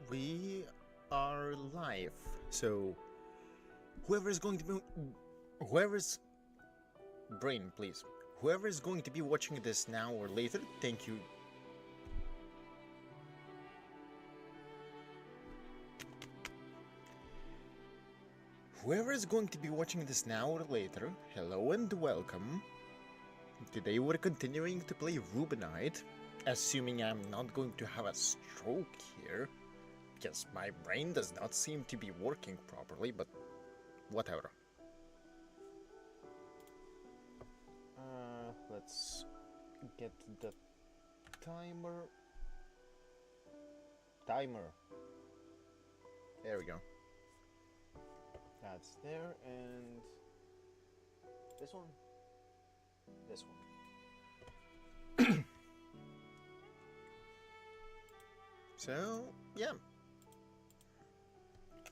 We are live, so whoever's going to be, whoever's brain, please, whoever is going to be watching this now or later, thank you. Whoever is going to be watching this now or later, hello and welcome. Today we're continuing to play Rubinite, assuming I'm not going to have a stroke here. Because my brain does not seem to be working properly, but whatever. Let's get the timer. There we go. That's there, and this one. This one. So, yeah.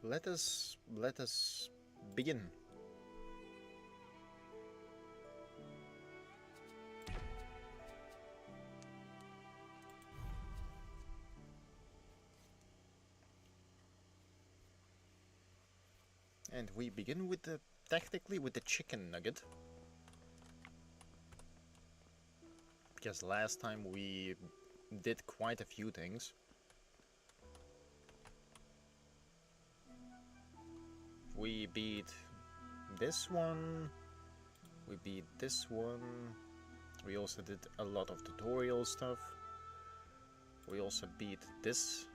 Let us begin. And we begin with technically with the chicken nugget. Because last time we did quite a few things. We beat this one, we beat this one, we also did a lot of tutorial stuff, we also beat this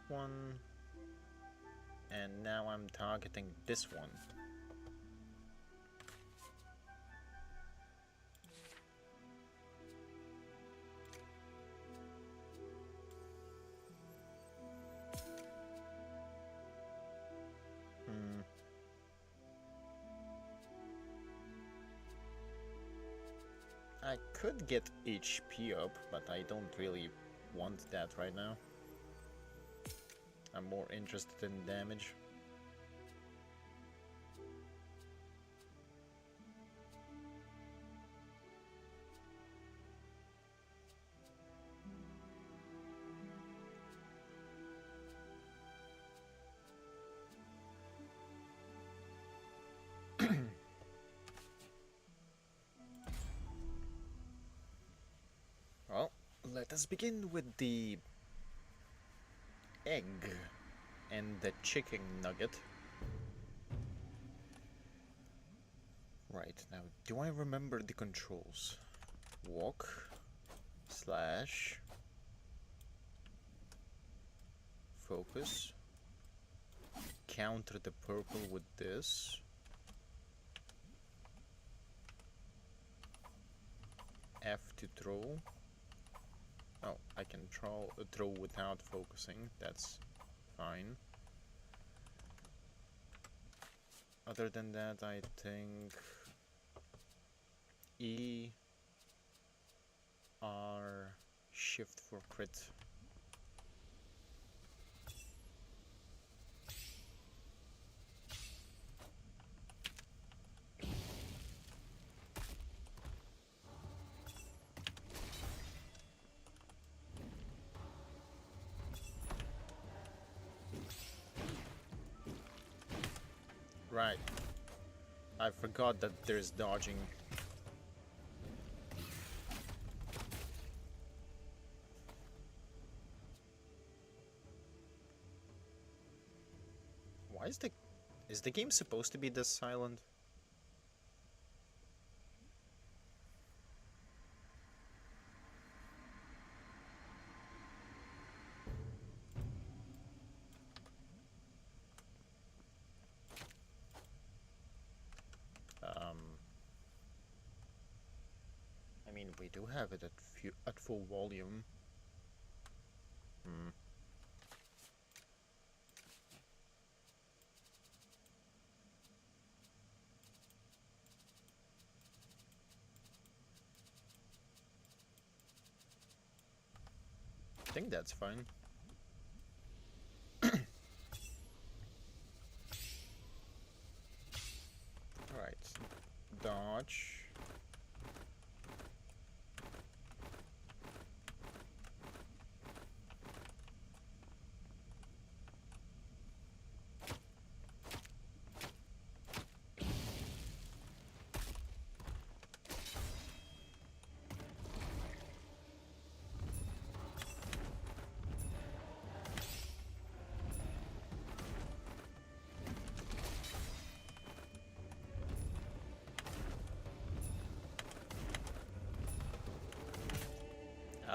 one, and now I'm targeting this one. I could get HP up, but I don't really want that right now. I'm more interested in damage. Well, let us begin with the egg and the chicken nugget. Right, now do I remember the controls? Walk slash focus, counter the purple with this, F to throw. Oh, I can throw without focusing, that's fine. Other than that, I think E, R, shift for crit. Right. I forgot that there's dodging. Why is the game supposed to be this silent? I mean, we do have it at full volume. I think that's fine. Alright, dodge.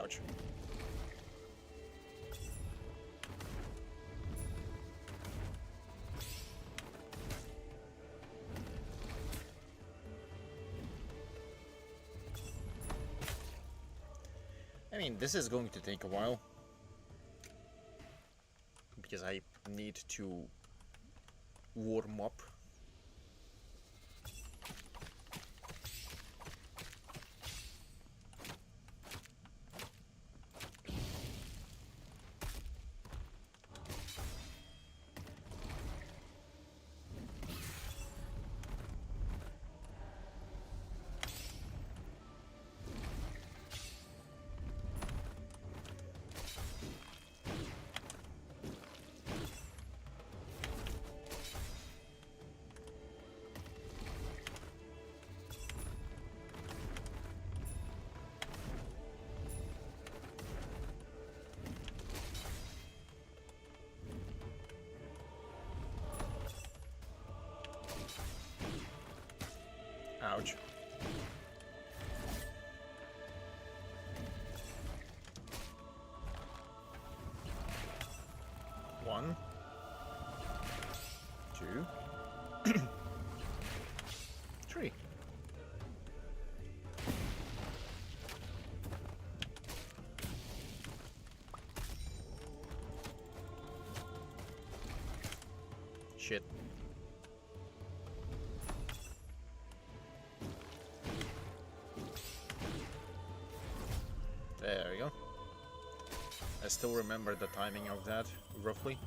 Ouch. I mean, this is going to take a while. Because I need to warm up. Ouch. One. Two. Three. Shit. There we go. I still remember the timing of that, roughly.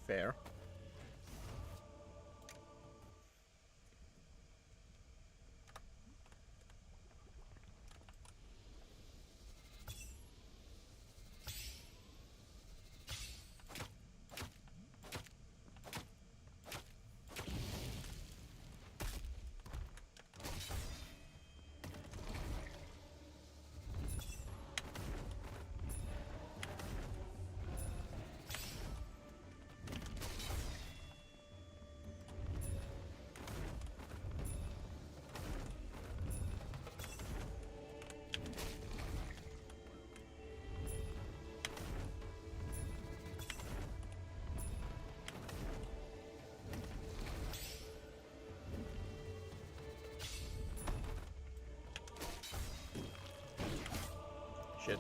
Fair. Shit.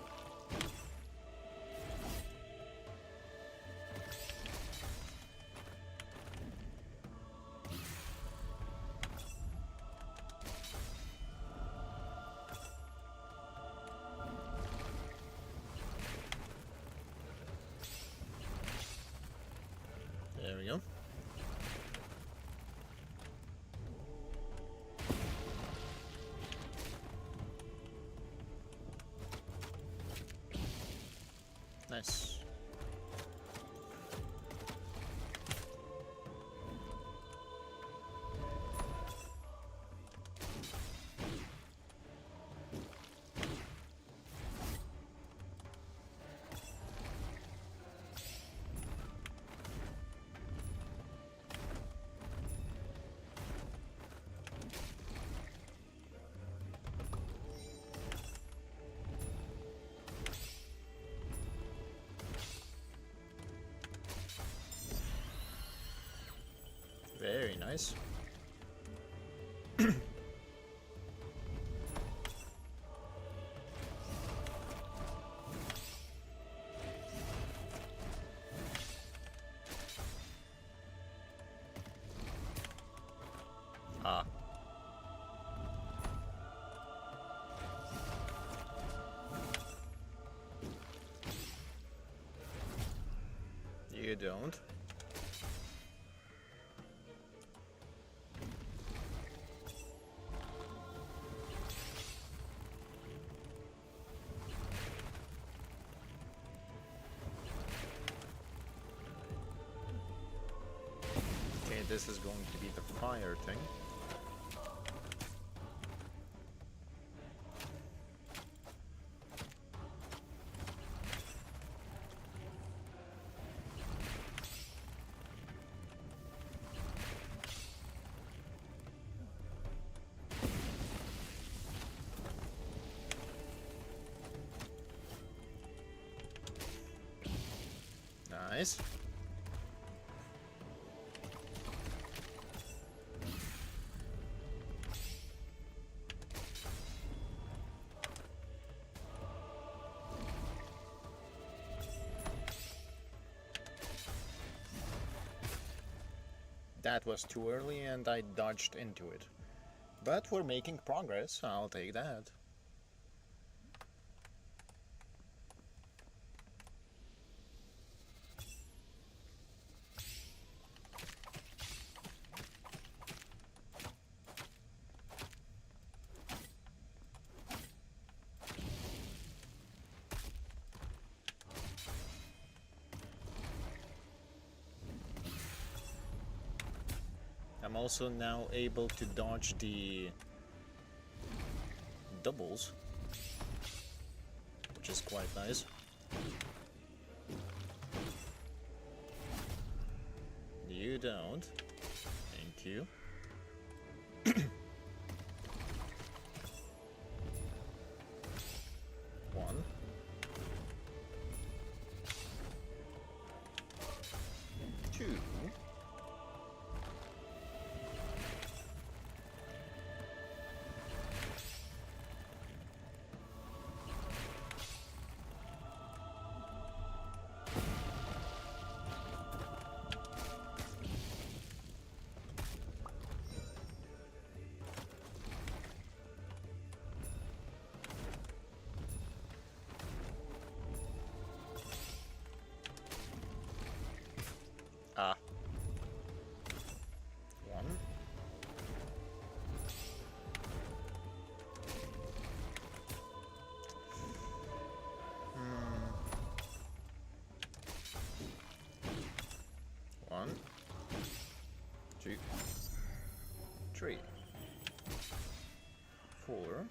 There we go. Nice. Very nice. Ah. You don't. this is going to be the fire thing. Nice. That was too early and I dodged into it. But we're making progress, I'll take that. I'm also now able to dodge the doubles, which is quite nice. You don't. Thank you. One. Two. Ah. One. One. Two. Three. Four.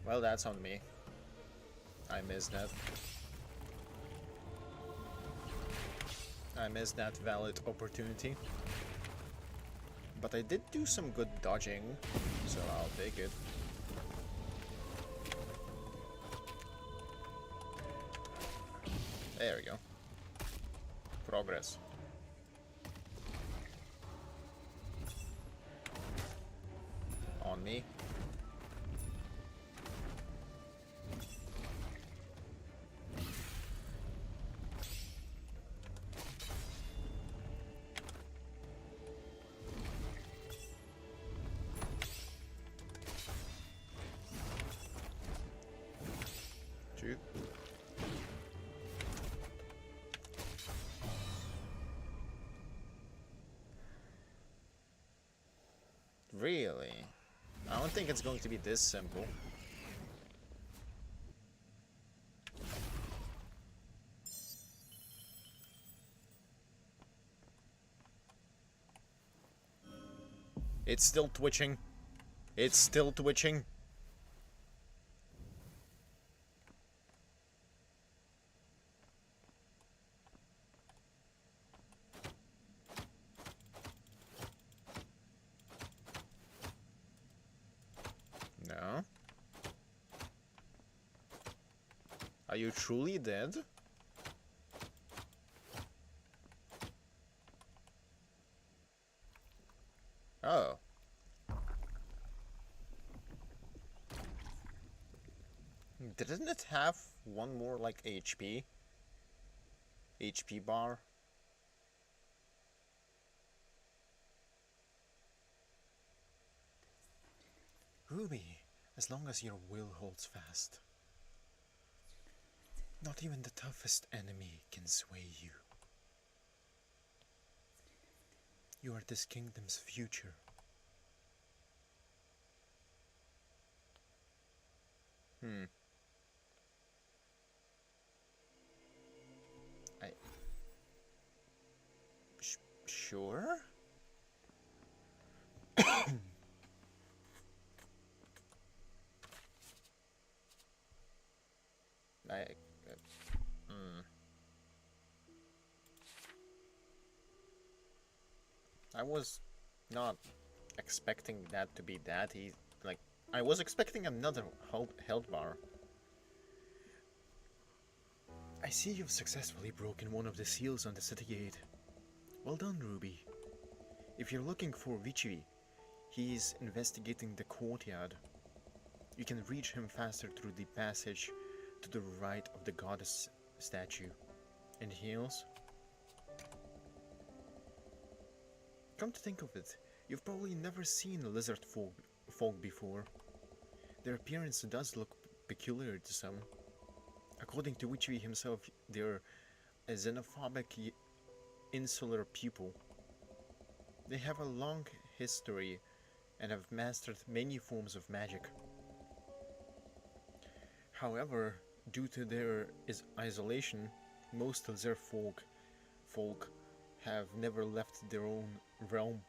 Well, that's on me. I missed that. I missed that valid opportunity. But I did do some good dodging, so I'll take it. There we go. Progress. On me. Two. Really? I don't think it's going to be this simple. It's still twitching. It's still twitching. No. Are you truly dead? Oh. Didn't it have one more, like, HP? HP bar? Ruby, as long as your will holds fast, not even the toughest enemy can sway you. You are this kingdom's future. I... Sure? I... I was not expecting that to be that. I was expecting another health bar. I see you've successfully broken one of the seals on the city gate. Well done, Ruby. If you're looking for Vici, he's investigating the courtyard. You can reach him faster through the passage to the right of the goddess statue. Anything else? Come to think of it, you've probably never seen lizard folk before. Their appearance does look peculiar to some. According to Witchy himself, they're a xenophobic insular people. They have a long history and have mastered many forms of magic. However, due to their isolation, most lizard folk have never left their own realm.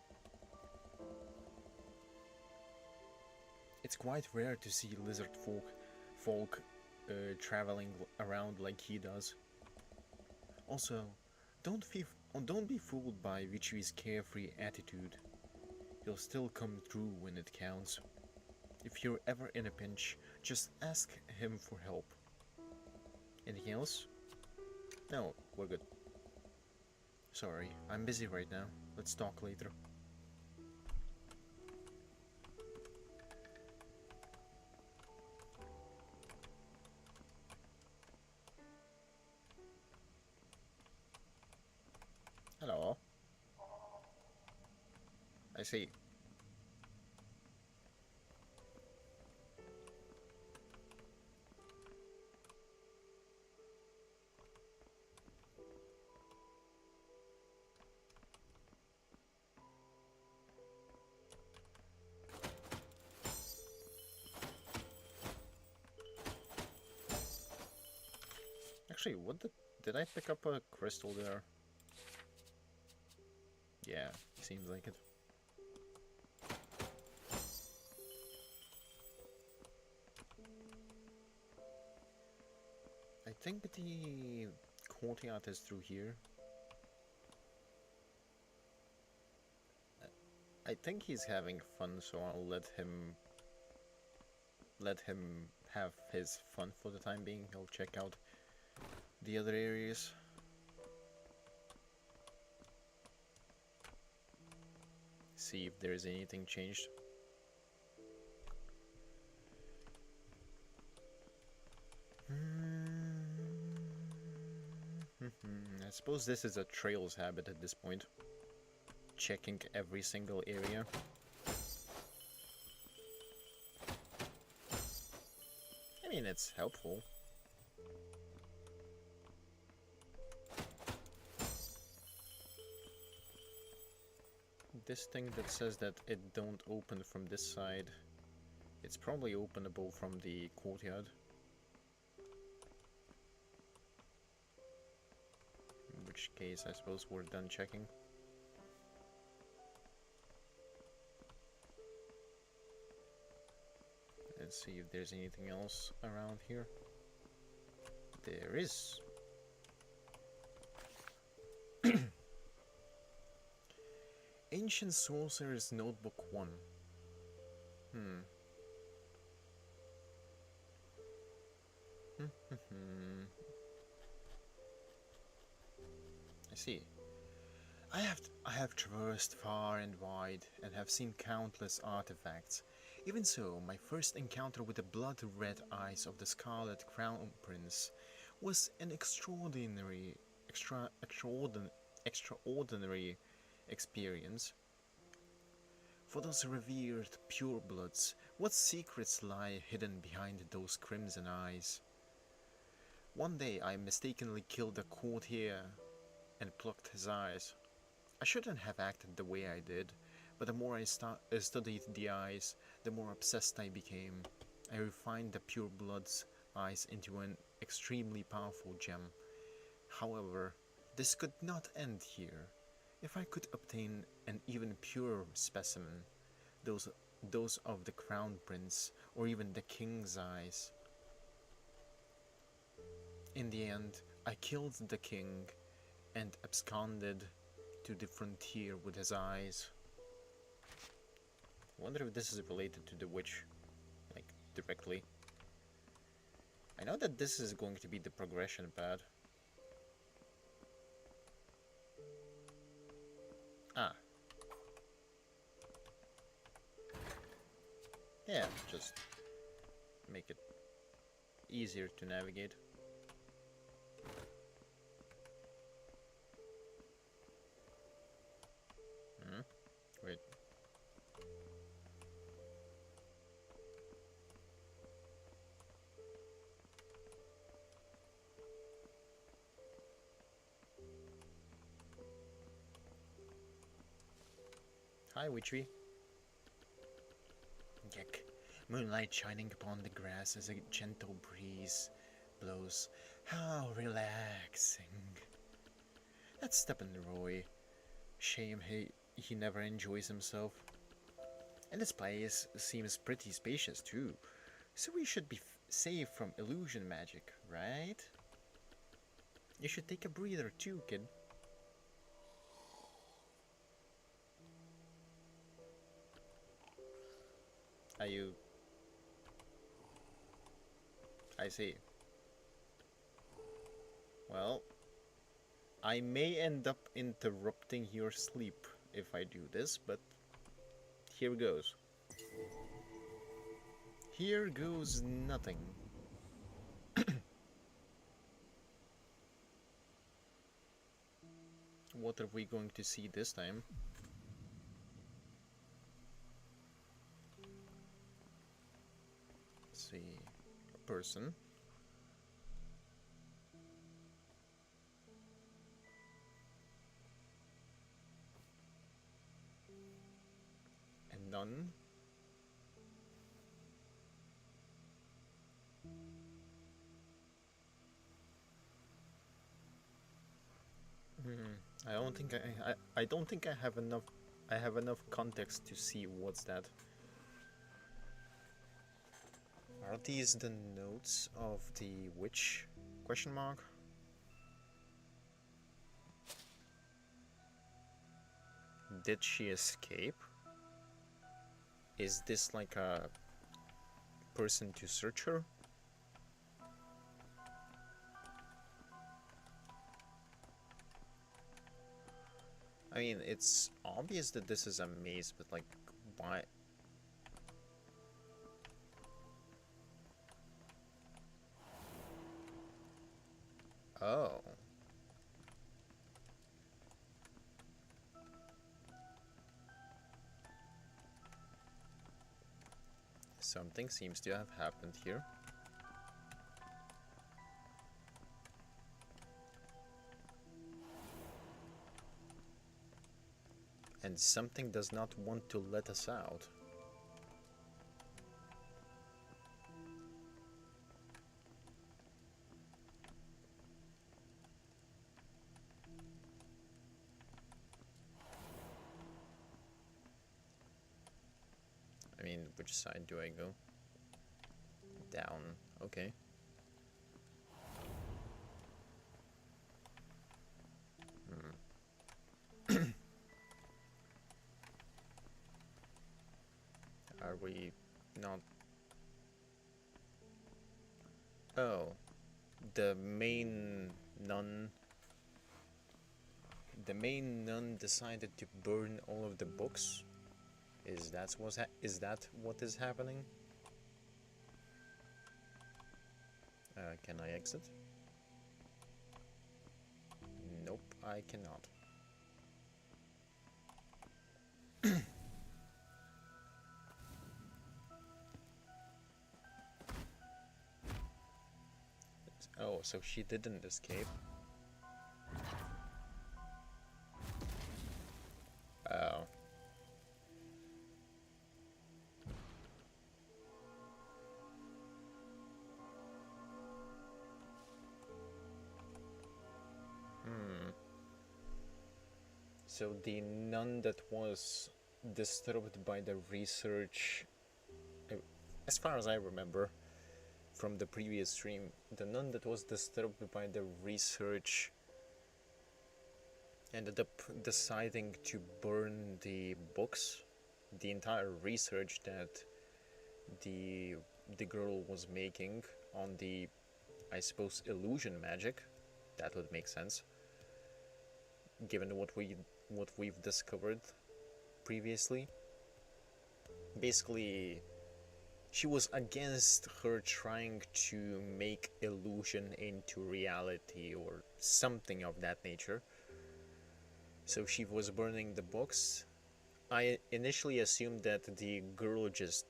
It's quite rare to see lizard folk traveling around like he does. Also, don't be fooled by Vichi's carefree attitude. He'll still come through when it counts. If you're ever in a pinch, just ask him for help. Anything else? No, we're good. Sorry, I'm busy right now. Let's talk later. Hello. I see. Actually, did I pick up a crystal there? Yeah, seems like it. I think the courtyard is through here. I think he's having fun, so I'll let him have his fun for the time being. I'll check out the other areas. See if there's anything changed. I suppose this is a Trails habit at this point. Checking every single area. I mean, it's helpful. This thing that says that it don't open from this side, it's probably openable from the courtyard. In which case, I suppose we're done checking. Let's see if there's anything else around here. There is. Ancient Sorcerer's Notebook 1. I see. I have traversed far and wide and have seen countless artifacts. Even so, my first encounter with the blood-red eyes of the Scarlet Crown Prince was an extraordinary experience. For those revered purebloods, what secrets lie hidden behind those crimson eyes? One day I mistakenly killed a courtier and plucked his eyes. I shouldn't have acted the way I did, but the more I studied the eyes, the more obsessed I became. I refined the pureblood's eyes into an extremely powerful gem. However, this could not end here. If I could obtain an even purer specimen, those those of the crown prince or even the king's eyes. In the end, I killed the king and absconded to the frontier with his eyes. I wonder if this is related to the witch, like, directly. I know that this is going to be the progression pad. Ah. Yeah, just make it easier to navigate. Wait. Hi, Witchy. Yuck. Moonlight shining upon the grass as a gentle breeze blows. How relaxing. That's Stephen Roy. Shame he never enjoys himself. And this place seems pretty spacious too, so we should be safe from illusion magic, right? You should take a breather too, kid. Are you... I see. Well, I may end up interrupting your sleep if I do this, but here goes. Here goes nothing. What are we going to see this time? Let's see. A person. A nun. I don't think I have enough context to see what's that. Are these the notes of the witch? Question mark. Did she escape? Is this like a person to search her? I mean, it's obvious that this is a maze, but like, why? Oh. Something seems to have happened here. And something does not want to let us out. I mean, which side do I go? Down. Okay. Are we not... Oh. The main nun the main nun decided to burn all of the books. Is that what is happening? Can I exit? Nope, I cannot. Oh, so she didn't escape. Oh. So the nun that was disturbed by the research, as far as I remember from the previous stream, the nun that was disturbed by the research ended up deciding to burn the books, the entire research that the girl was making on the, I suppose, illusion magic. That would make sense, given what we've discovered previously. Basically, she was against her trying to make illusion into reality or something of that nature. So she was burning the books. I initially assumed that the girl just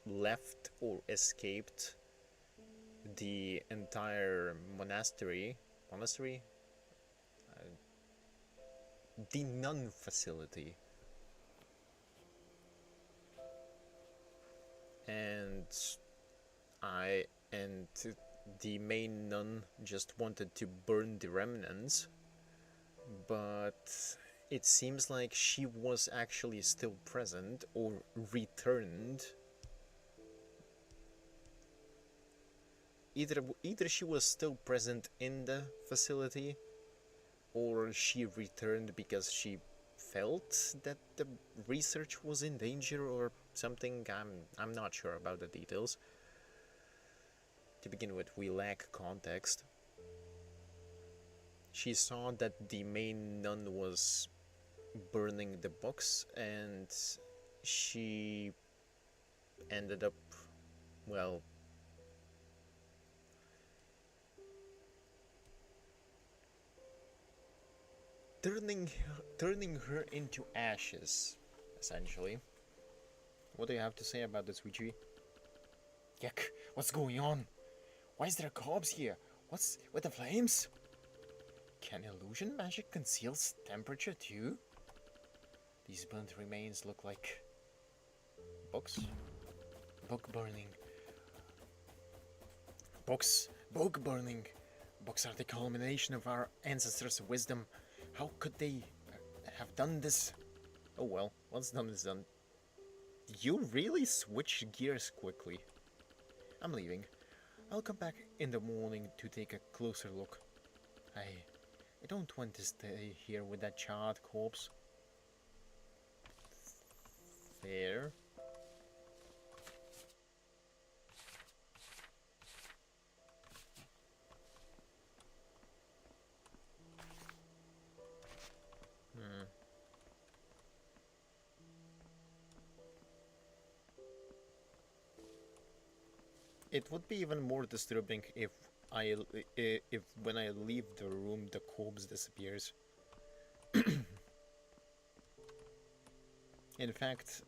left or escaped the entire monastery, the nun facility, and the main nun just wanted to burn the remnants, but it seems like she was actually still present or returned. Either she was still present in the facility, or she returned because she felt that the research was in danger or something. I'm not sure about the details. To begin with, we lack context. She saw that the main nun was burning the books, and she ended up, well, turning her into ashes, essentially. What do you have to say about this, Ouija? Yuck, what's going on? Why is there corpse here? What's with the flames? Can illusion magic conceal temperature too? These burnt remains look like books. Book burning. Book burning. Books are the culmination of our ancestors' wisdom. How could they have done this? Oh well, what's done is done. You really switched gears quickly. I'm leaving. I'll come back in the morning to take a closer look. I don't want to stay here with that charred corpse. Fair. It would be even more disturbing if when I leave the room the corpse disappears. In fact,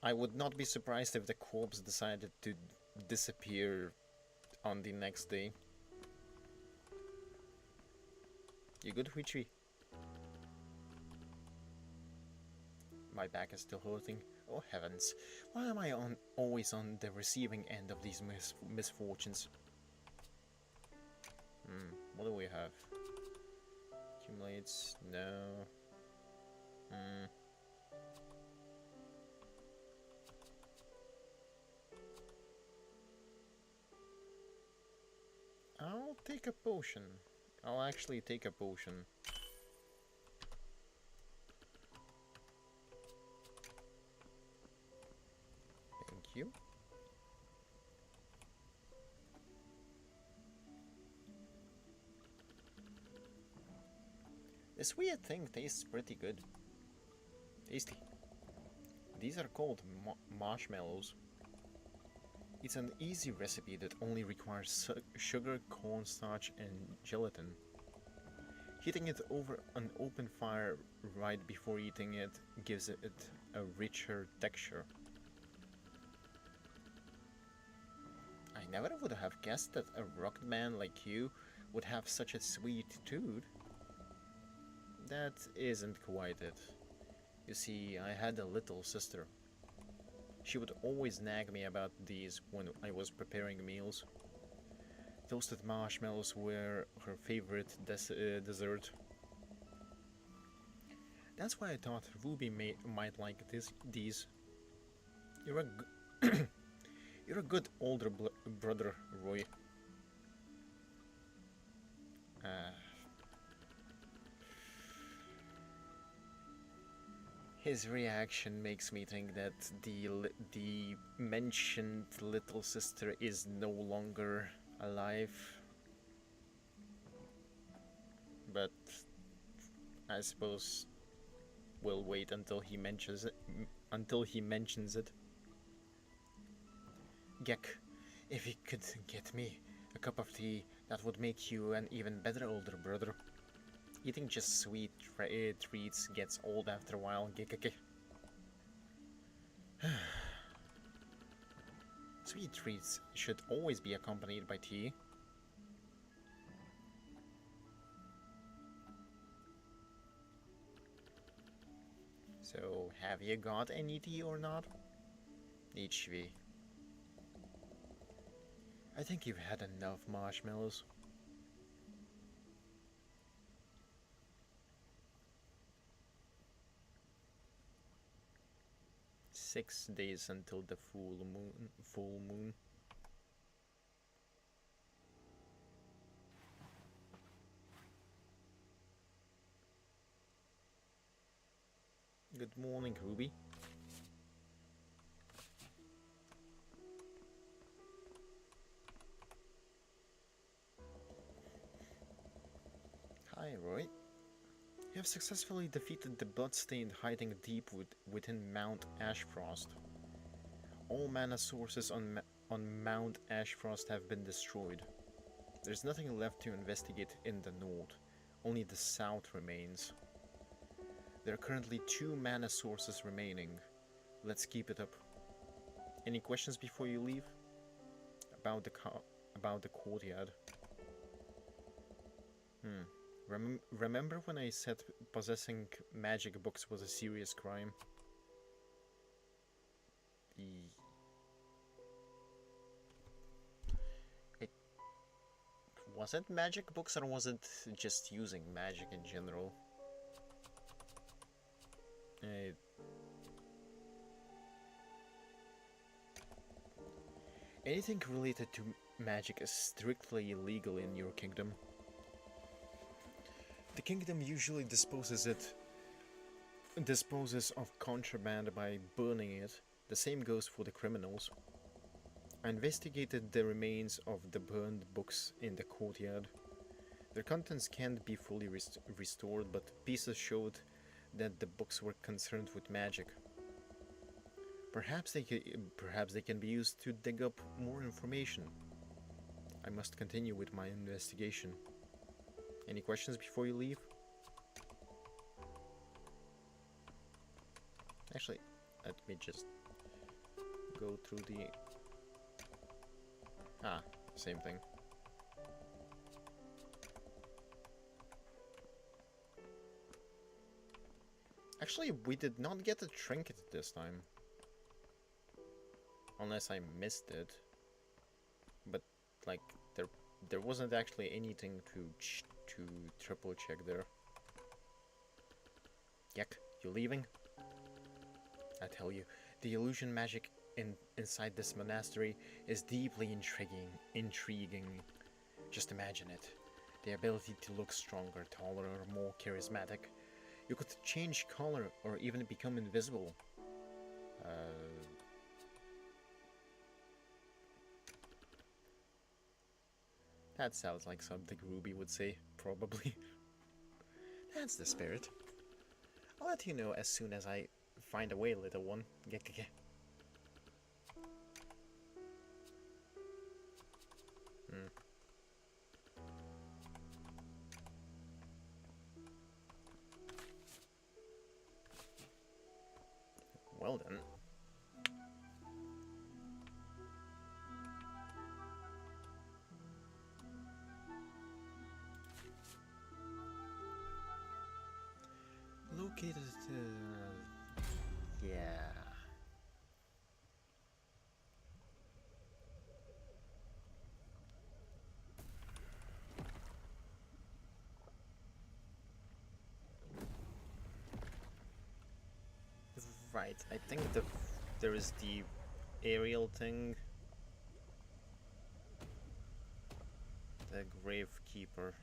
I would not be surprised if the corpse decided to disappear on the next day. You good, Huichi? My back is still hurting. Oh heavens, why am I always on the receiving end of these misfortunes? What do we have? Accumulates? No. I'll take a potion. I'll actually take a potion. Thank you. This weird thing tastes pretty good. Tasty. These are called marshmallows. It's an easy recipe that only requires sugar, cornstarch, and gelatin. Heating it over an open fire right before eating it gives it a richer texture. I never would have guessed that a rocket man like you would have such a sweet tooth. That isn't quite it. You see, I had a little sister. She would always nag me about these when I was preparing meals. Toasted marshmallows were her favorite dessert. That's why I thought Ruby might like these. You're a you're a good older brother, Roy. His reaction makes me think that the mentioned little sister is no longer alive. But I suppose we'll wait until he mentions it. Gek, if you could get me a cup of tea, that would make you an even better older brother. Eating just sweet treats gets old after a while. Sweet treats should always be accompanied by tea. So, have you got any tea or not? HV. I think you've had enough marshmallows. "6 days until the full moon. Good morning, Ruby. Hi, Roy. You have successfully defeated the Bloodstained hiding deep within Mount Ashfrost. All mana sources on Mount Ashfrost have been destroyed. There's nothing left to investigate in the north, only the south remains. There are currently 2 mana sources remaining. Let's keep it up. Any questions before you leave? About the courtyard. Remember when I said possessing magic books was a serious crime? Was it magic books or was it just using magic in general? Anything related to magic is strictly illegal in your kingdom. The kingdom usually disposes of contraband by burning it. The same goes for the criminals. I investigated the remains of the burned books in the courtyard. Their contents can't be fully restored, but pieces showed that the books were concerned with magic. Perhaps they can be used to dig up more information. I must continue with my investigation. Any questions before you leave? Actually, let me just go through the... same thing. Actually, we did not get a trinket this time. Unless I missed it. But, like, there wasn't actually anything to triple check there. Yuck, you leaving? I tell you, the illusion magic inside this monastery is deeply intriguing. Just imagine it. The ability to look stronger, taller, or more charismatic. You could change color or even become invisible. That sounds like something Ruby would say, probably. That's the spirit. I'll let you know as soon as I find a way, little one. Well then. Located, yeah. Right, I think there is the aerial thing. The Gravekeeper.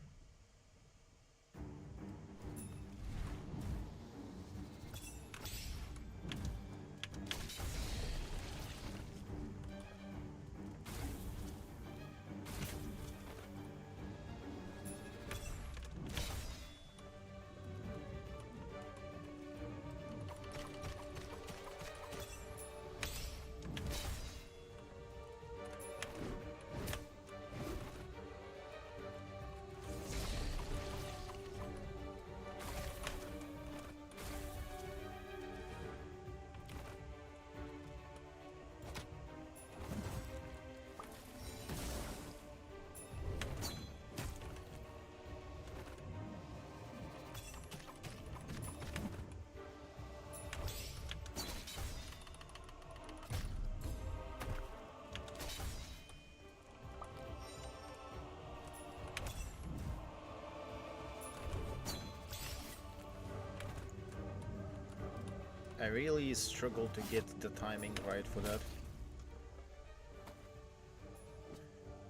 I really struggle to get the timing right for that.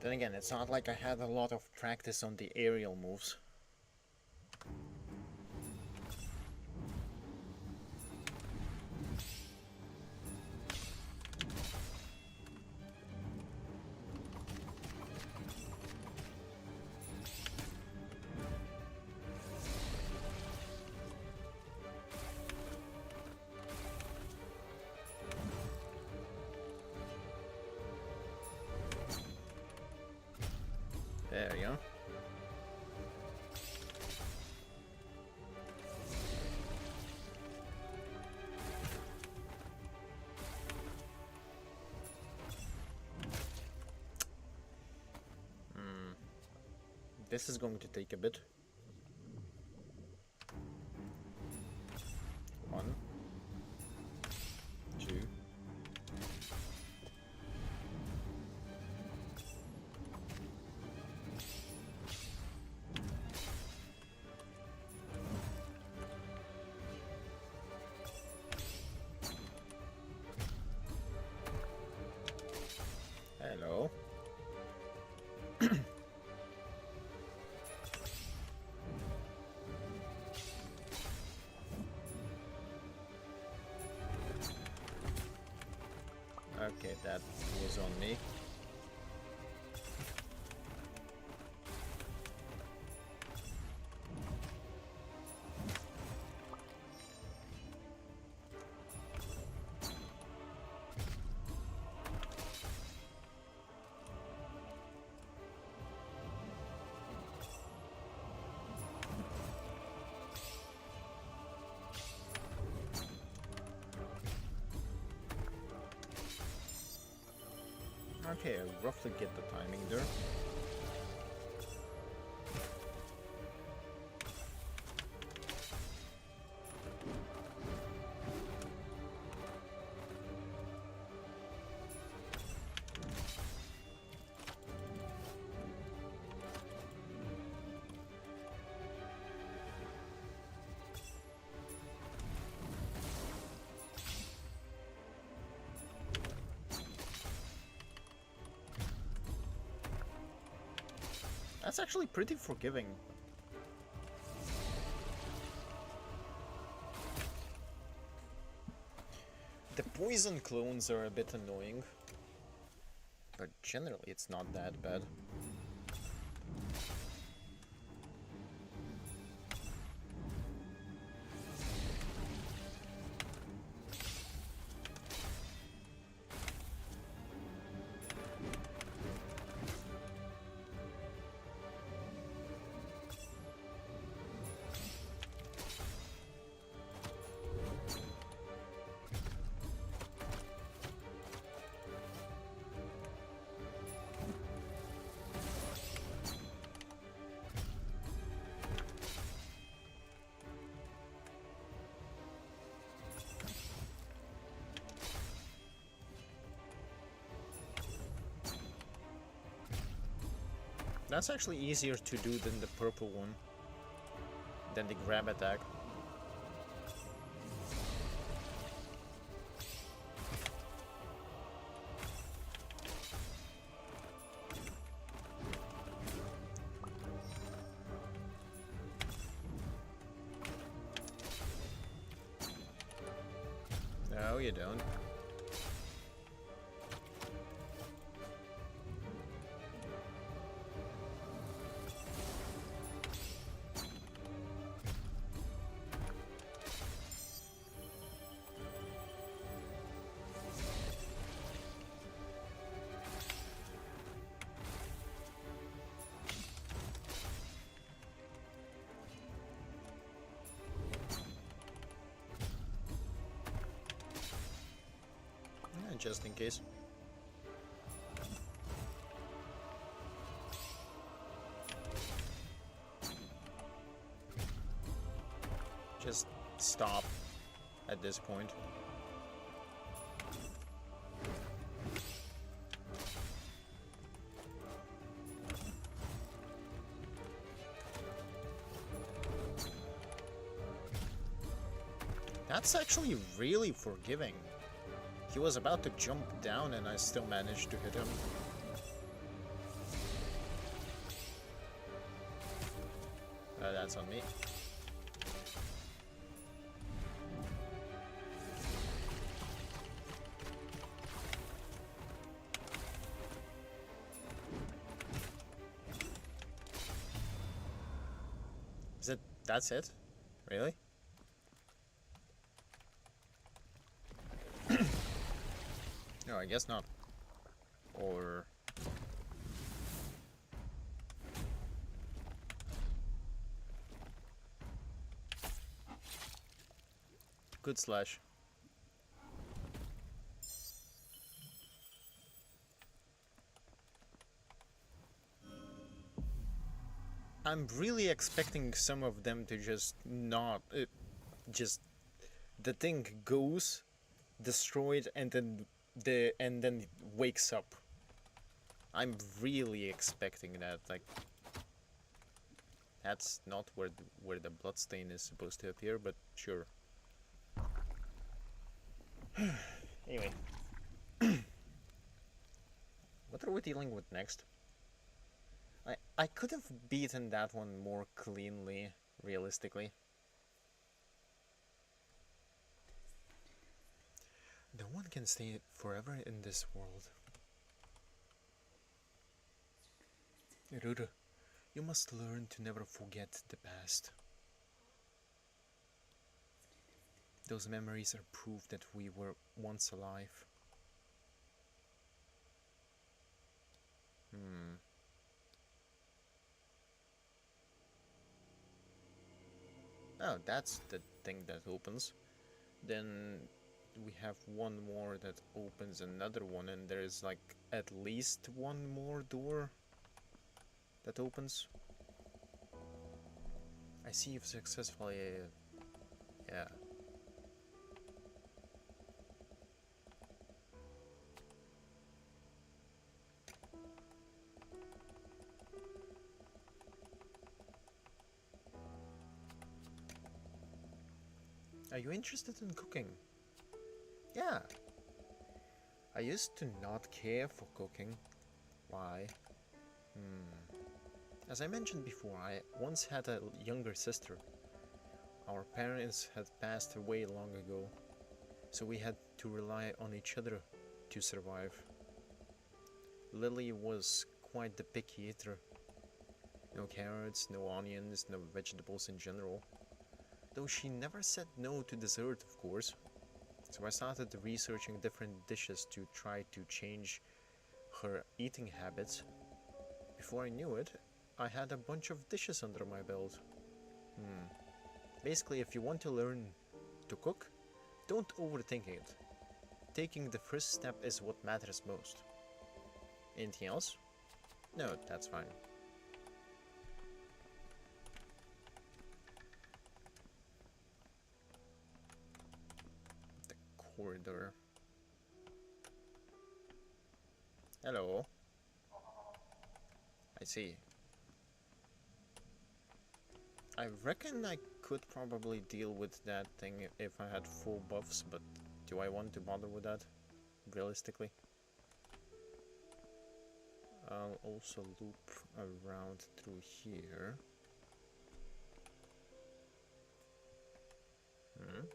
Then again, it's not like I had a lot of practice on the aerial moves. There you go. This is going to take a bit. 1, 2. Hello. Okay, that was on me. Okay, I roughly get the timing there. That's actually pretty forgiving. The poison clones are a bit annoying, but generally it's not that bad. That's actually easier to do than the purple one. Than the grab attack. No, you don't. Yeah, just in case. Just stop at this point. That's actually really forgiving. He was about to jump down and I still managed to hit him. That's on me. That's it? Really? No, I guess not. Or... Good slash. I'm really expecting some of them to just not... just... The thing goes, destroyed, and then wakes up. I'm really expecting that, like... That's not where the bloodstain is supposed to appear, but sure. Anyway. What are we dealing with next? I could have beaten that one more cleanly, realistically. No one can stay forever in this world. Ruru, you must learn to never forget the past. Those memories are proof that we were once alive. Oh, that's the thing that opens. Then we have one more that opens another one, and there's like at least one more door that opens. I see you've successfully... yeah. Are you interested in cooking? Yeah. I used to not care for cooking. Why? As I mentioned before, I once had a younger sister. Our parents had passed away long ago, so we had to rely on each other to survive. Lily was quite the picky eater. No carrots, no onions, no vegetables in general. Though she never said no to dessert, of course. So I started researching different dishes to try to change her eating habits. Before I knew it, I had a bunch of dishes under my belt. Basically, if you want to learn to cook, don't overthink it. Taking the first step is what matters most. Anything else? No, that's fine. The corridor. Hello. I see. I reckon I could probably deal with that thing if I had full buffs, but do I want to bother with that, realistically? I'll also loop around through here. Hmm?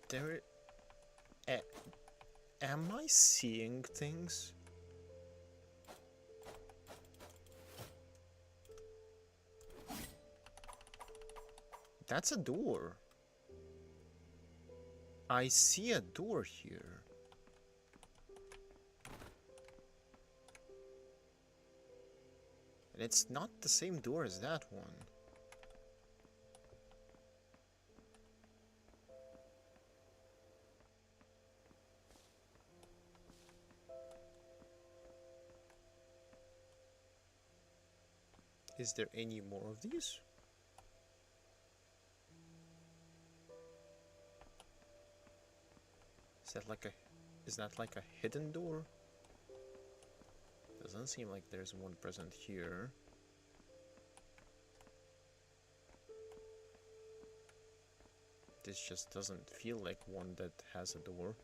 There... am I seeing things? That's a door. I see a door here. And it's not the same door as that one. Is there any more of these? Is that like a hidden door? Doesn't seem like there's one present here. This just doesn't feel like one that has a door.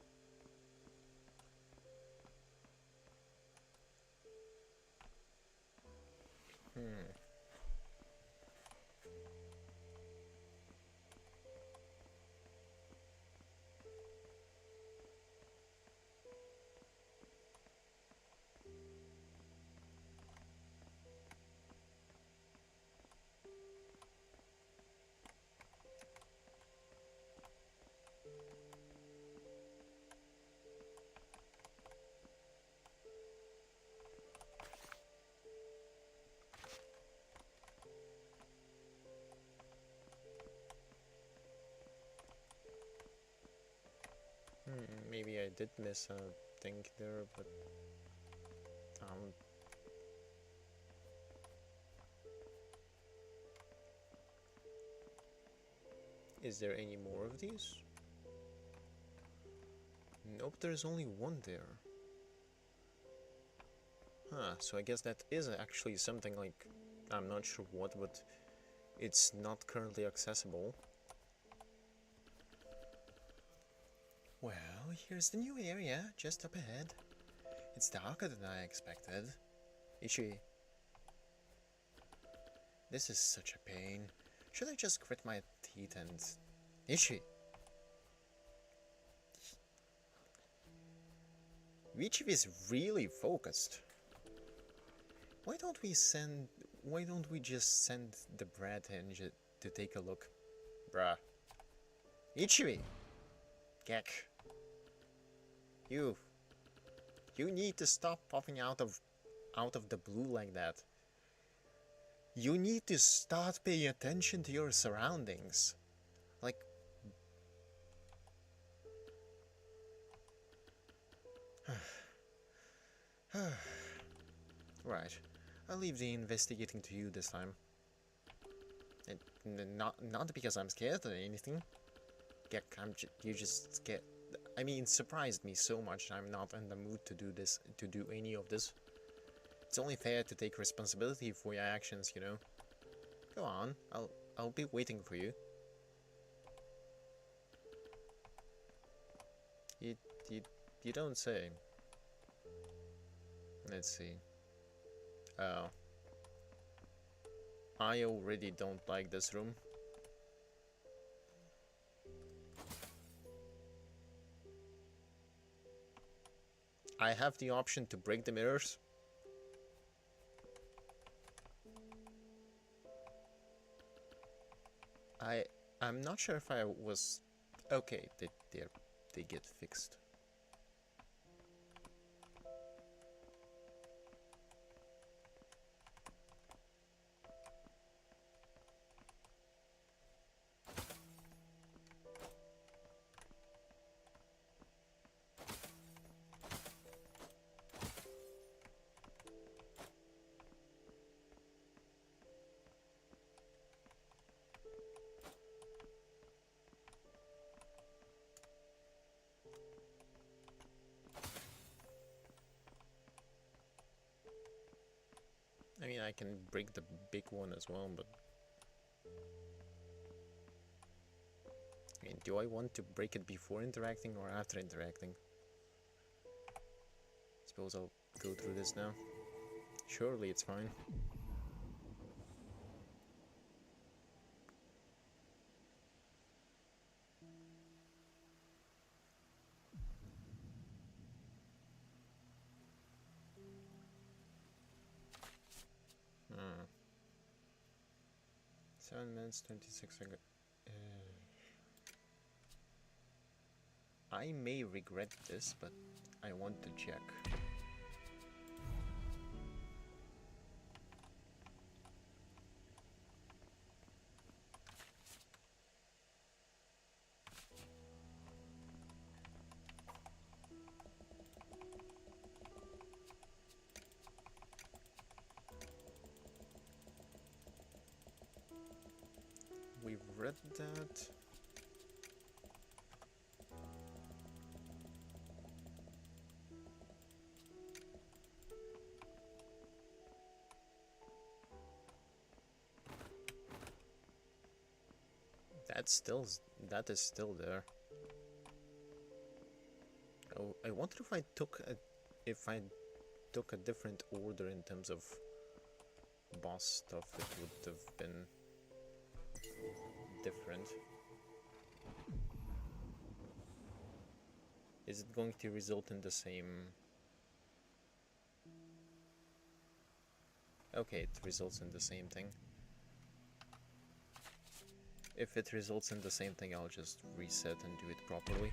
Maybe I did miss a thing there, but is there any more of these? Nope, there's only one there. Huh, so I guess that is actually something like, I'm not sure what, but it's not currently accessible. Well, here's the new area, just up ahead. It's darker than I expected. Ichi. This is such a pain. Should I just grit my teeth and... Ichi. Ichi is really focused. Why don't we just send the bread engine to take a look? Bruh. Ichi! Gek. You need to stop popping out of the blue like that. You need to start paying attention to your surroundings. Like... Right. I'll leave the investigating to you this time. And not because I'm scared or anything. You just scared. I mean, surprised me so much. I'm not in the mood to do any of this. It's only fair to take responsibility for your actions, you know. Go on, I'll be waiting for you. You don't say. Let's see. Oh. I already don't like this room. I have the option to break the mirrors. I'm not sure if I was... Okay, they get fixed. I can break the big one as well, but... I mean, do I want to break it before interacting or after interacting? Suppose I'll go through this now. Surely it's fine. Hmm. 7 minutes, 26 seconds. I may regret this, but I want to check. We've read that. That is still there. Oh, I wonder if I took a different order in terms of boss stuff, it would have been different. Is it going to result in the same? Okay, it results in the same thing. If it results in the same thing, I'll just reset and do it properly.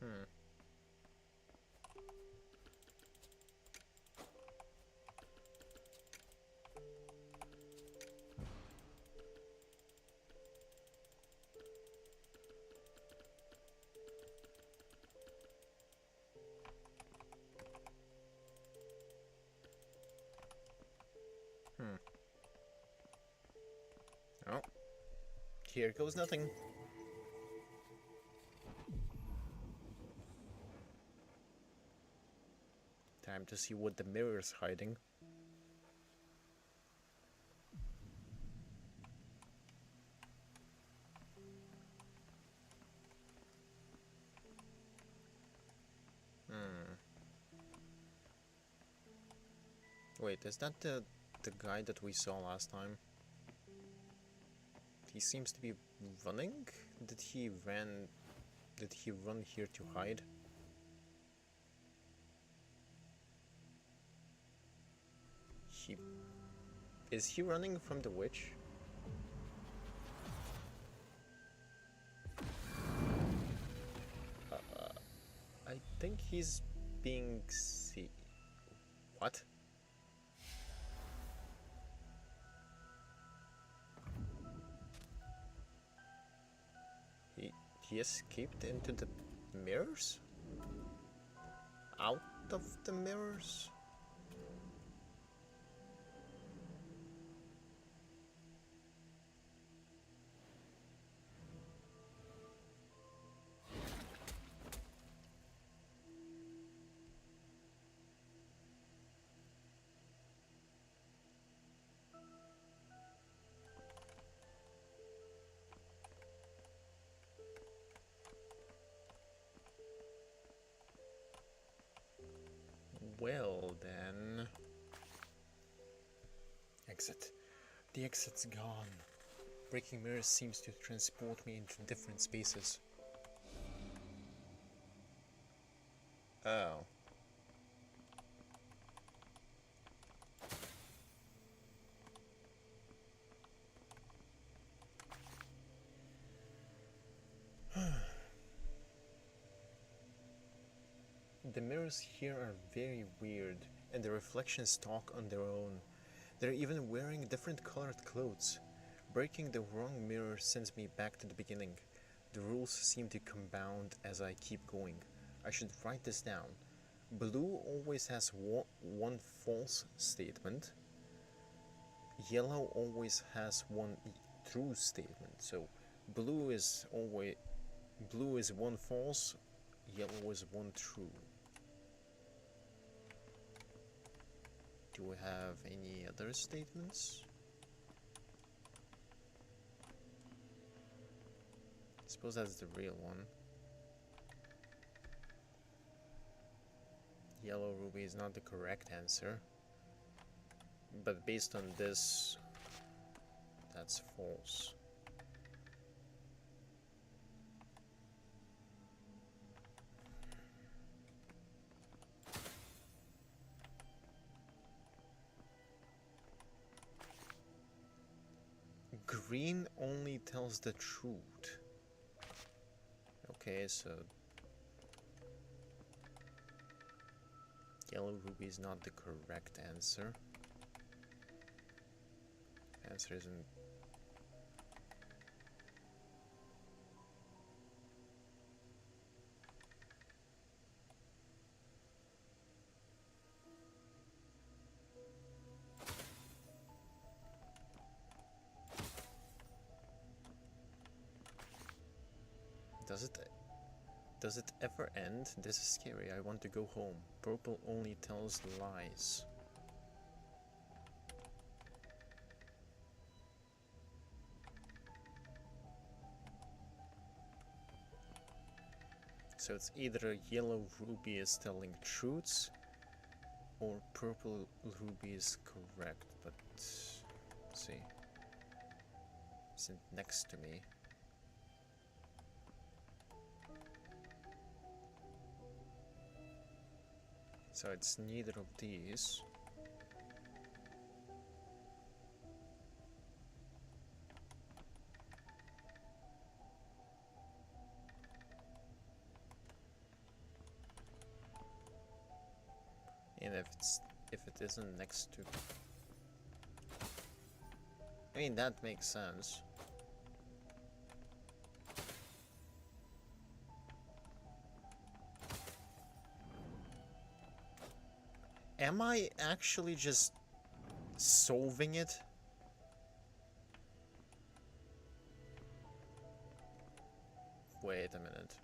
Hmm. Hmm. Oh. Here goes nothing. Time to see what the mirror's hiding. Hmm. Wait, is that the guy that we saw last time? He seems to be running? Did he run here to hide? Is he running from the witch? I think he's being What? He escaped into the mirrors? Out of the mirrors? Well then... Exit. The exit's gone. Breaking mirrors seems to transport me into different spaces. Oh. The mirrors here are very weird. and the reflections talk on their own. They're even wearing different colored clothes. Breaking the wrong mirror sends me back to the beginning. The rules seem to compound as I keep going. I should write this down. Blue always has one false statement. Yellow always has one true statement. So blue is one false, yellow is one true. Do we have any other statements? I suppose that's the real one. Yellow ruby is not the correct answer. But based on this, that's false. Green only tells the truth. Okay, so yellow ruby is not the correct answer. Answer isn't. Does it ever end? This is scary. I want to go home. Purple only tells lies. So it's either yellow ruby is telling truths or purple ruby is correct, but let's see. It's next to me. So it's neither of these. And if it isn't next to, I mean, that makes sense. Am I actually just solving it? Wait a minute.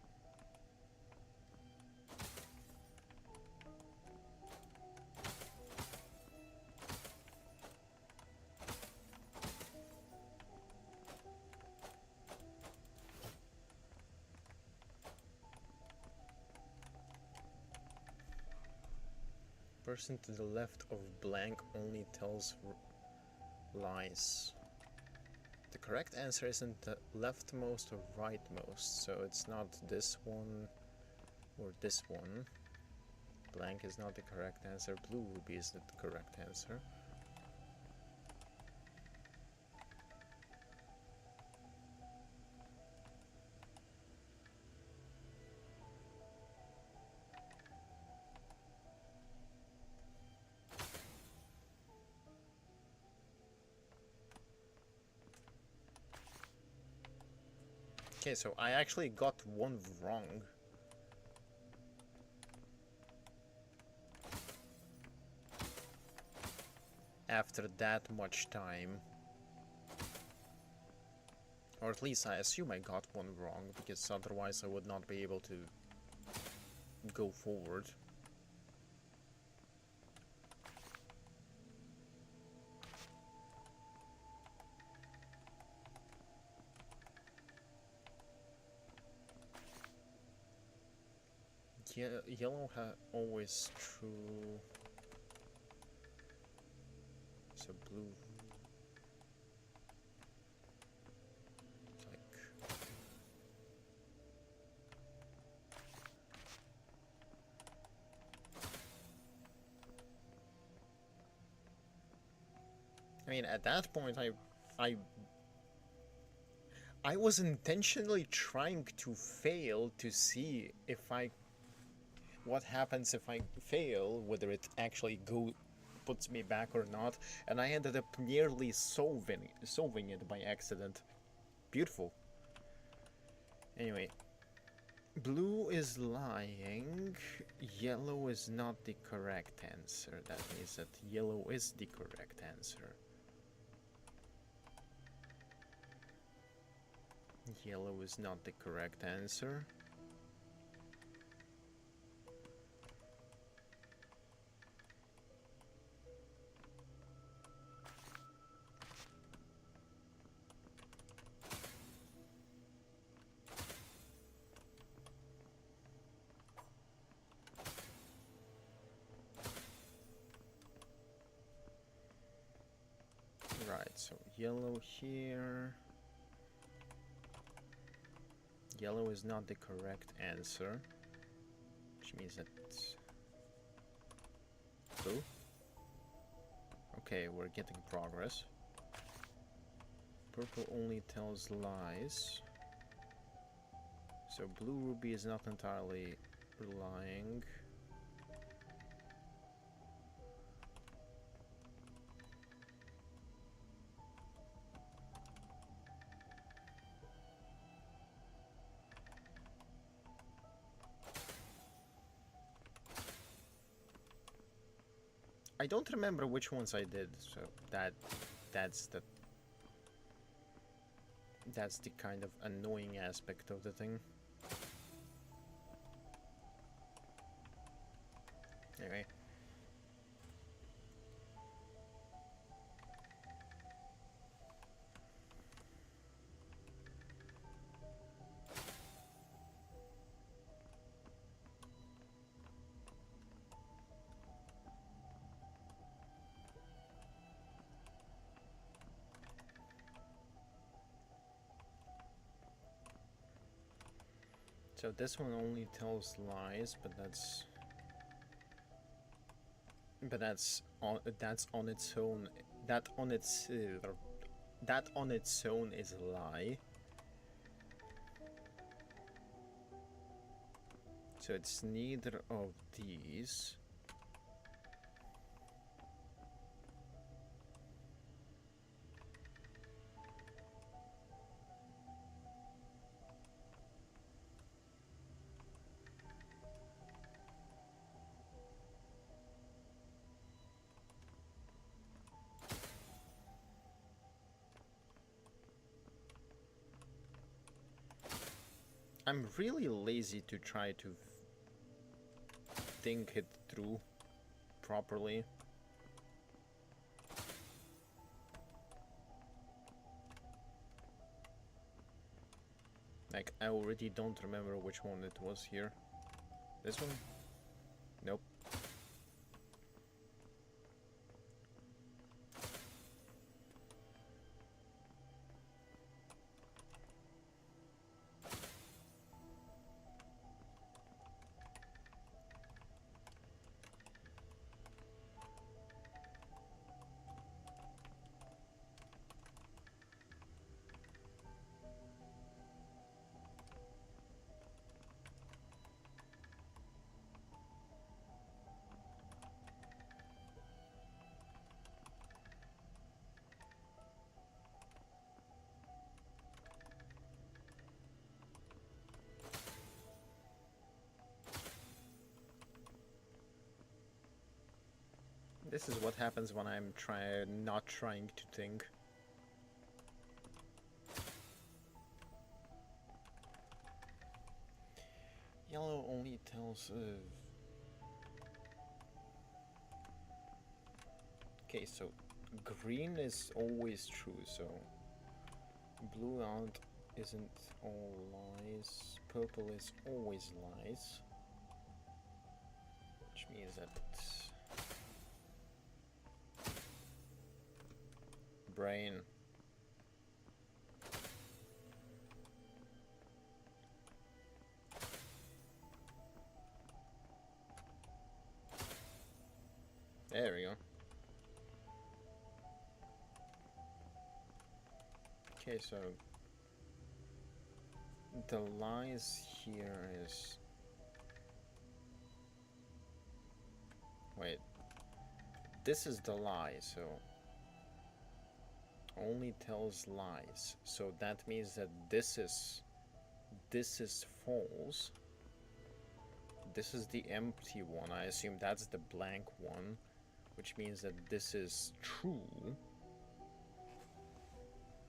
Person to the left of blank only tells lies. The correct answer isn't the leftmost or rightmost, so it's not this one or this one. Blank is not the correct answer. Blue ruby is the correct answer. Okay, so I actually got one wrong. After that much time. Or at least I assume I got one wrong, because otherwise I would not be able to go forward. Yellow always true. So blue. Like. I mean, at that point, I was intentionally trying to fail to see if I what happens if I fail, whether it actually puts me back or not, and I ended up nearly solving it by accident. Beautiful. Anyway, blue is lying, yellow is not the correct answer. That means that yellow is the correct answer. Yellow is not the correct answer. Right, so yellow here. Yellow is not the correct answer, which means that blue. Okay, we're getting progress. Purple only tells lies. So blue ruby is not entirely lying. I don't remember which ones I did, so that's the kind of annoying aspect of the thing. Anyway. So this one only tells lies, but that's on its own. That on its own is a lie. So it's neither of these. I'm really lazy to try to think it through properly. Like, I already don't remember which one it was here. This one? Nope. This is what happens when I'm not trying to think. Yellow only tells okay, so green is always true, so blue out isn't all lies. Purple is always lies. Which means that brain. There we go. Okay, so the lies here is this is the lie, so only tells lies. So that means that this is false. This is the empty one. I assume that's the blank one, which means that this is true.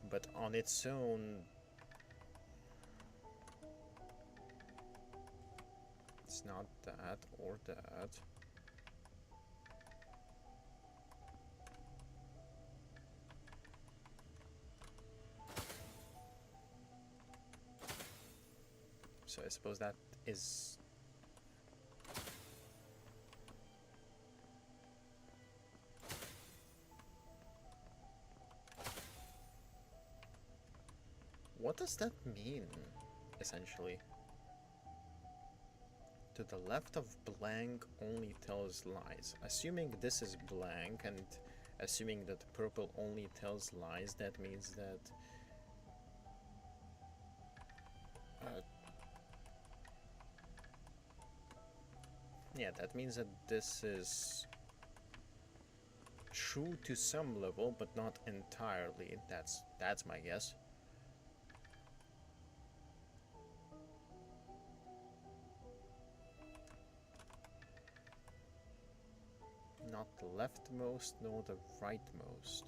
But on its own, it's not that or that. So I suppose that is... What does that mean, essentially? To the left of blank only tells lies. Assuming this is blank and assuming that purple only tells lies, that means that... yeah, that means that this is true to some level, but not entirely. That's my guess. Not the leftmost, nor the rightmost.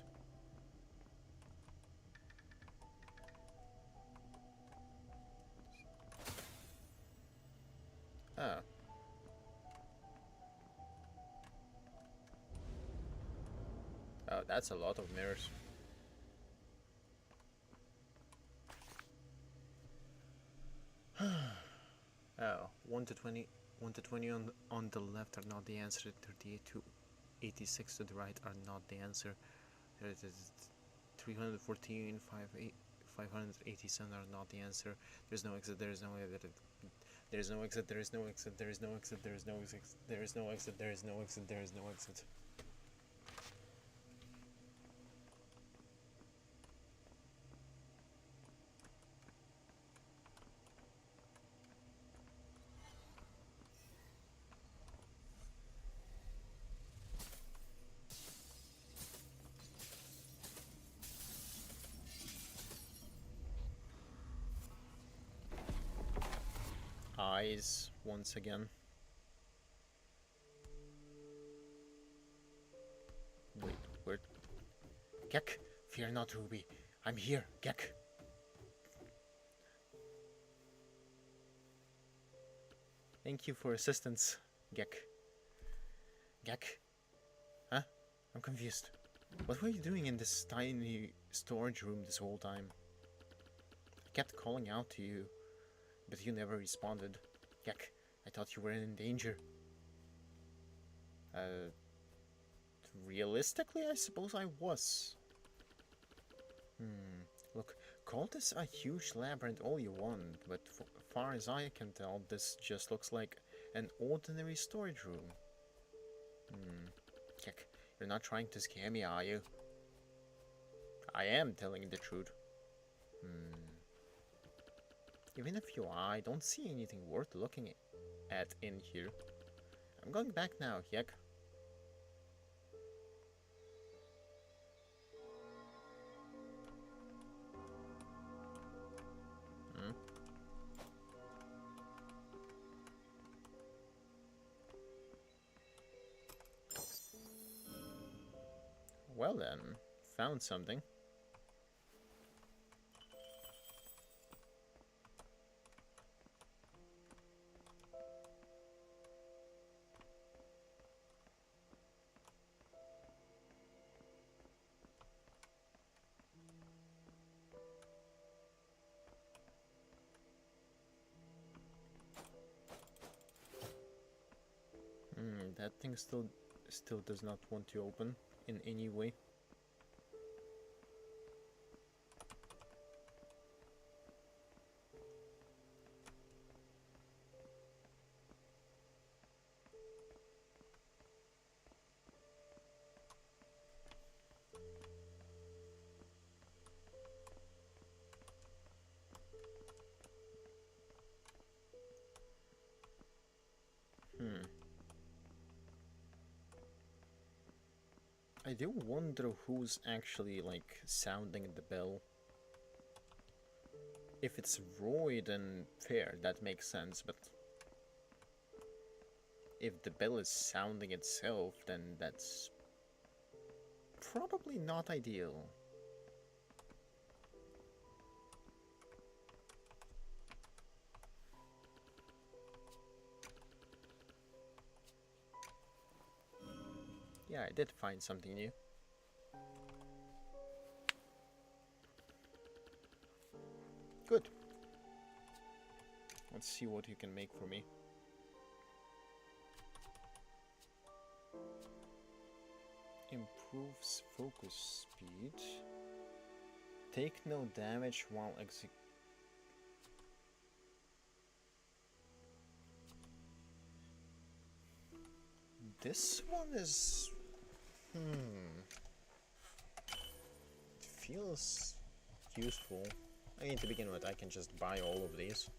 Ah. Oh, that's a lot of mirrors. Oh, 1 to 20, 1 to 20 on the left are not the answer. 38 to 86 to the right are not the answer. There it is. 314, 587 are not the answer. There's no exit. There is no exit. There is no exit. There is no exit. There is no exit. There is no exit. There is no exit. There is no exit. There is no exit. Eyes once again. Wait, where? Gek, fear not, Ruby. I'm here, Gek. Thank you for assistance, Gek. Gek? Huh? I'm confused. What were you doing in this tiny storage room this whole time? I kept calling out to you, but you never responded. Gek, I thought you were in danger. Realistically, I suppose I was. Look, call this a huge labyrinth all you want, but far as I can tell, this just looks like an ordinary storage room. Gek, you're not trying to scare me, are you? I am telling the truth. Even if you are, I don't see anything worth looking at in here. I'm going back now, Gek. Well then, found something. That thing still does not want to open in any way. I do wonder who's actually, like, sounding the bell. If it's Roy, then fair, that makes sense, but if the bell is sounding itself, then that's probably not ideal. Yeah, I did find something new. Good. Let's see what you can make for me. Improves focus speed. Take no damage while executing. This one is... It feels useful. I mean, to begin with, I can just buy all of these.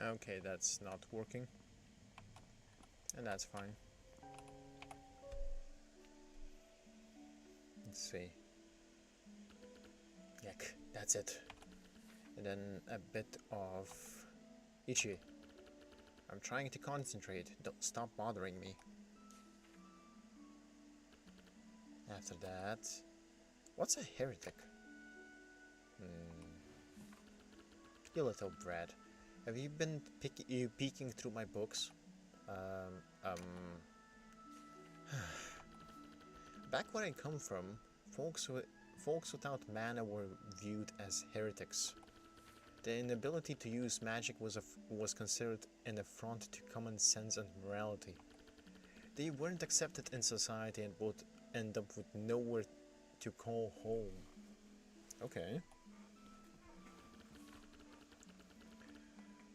Okay, that's not working. And that's fine. Let's see. Yuck, that's it. And then a bit of Ichi. I'm trying to concentrate. Don't stop bothering me. After that... What's a heretic? You little brat. Have you been peeking through my books? Back where I come from, folks without mana were viewed as heretics. The inability to use magic was considered an affront to common sense and morality. They weren't accepted in society and would end up with nowhere to call home. Okay.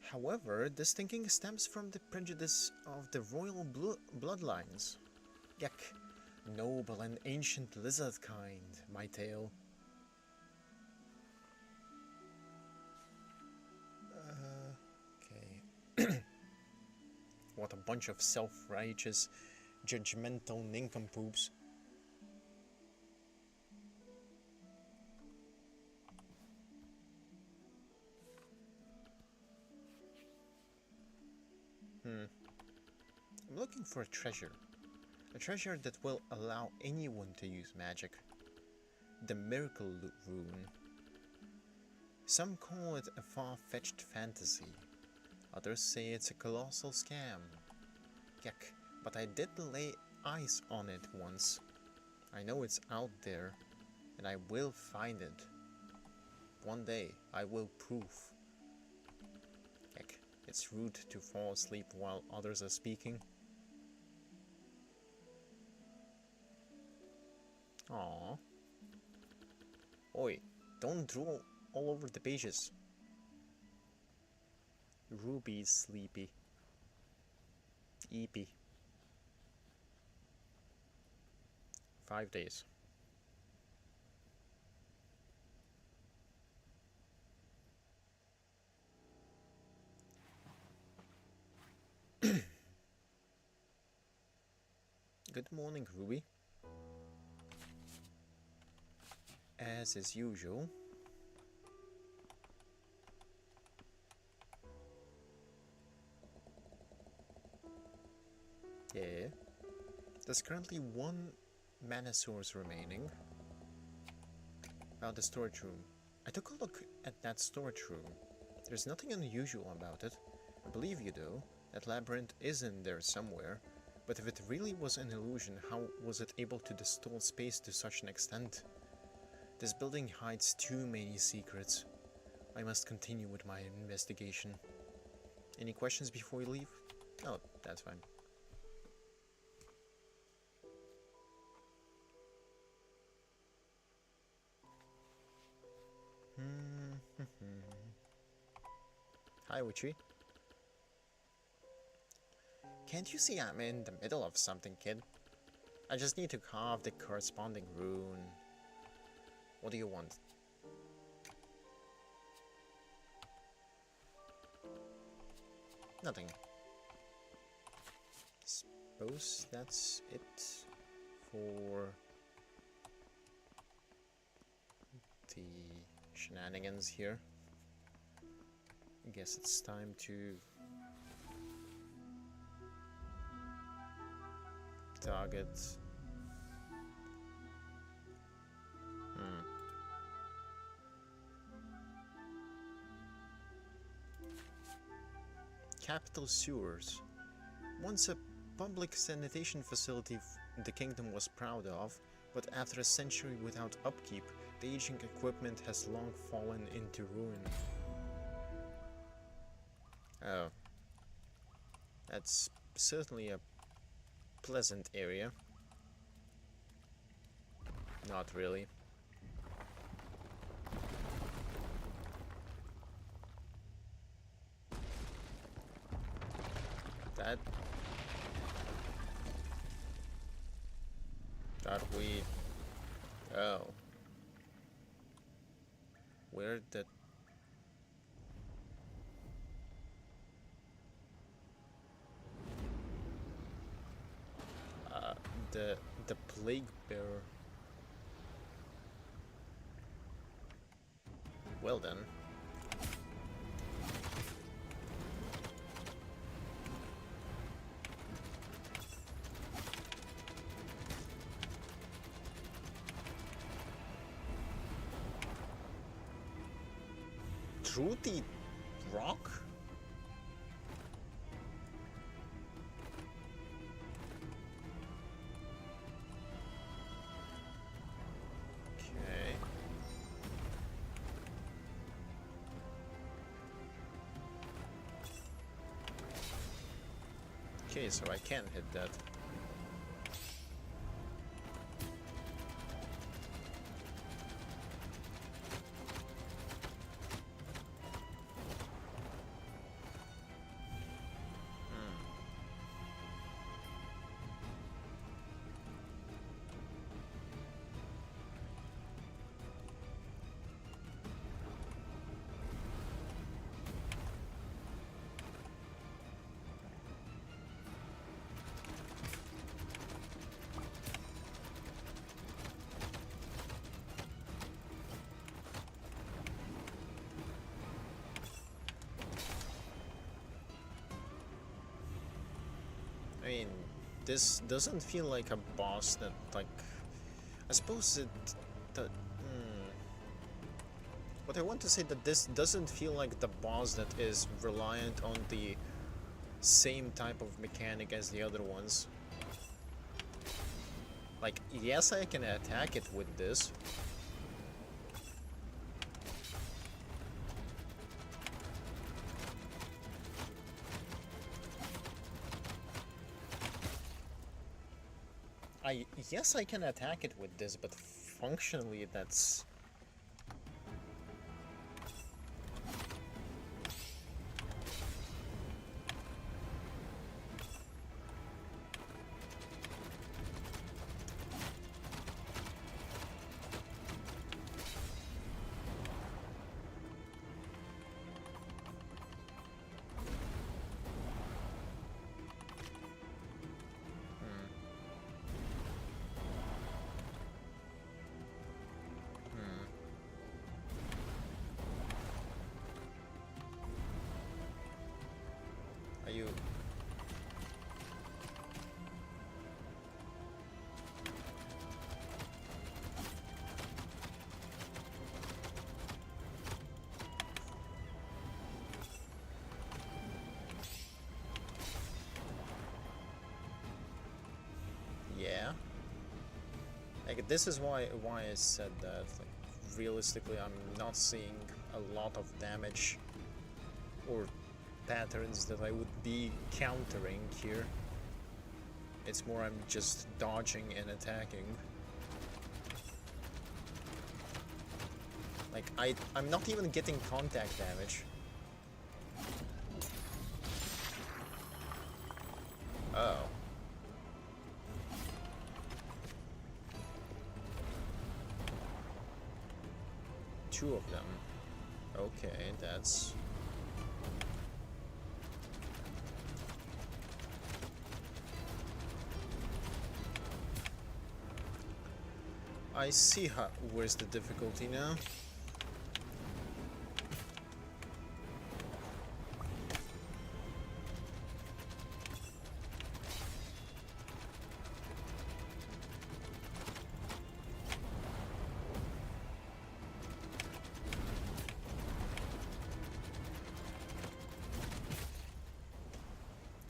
However, this thinking stems from the prejudice of the royal bloodlines. Yuck. Noble and ancient lizard kind, my tale. Okay. What a bunch of self-righteous, judgmental nincompoops. I'm looking for a treasure. A treasure that will allow anyone to use magic. The Miracle Rune. Some call it a far-fetched fantasy. Others say it's a colossal scam. Yuck, but I did lay eyes on it once. I know it's out there, and I will find it. One day, I will prove. Yuck, it's rude to fall asleep while others are speaking. Aww. Oi, don't drool all over the pages. Ruby's sleepy. Eepy. 5 days. Good morning, Ruby. As is usual. Yeah. There's currently one mana source remaining. About the storage room. I took a look at that storage room. There's nothing unusual about it. I believe you do. That labyrinth is in there somewhere. But if it really was an illusion, how was it able to distort space to such an extent? This building hides too many secrets. I must continue with my investigation. Any questions before we leave? Oh, that's fine. Hi, Witchy. Can't you see I'm in the middle of something, kid? I just need to carve the corresponding rune. What do you want? Nothing. Suppose that's it for the shenanigans here. I guess it's time to target. Capital sewers. Once a public sanitation facility the kingdom was proud of, but after a century without upkeep, the aging equipment has long fallen into ruin. Oh. That's certainly a pleasant area. Not really. That we... Oh. Where did... the plague bearer. Well then. Through the rock? Okay. Okay, so I can hit that. I mean, this doesn't feel like a boss that, like... I suppose it... What I want to say that this doesn't feel like the boss that is reliant on the same type of mechanic as the other ones. Like, yes, I can attack it with this. Yes, I can attack it with this, but functionally that's... Are you... Yeah. Like, this is why I said that. Like, realistically, I'm not seeing a lot of damage or patterns that I would be countering here. It's more I'm just dodging and attacking. Like, I'm not even getting contact damage. Oh. Two of them. Okay, that's... I see where's the difficulty now.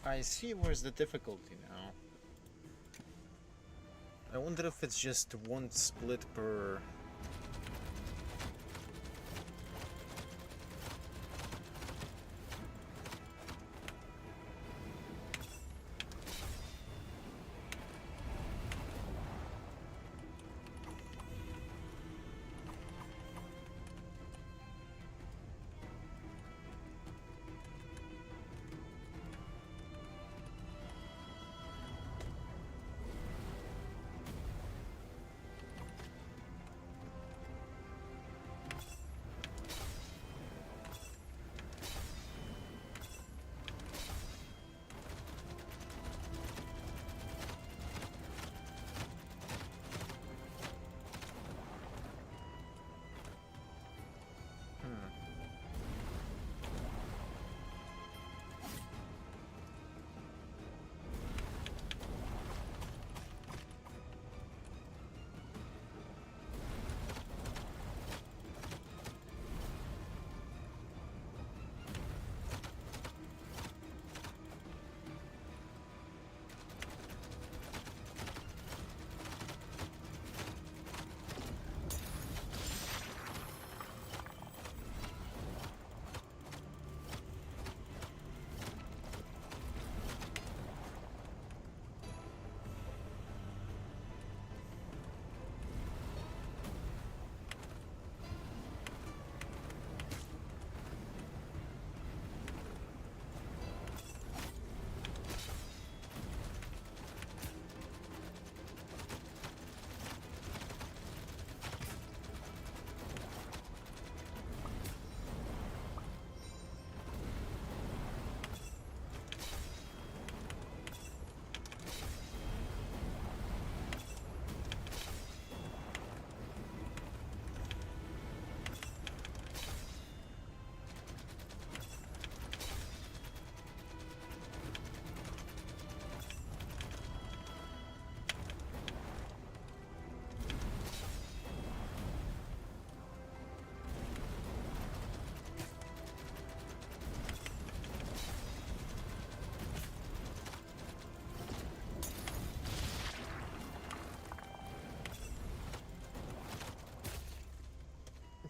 I see where's the difficulty now. I wonder if it's just one split per...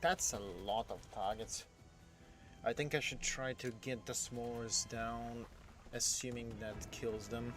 That's a lot of targets. I think I should try to get the s'mores down, assuming that kills them.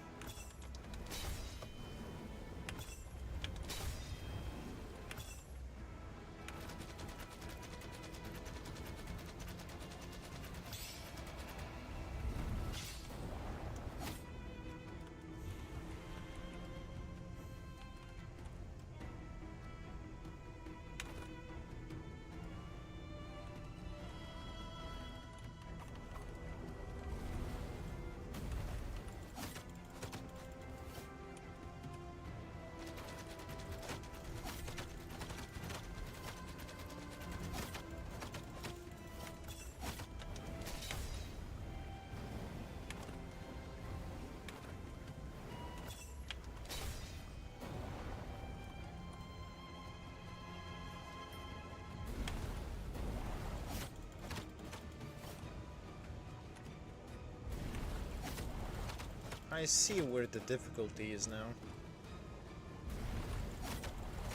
I see where the difficulty is now.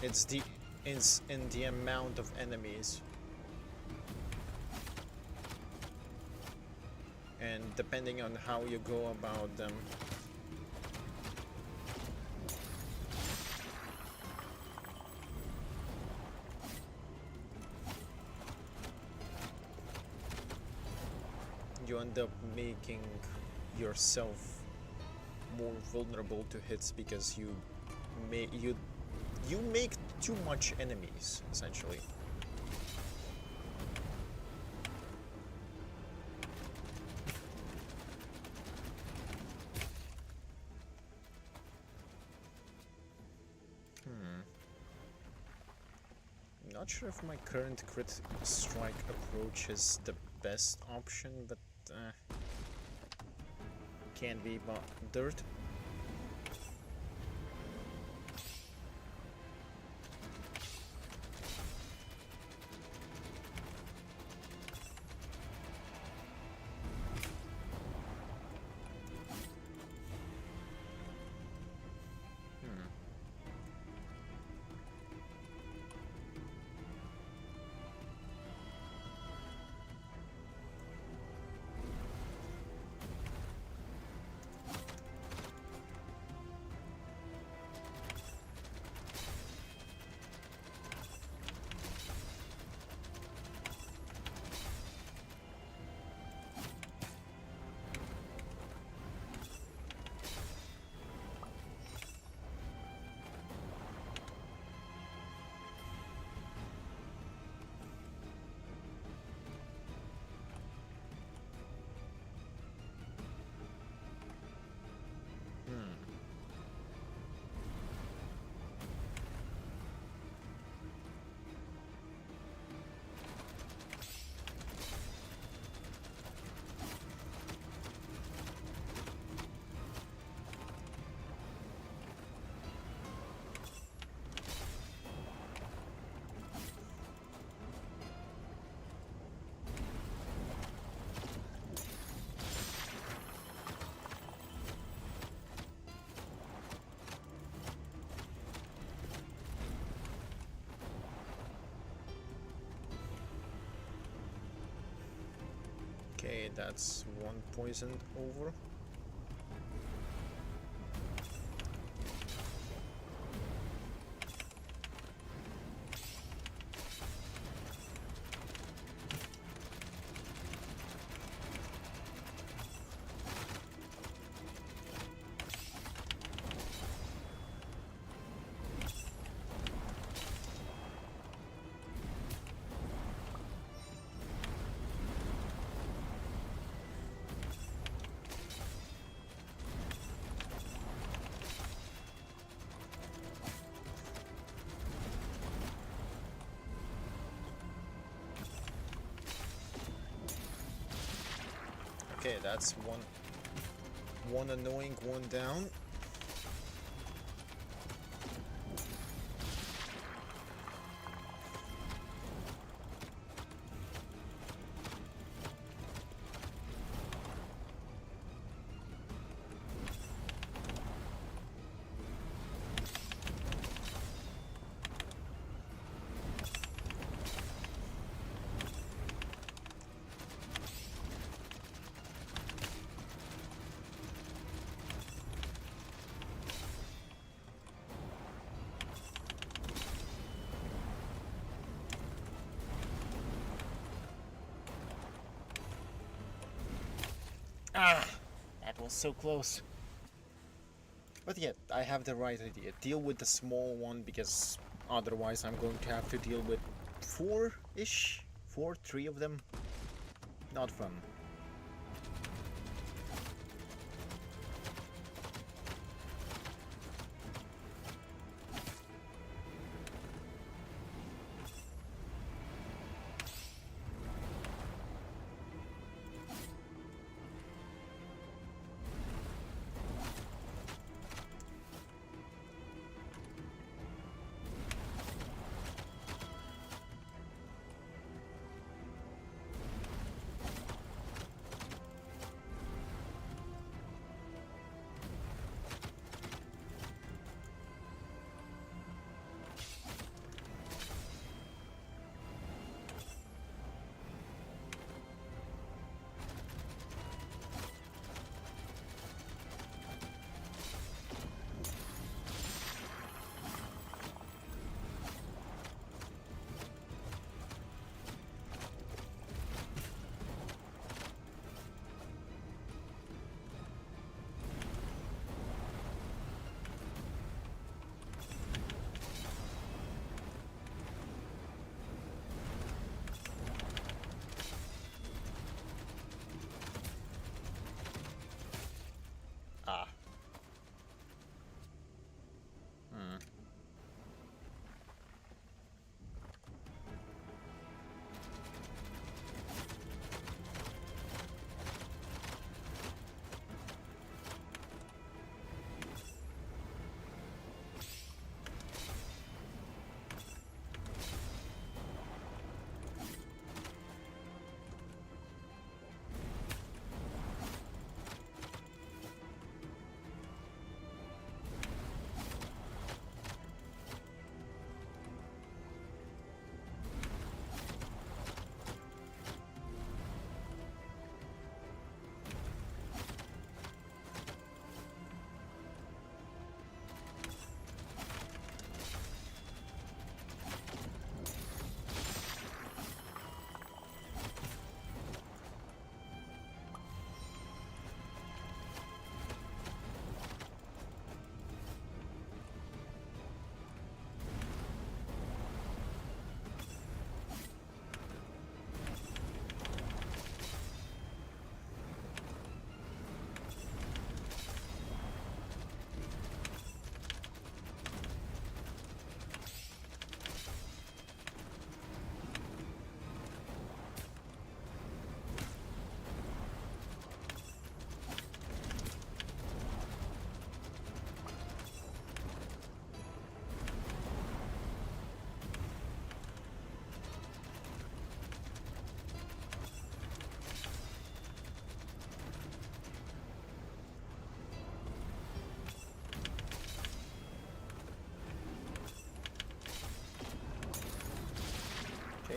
It's in the amount of enemies. and depending on how you go about them. You end up making yourself more vulnerable to hits because you make too much enemies, essentially. Not sure if my current crit strike approach is the best option, but can't be bothered. Okay, that's one poisoned over. Okay, that's one annoying one down. Ah, that was so close. But yeah, I have the right idea. Deal with the small one because otherwise I'm going to have to deal with three of them. Not fun.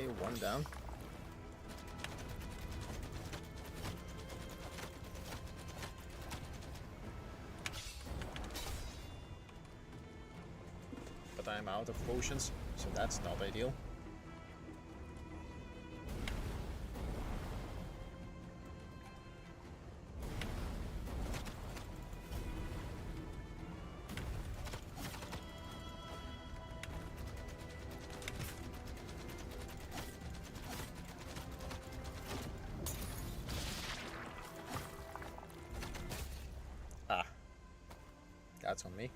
Okay, one down. But I'm out of potions, so that's not ideal. Ah, that's on me.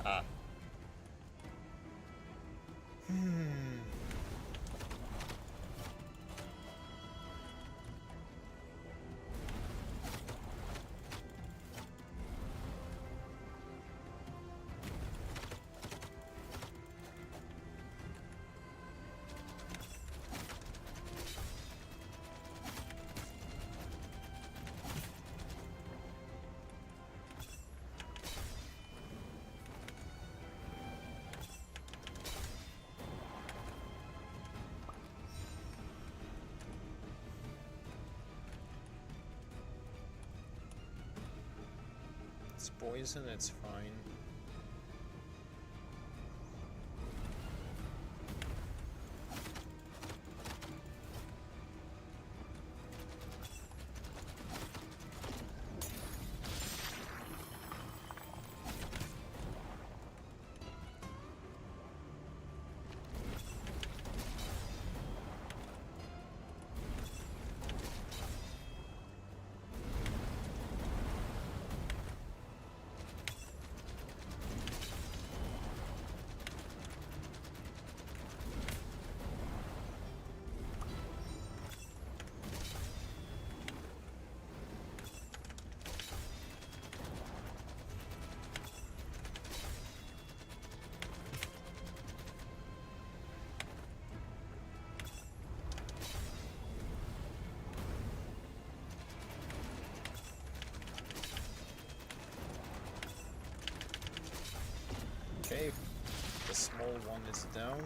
Ah. It's poison, it's fine. Okay, the small one is down.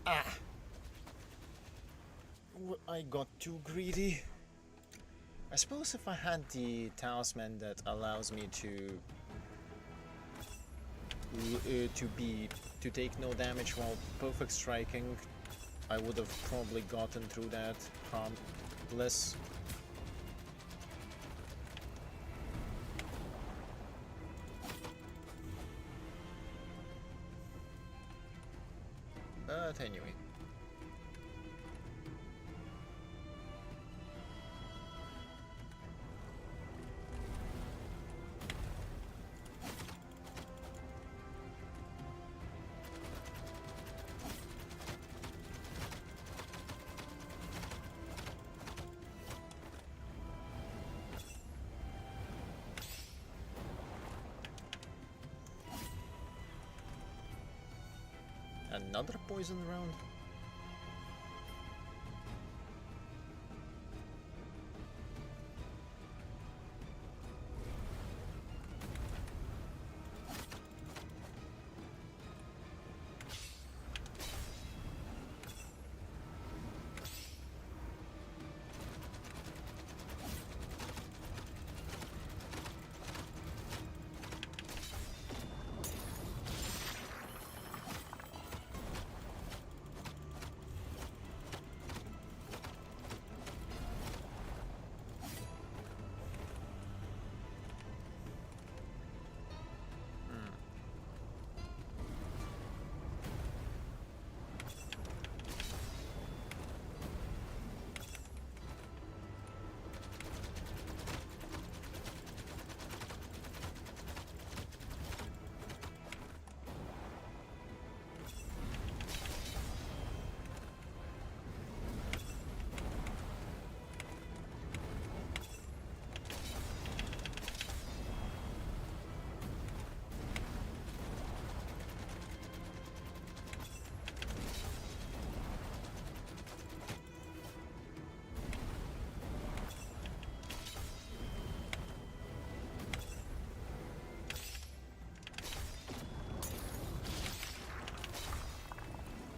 Ah! I got too greedy. I suppose if I had the talisman that allows me to take no damage while perfect striking, I would have probably gotten through that harmless. But anyway. Another poison round?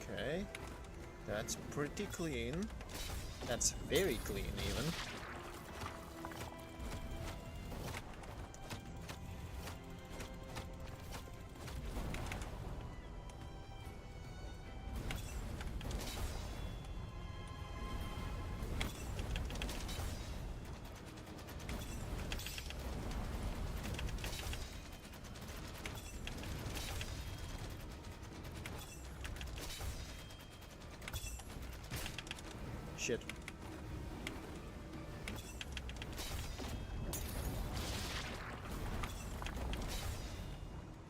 Okay, that's pretty clean. That's very clean, even. Shit.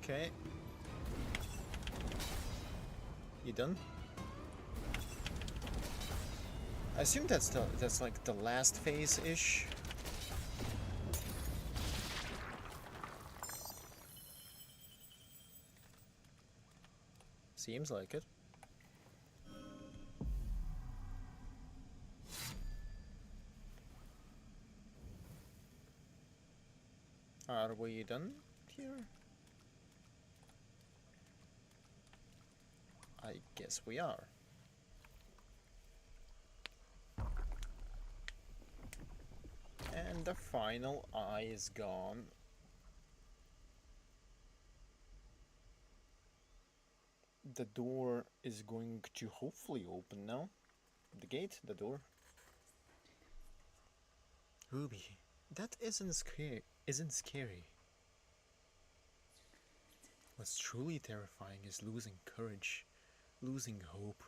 Okay. You done? I assume that's like the last phase-ish. Seems like it. Are we done here? I guess we are. And the final eye is gone. The door is going to hopefully open now. The gate, the door. Ruby, that isn't scary. What's truly terrifying is losing courage, losing hope.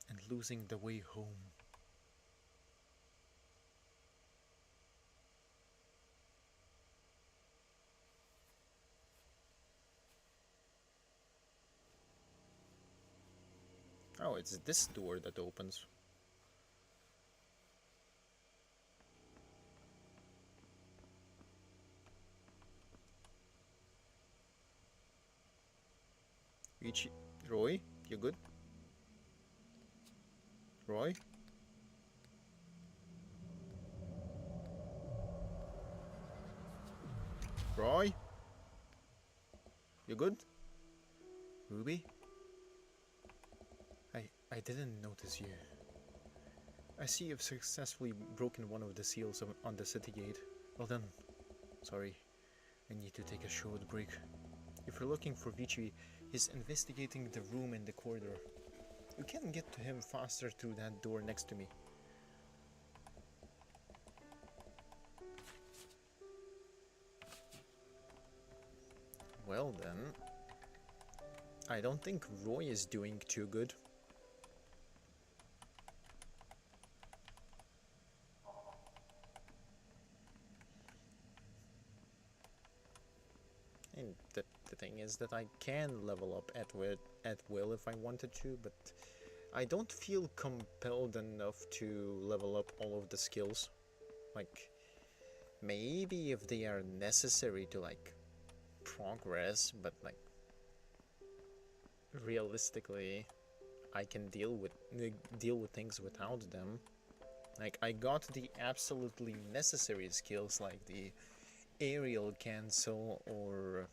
And losing the way home. Oh, it's this door that opens. Roy, you good? Roy? Roy? You good? Ruby? I didn't notice you. I see you've successfully broken one of the seals on the city gate. Well done. Sorry, I need to take a short break. If you're looking for Vici, he's investigating the room in the corridor. You can get to him faster through that door next to me. Well then, I don't think Roy is doing too good. And the thing is that I can level up at will if I wanted to, but I don't feel compelled enough to level up all of the skills. Like, maybe if they are necessary to, like, progress, but, like, realistically, I can deal with things without them. Like, I got the absolutely necessary skills, like the aerial cancel or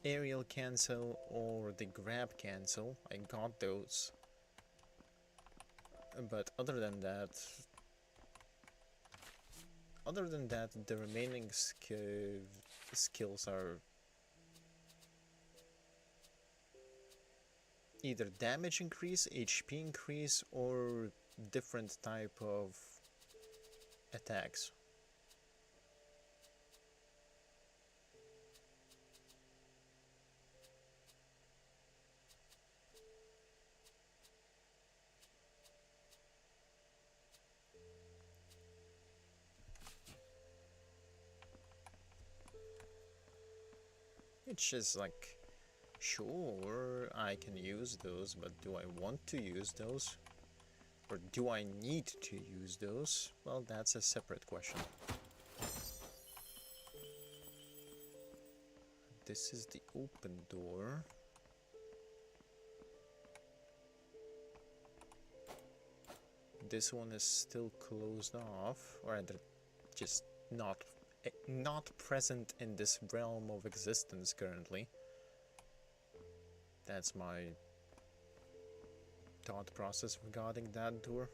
the grab cancel. I got those, but other than that, the remaining skills are either damage increase, HP increase, or different type of attacks. Which is like, sure, I can use those, but do I want to use those? Or do I need to use those? Well, that's a separate question. This is the open door. This one is still closed off, or just not present in this realm of existence currently. That's my thought process regarding that door.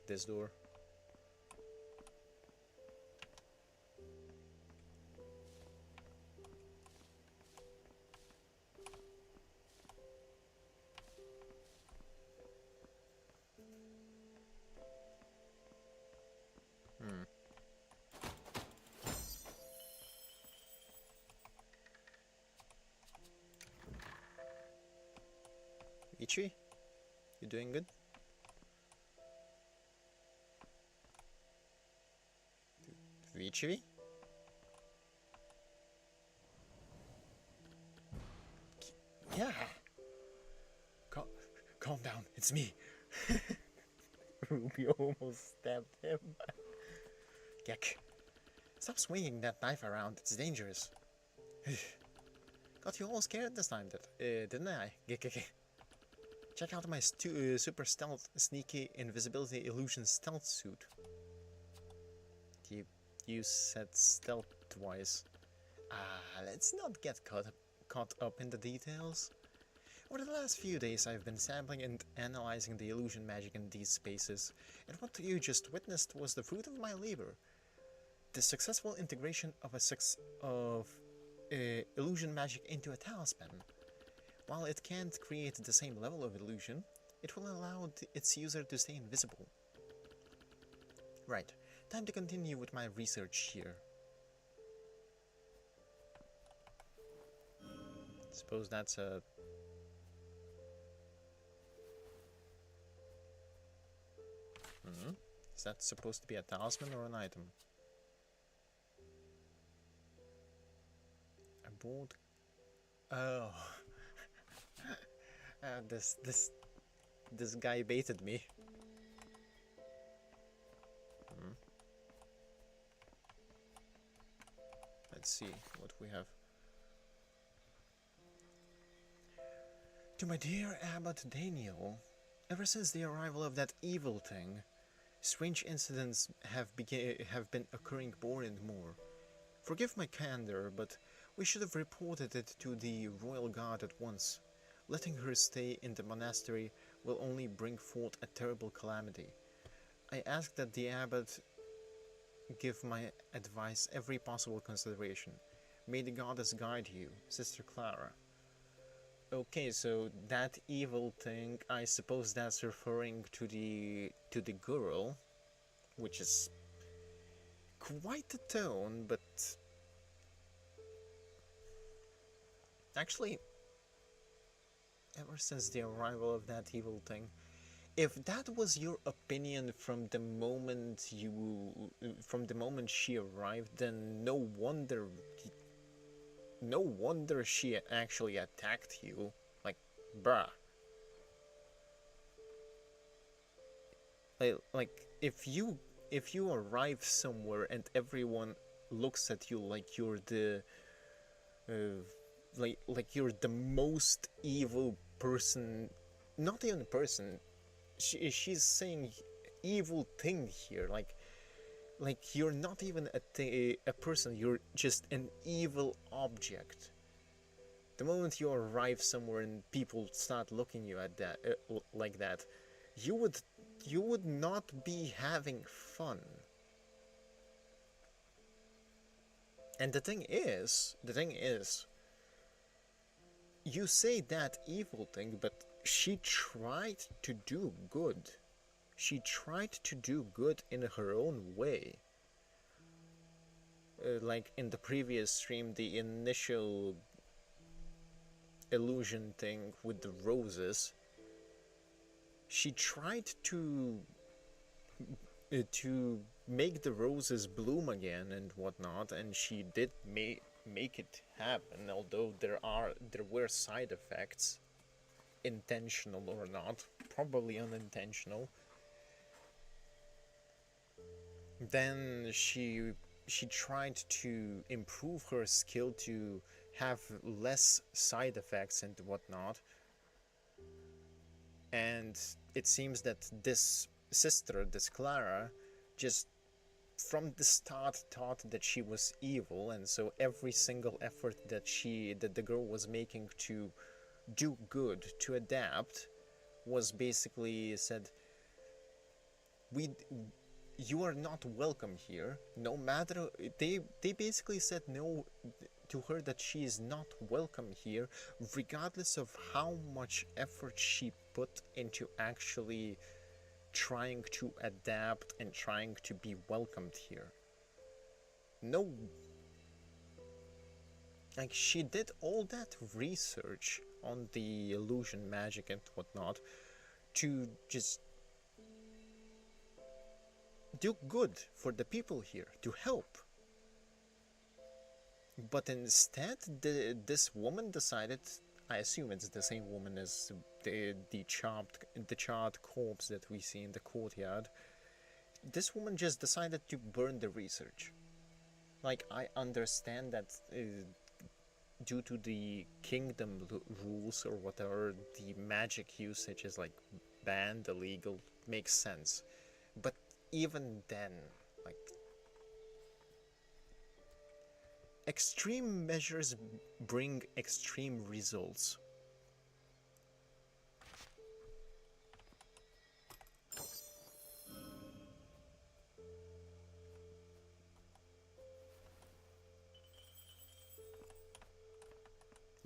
This door. Ichi? You doing good? Ichi? Yeah. Calm down, it's me. Ruby almost stabbed him. Gek. Stop swinging that knife around, it's dangerous. Got you all scared this time, didn't I? Gek. Check out my super stealth, sneaky invisibility illusion stealth suit. You said stealth twice. Let's not get caught up in the details. Over the last few days I've been sampling and analyzing the illusion magic in these spaces, and what you just witnessed was the fruit of my labor. The successful integration of illusion magic into a talisman. While it can't create the same level of illusion, it will allow its user to stay invisible. Right, time to continue with my research here. Suppose that's a... Is that supposed to be a talisman or an item? A board... Oh... This guy baited me. Let's see what we have. To my dear Abbot Daniel, ever since the arrival of that evil thing, strange incidents have been occurring more and more. Forgive my candor, but we should have reported it to the royal guard at once. Letting her stay in the monastery will only bring forth a terrible calamity. I ask that the abbot give my advice every possible consideration. May the goddess guide you, Sister Clara. Okay, so that evil thing, I suppose that's referring to the girl, which is quite a tone, but actually, ever since the arrival of that evil thing, if that was your opinion from the moment she arrived, then no wonder she actually attacked you. Like, bruh. If you arrive somewhere and everyone looks at you like you're the uh, you're the most evil person, not even person. She's saying evil thing here, like you're not even a person. You're just an evil object. The moment you arrive somewhere and people start looking you at that like that, you would you would not be having fun. And the thing is, you say that evil thing, but she tried to do good. She tried to do good in her own way. Like in the previous stream, the initial illusion thing with the roses, she tried to make the roses bloom again and whatnot, and she did make it happen. Although there were side effects, intentional or not, probably unintentional. Then she tried to improve her skill to have less side effects and whatnot. And it seems that this sister, this Clara, just from the start thought that she was evil, and so every single effort that the girl was making to do good, to adapt, was basically said, we you are not welcome here. No matter, they basically said no to her, that she is not welcome here, regardless of how much effort she put into actually trying to adapt and trying to be welcomed here. No, like she did all that research on the illusion magic and whatnot to just do good for the people here, to help. But instead, this woman decided, I assume it's the same woman as the charred corpse that we see in the courtyard. This woman just decided to burn the research. Like, I understand that due to the kingdom rules or whatever, the magic usage is like banned, illegal, makes sense. But even then, like, extreme measures bring extreme results.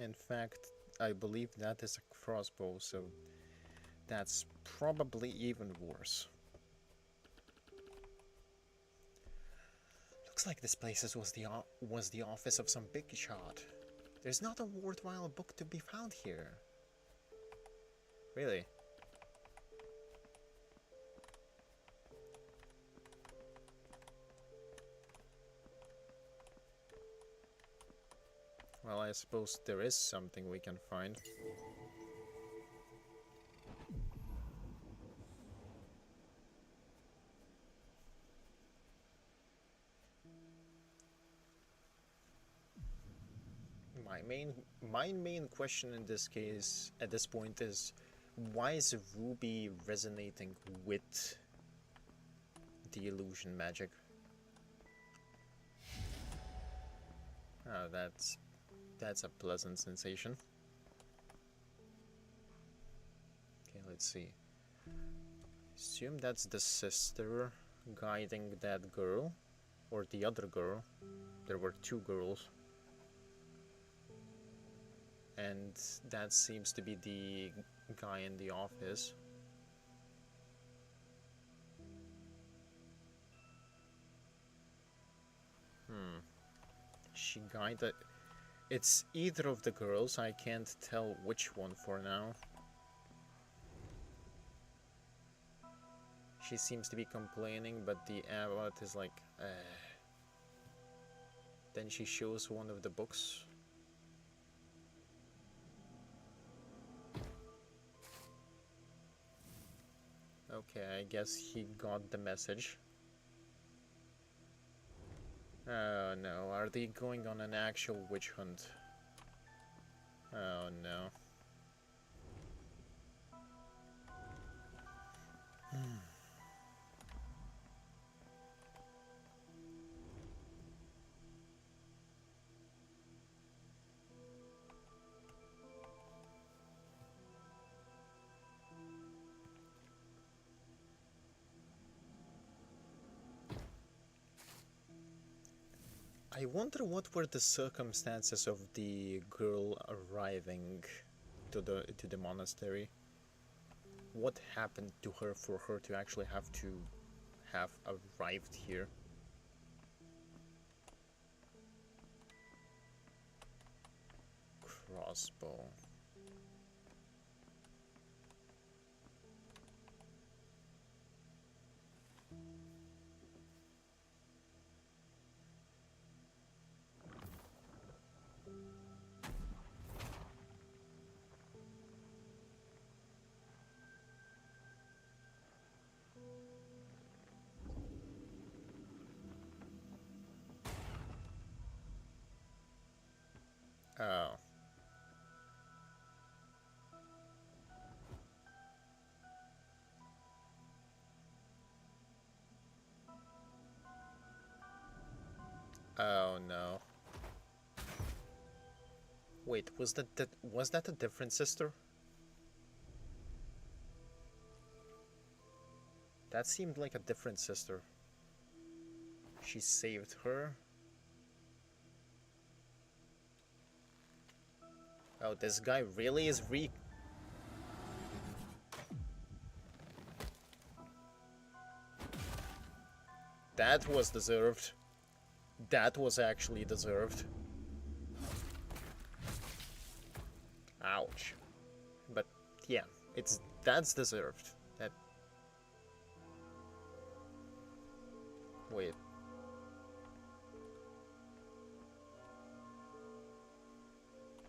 In fact, I believe that is a crossbow, so that's probably even worse. Looks like this place was the office of some big shot. There's not a worthwhile book to be found here. Really? Well, I suppose there is something we can find. My main question in this case, at this point, is why is Ruby resonating with the illusion magic? Oh, that's a pleasant sensation. Okay, let's see. Assume that's the sister guiding that girl, or the other girl. There were two girls. And that seems to be the guy in the office. She guided... It's either of the girls, I can't tell which one for now. She seems to be complaining, but the abbot is like, Then she shows one of the books. Okay, I guess he got the message. Oh no, are they going on an actual witch hunt? Oh no. I wonder what were the circumstances of the girl arriving to the monastery. What happened to her for her to actually have arrived here? Crossbow. Oh. Oh no. Wait, was that a different sister? That seemed like a different sister. She saved her. Oh, this guy really is That was deserved. That was actually deserved. Ouch. But yeah, that's deserved. That wait.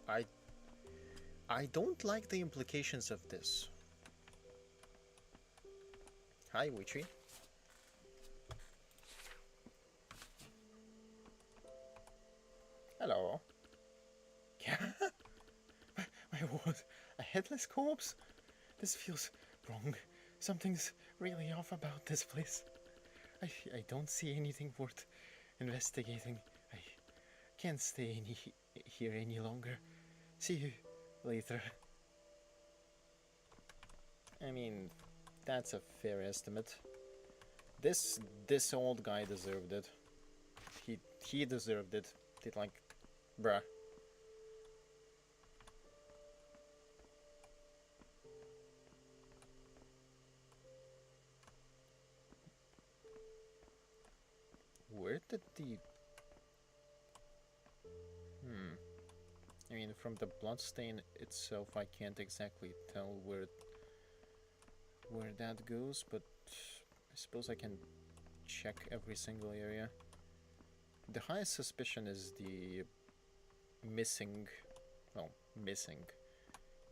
I I don't like the implications of this. Hi, Witchy. Hello. Yeah. My word, a headless corpse? This feels wrong. Something's really off about this place. I don't see anything worth investigating. I can't stay here any longer. See you later. I mean, that's a fair estimate. This old guy deserved it. He deserved it. Did like, bruh. Where did the... I mean, from the bloodstain itself, I can't exactly tell where that goes, but I suppose I can check every single area. The highest suspicion is the missing, well, missing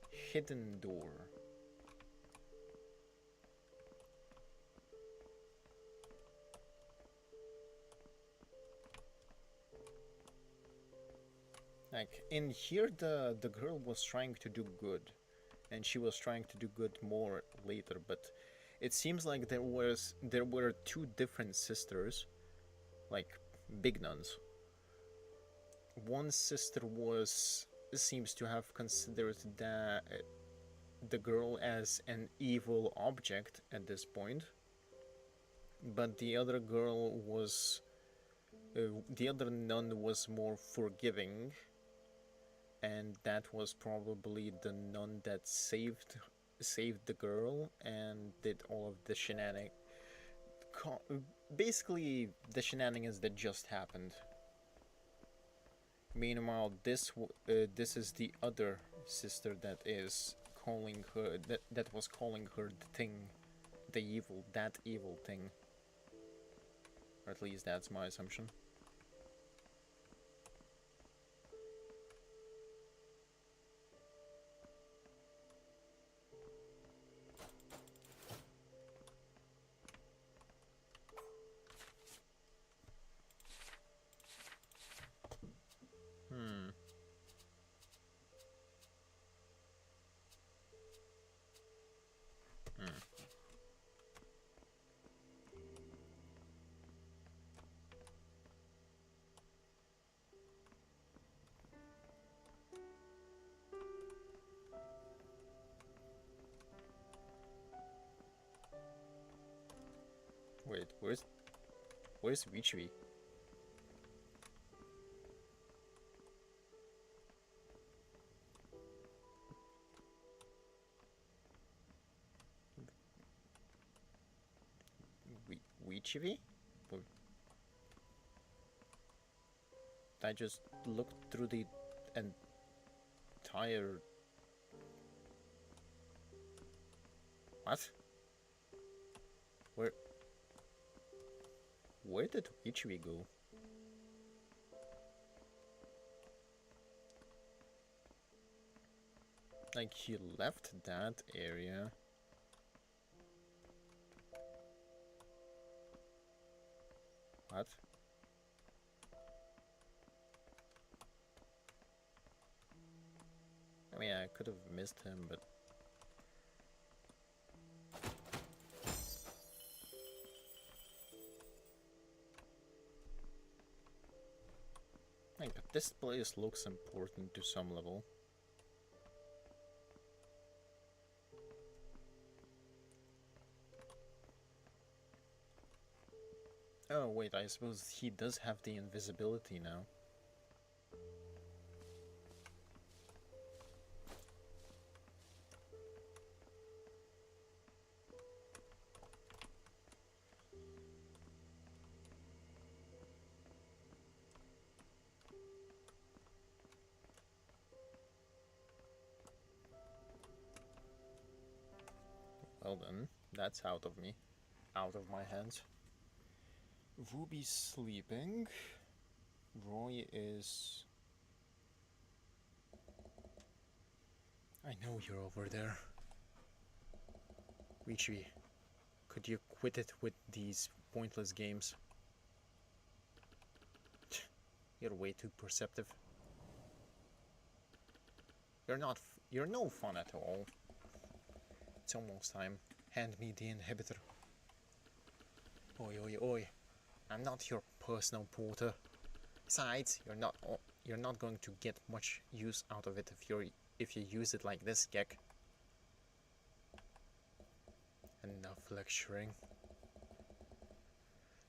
hidden door. Like, in here the girl was trying to do good, and she was trying to do good more later, but it seems like there were two different sisters, like big nuns. One sister seems to have considered the girl as an evil object at this point, but the other nun was more forgiving, and that was probably the nun that saved the girl and did all of the basically the shenanigans that just happened. Meanwhile, this is the other sister that is calling her that was calling her the thing, that evil thing. Or at least that's my assumption. Wait, where's Vichvi? Vichvi? I just looked through the entire... What? Where did Ichibi go? Like, he left that area. What? I mean, I could have missed him, but... Like, but this place looks important to some level. Oh wait, I suppose he does have the invisibility now. Well then, that's out of me. Out of my hands. Ruby's sleeping. Roy is... I know you're over there. Richi, could you quit it with these pointless games? You're way too perceptive. You're no fun at all. It's almost time. Hand me the inhibitor. Oi, oi, oi. I'm not your personal porter. Besides, you're not going to get much use out of it if you use it like this, Gek. Enough lecturing.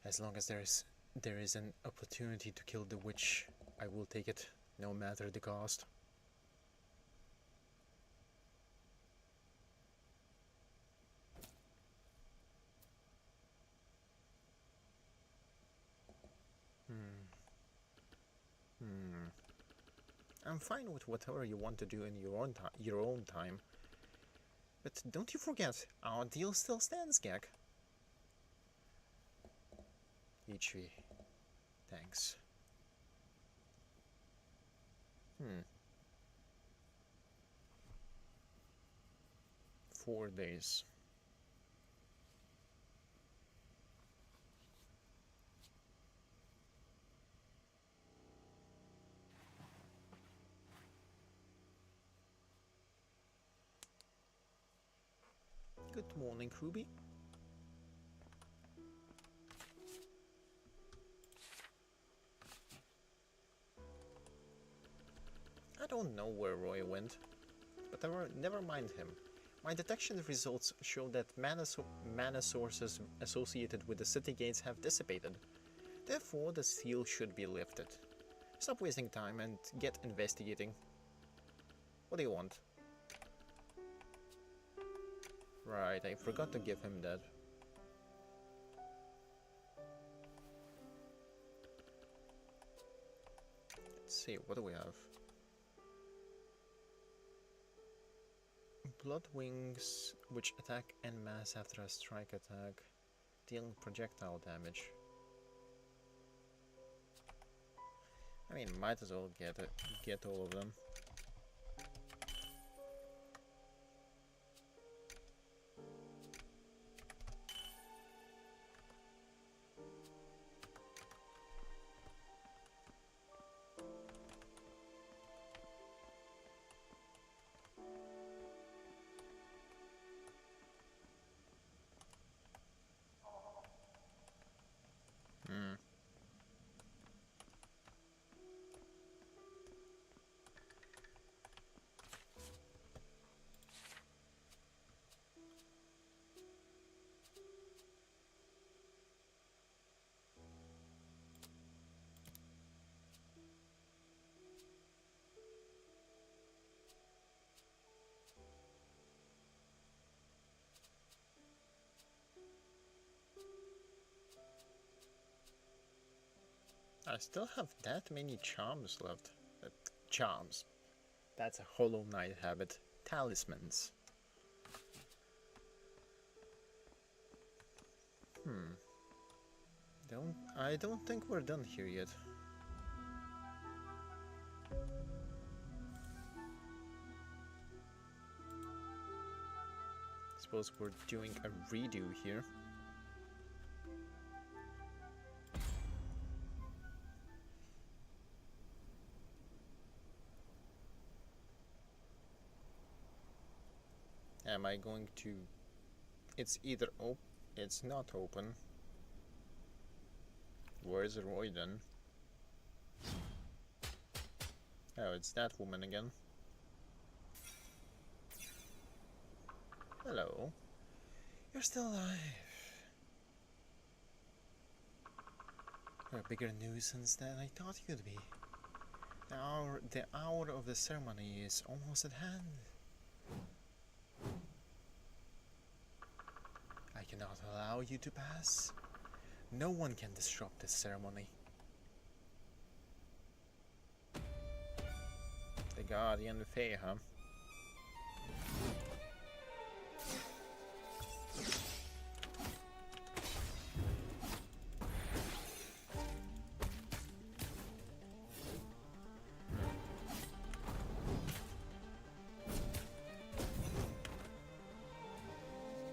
As long as there is an opportunity to kill the witch, I will take it, no matter the cost. I'm fine with whatever you want to do in your own time. But don't you forget, our deal still stands, Gek. Ichi, thanks. 4 days. Good morning, Ruby. I don't know where Roy went, but never mind him. My detection results show that mana sources associated with the city gates have dissipated. Therefore, the seal should be lifted. Stop wasting time and get investigating. What do you want? Right, I forgot to give him that. Let's see, what do we have? Blood wings, which attack en masse after a strike attack, dealing projectile damage. I mean, might as well get all of them. I still have that many charms left. Charms. That's a Hollow Knight habit. Talismans. I don't think we're done here yet. Suppose we're doing a redo here. Am I going to... It's either open... It's not open. Where's Roy then? Oh, it's that woman again. Hello. You're still alive. You're a bigger nuisance than I thought you'd be. The hour of the ceremony is almost at hand. I cannot allow you to pass. No one can disrupt this ceremony. The Guardian Fae, huh?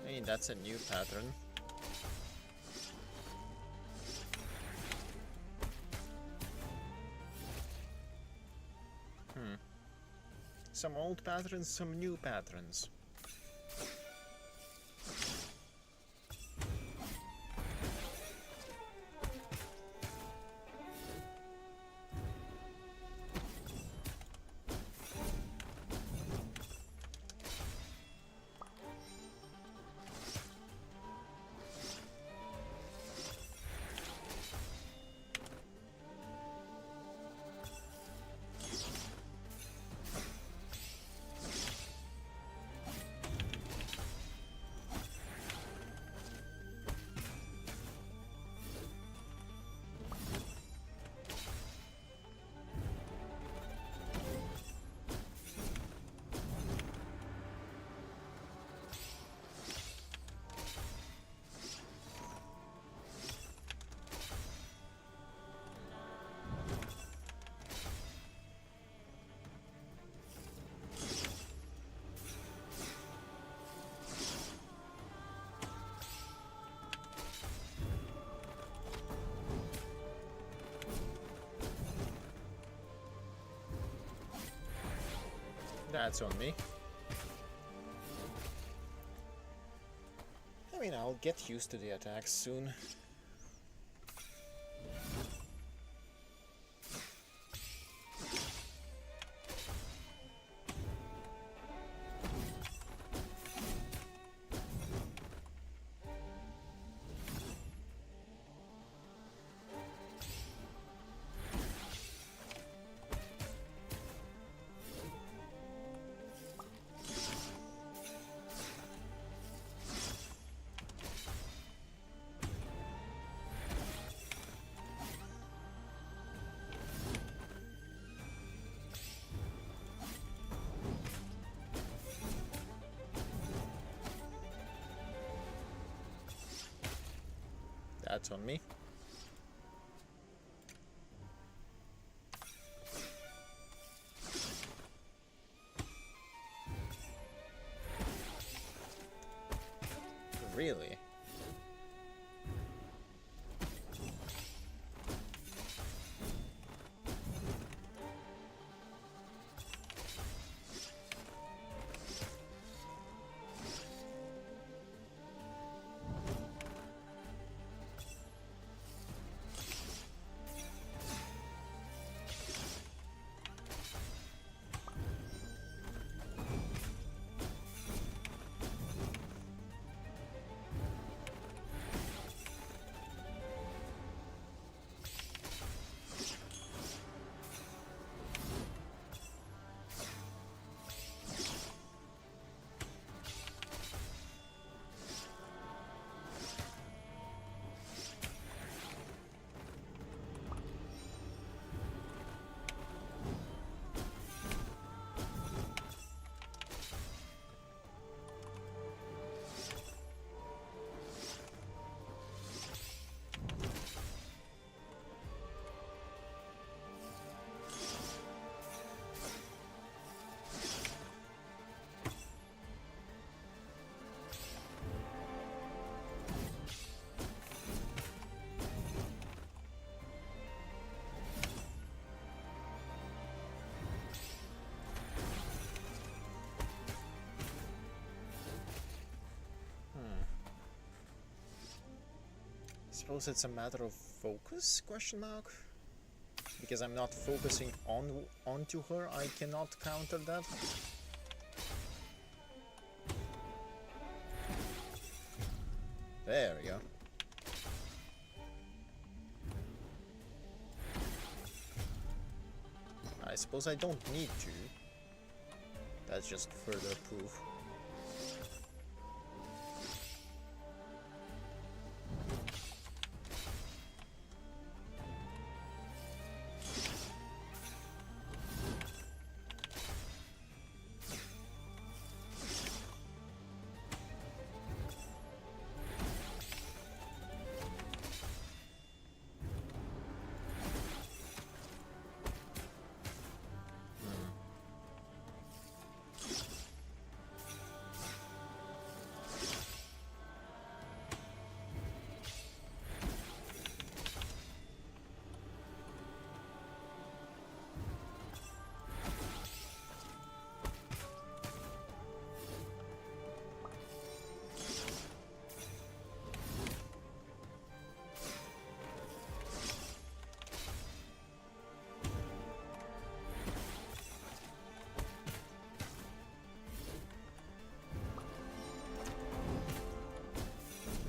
Hey, that's a new pattern. Some old patterns, some new patterns. That's on me. I mean, I'll get used to the attacks soon. That's on me. Really? Suppose it's a matter of focus, question mark? Because I'm not focusing onto her, I cannot counter that. There we go. I suppose I don't need to. That's just further proof.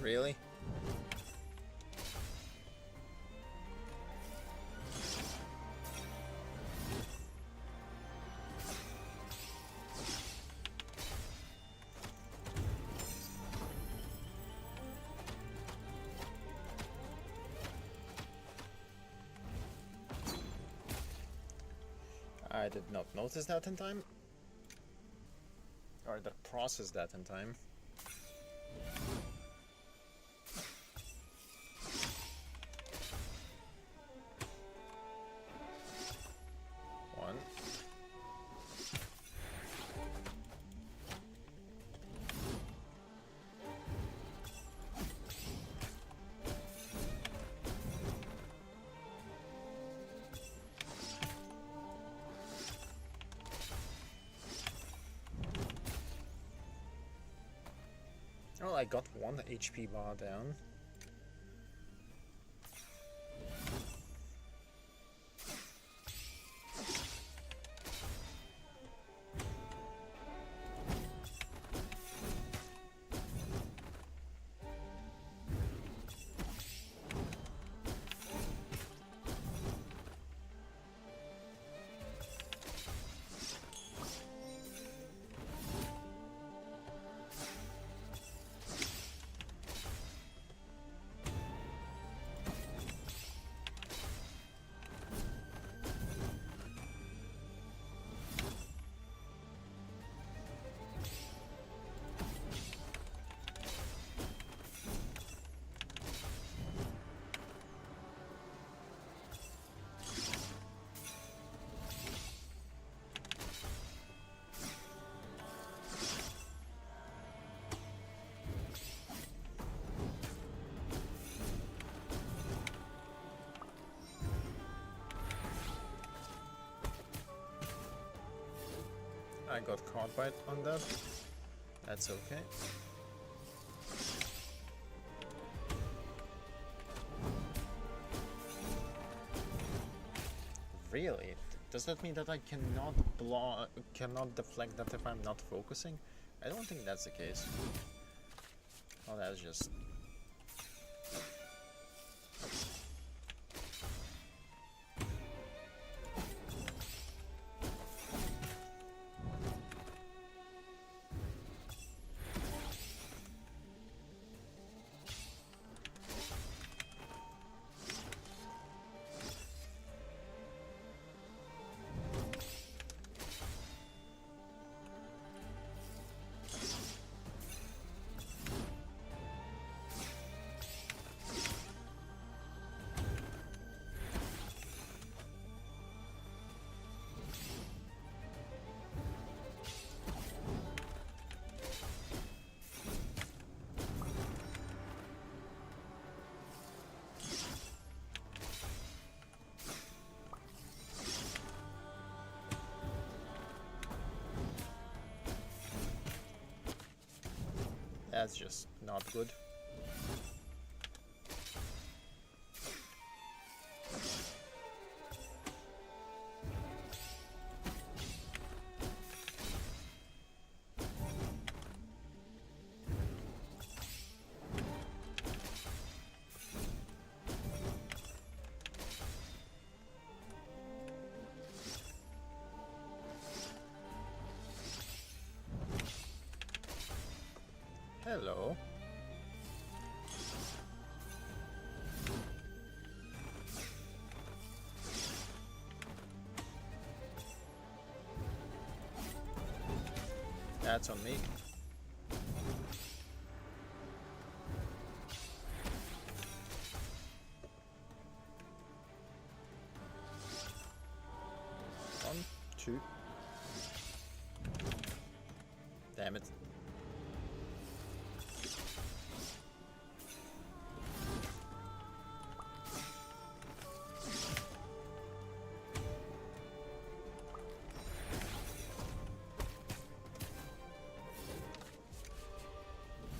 Really? I did not notice that in time. Or that process that in time. One. Well, I got 1 HP bar down. I got caught by on that. That's okay. Really? Does that mean that I cannot deflect that if I'm not focusing? I don't think that's the case. Oh, that's just... That's just not good. Hello. That's on me. One, two. Damn it.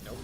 Nope.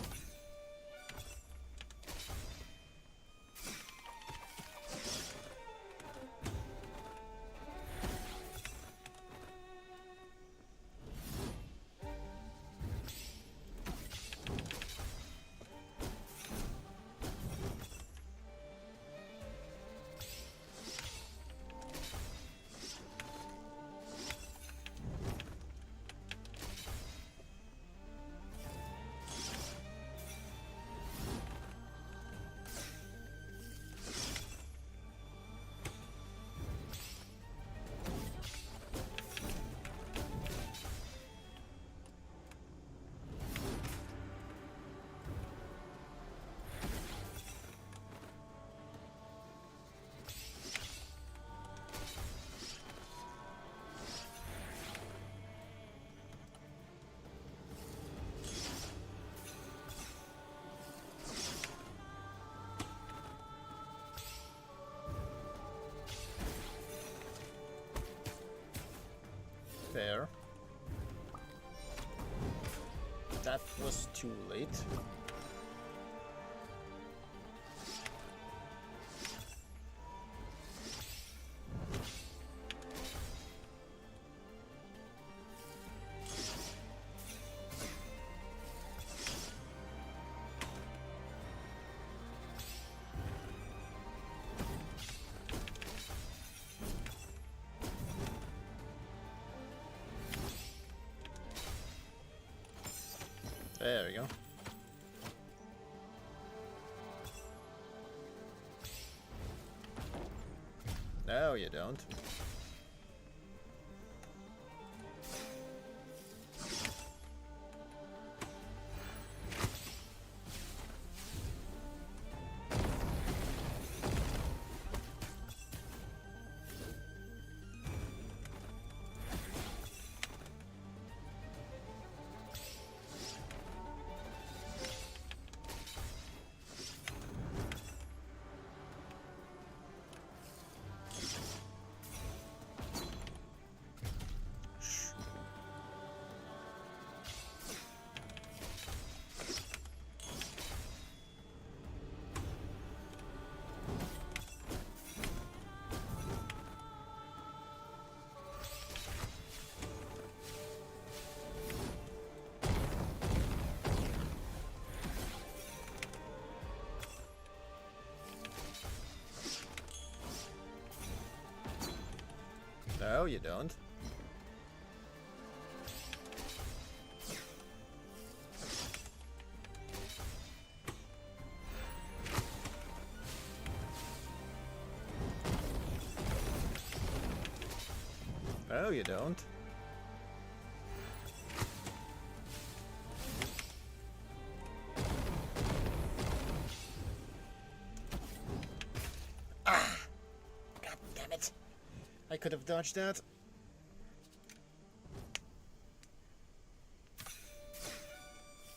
Fair. That was too late. There we go. No, you don't. No, you don't. No, you don't. Ah! God damn it. I could have dodged that.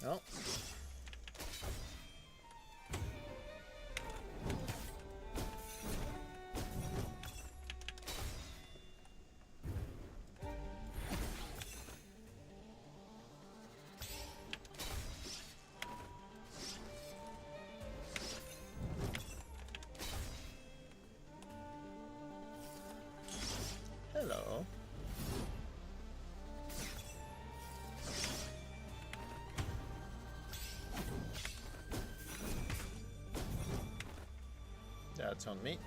No. Hello. That's on me.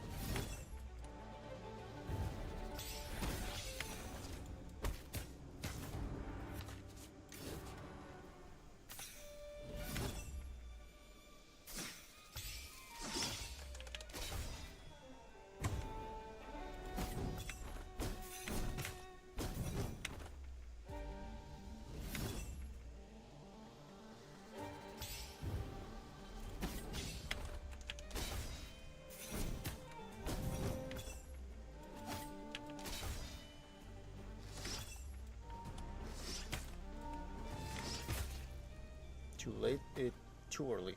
Too late, too early.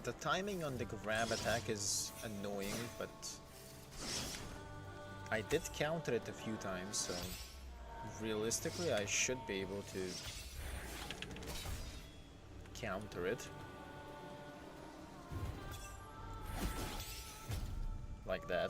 The timing on the grab attack is annoying, but I did counter it a few times, so realistically I should be able to counter it. Like that.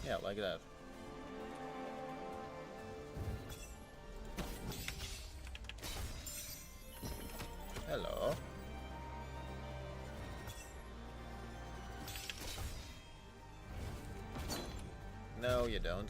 Yeah, like that. Hello. No, you don't.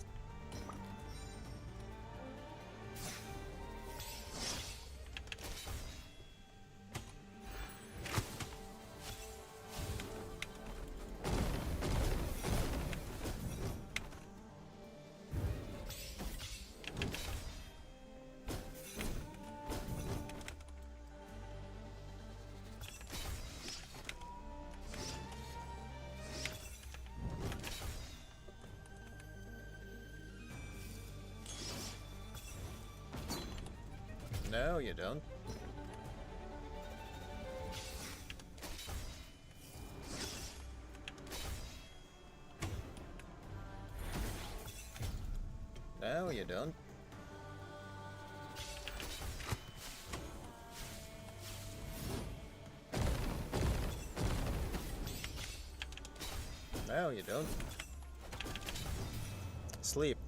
No, you don't. No, you don't. No, you don't. Sleep.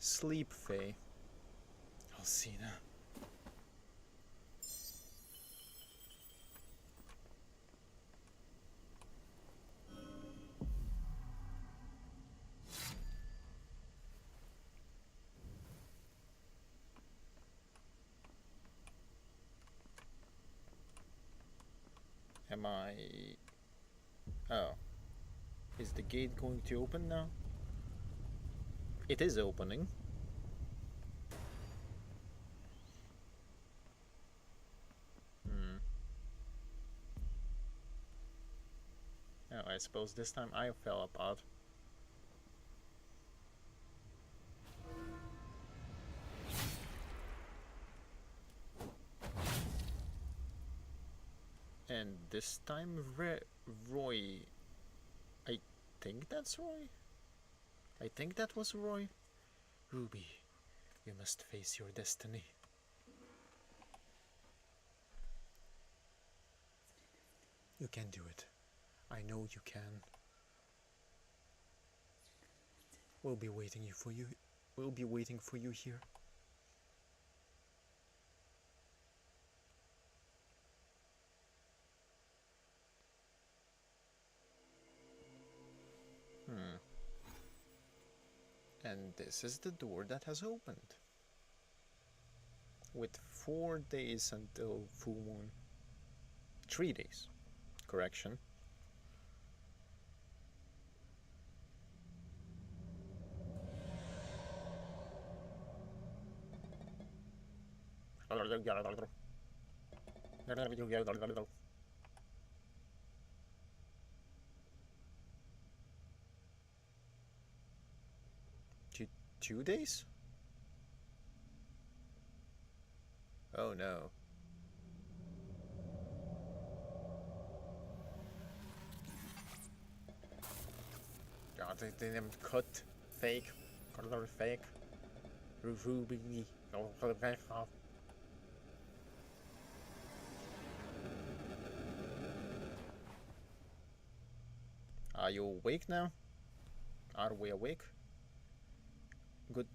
Sleep, Faye. I'll see now. Am I... Oh. Is the gate going to open now? It is opening. Oh, I suppose this time I fell apart. And this time Roy... I think that's Roy? I think that was Roy. Ruby, you must face your destiny. You can do it. I know you can. We'll be waiting for you. We'll be waiting for you here. And this is the door that has opened. With 4 days until full moon. 3 days. Correction. Two days? Oh no. they didn't cut. Fake. Color fake. Ruby. Are you awake now? Are we awake? Good.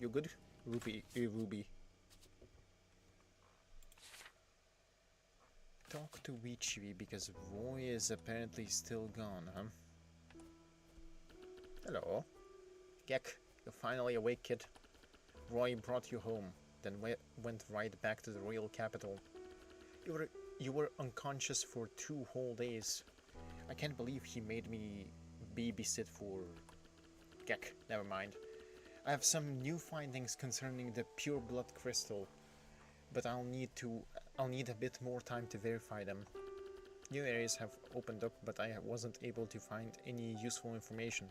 You good? Ruby. Talk to Wichi because Roy is apparently still gone, huh? Hello. Gek, you're finally awake, kid. Roy brought you home, then went right back to the royal capital. You were unconscious for 2 whole days. I can't believe he made me babysit for... Gek, never mind. I have some new findings concerning the pure blood crystal, but I'll need a bit more time to verify them. New areas have opened up, but I wasn't able to find any useful information.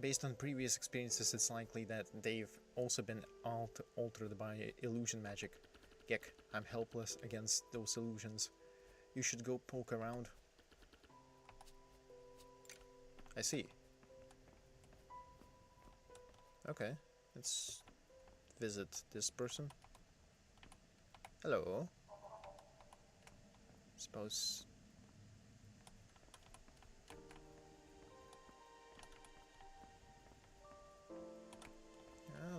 Based on previous experiences, it's likely that they've also been altered by illusion magic. Gek, I'm helpless against those illusions. You should go poke around. I see. Okay, let's visit this person. Hello. Suppose...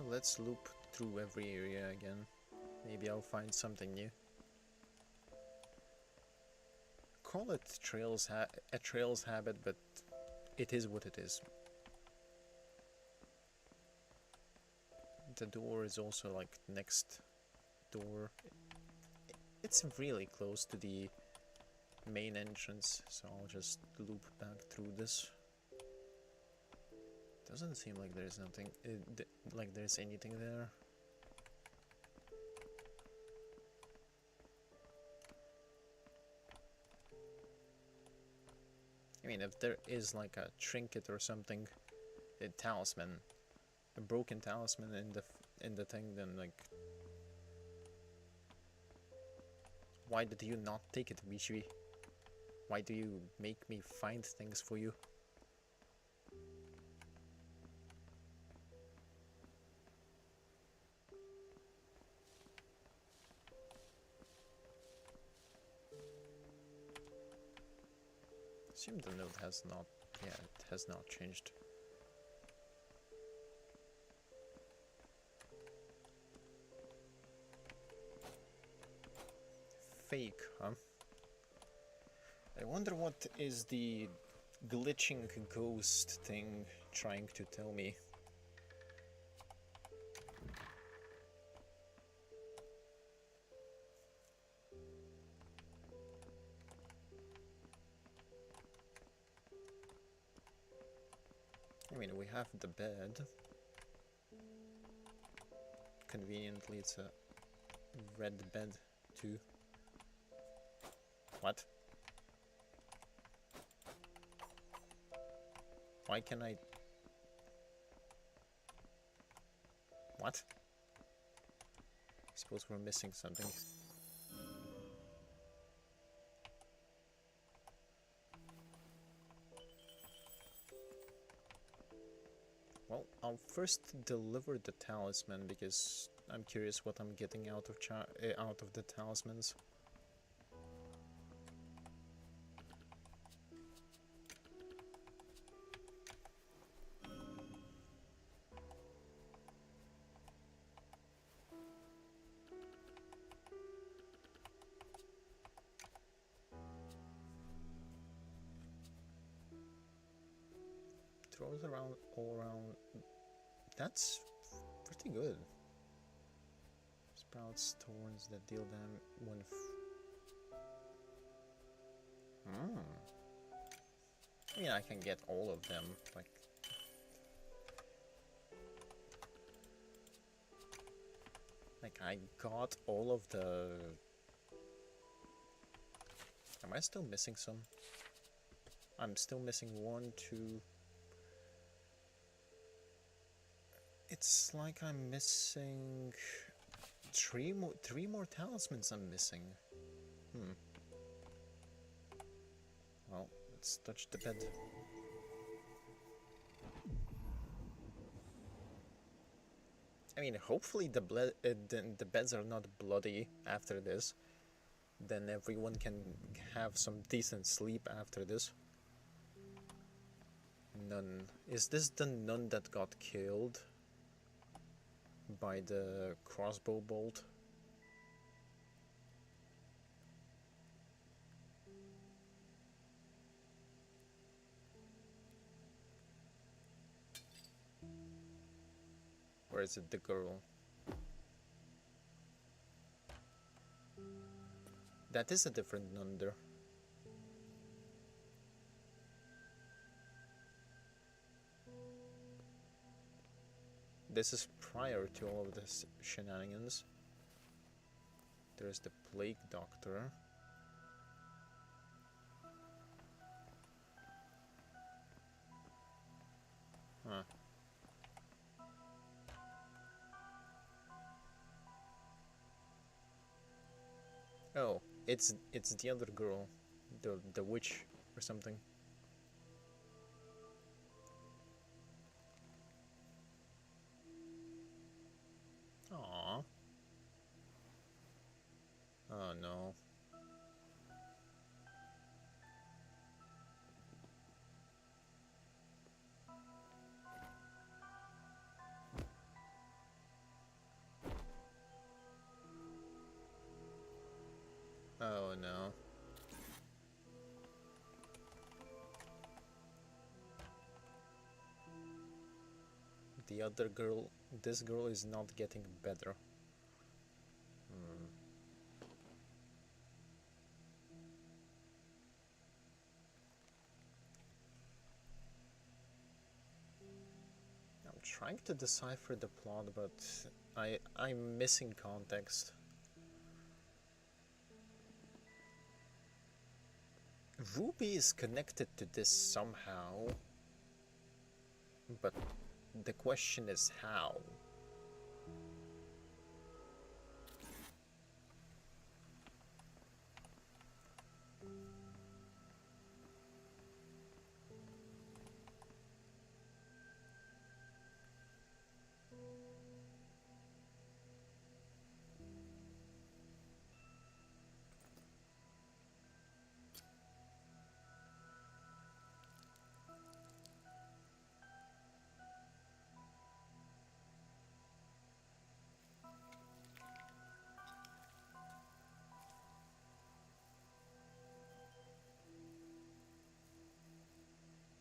let's loop through every area again. Maybe I'll find something new. Call it a trails habit, but it is what it is. The door is also like next door. It's really close to the main entrance, so I'll just loop back through this. Doesn't seem like there's nothing, like there's anything there. I mean, if there is like a trinket or something, a talisman, a broken talisman in the thing, then like, why did you not take it, Wishi? Why do you make me find things for you? Assume the note has not, yeah, it has not changed. Fake, huh? I wonder what is the glitching ghost thing trying to tell me. I mean, we have the bed. Conveniently, it's a red bed, too. What? Why can I... What? I suppose we're missing something. Well, I'll first deliver the talisman because I'm curious what I'm getting out of the talismans. Throws around all around. That's pretty good. Sprouts thorns that deal them when. I mean, I can get all of them. Like I got all of the. Am I still missing some? I'm still missing 1, 2. It's like I'm missing 3 more talismans I'm missing. Let's touch the bed. I mean, hopefully the beds are not bloody after this. Then everyone can have some decent sleep after this. Nun. Is this the nun that got killed by the crossbow bolt? Or is it the girl? That is a different nun there. This is prior to all of this shenanigans. There's the plague doctor. Huh. Oh, it's the other girl, the witch or something. Aww. Oh no. Oh no. The other girl, this girl is not getting better. I'm trying to decipher the plot, but I'm missing context. Ruby is connected to this somehow, but the question is how.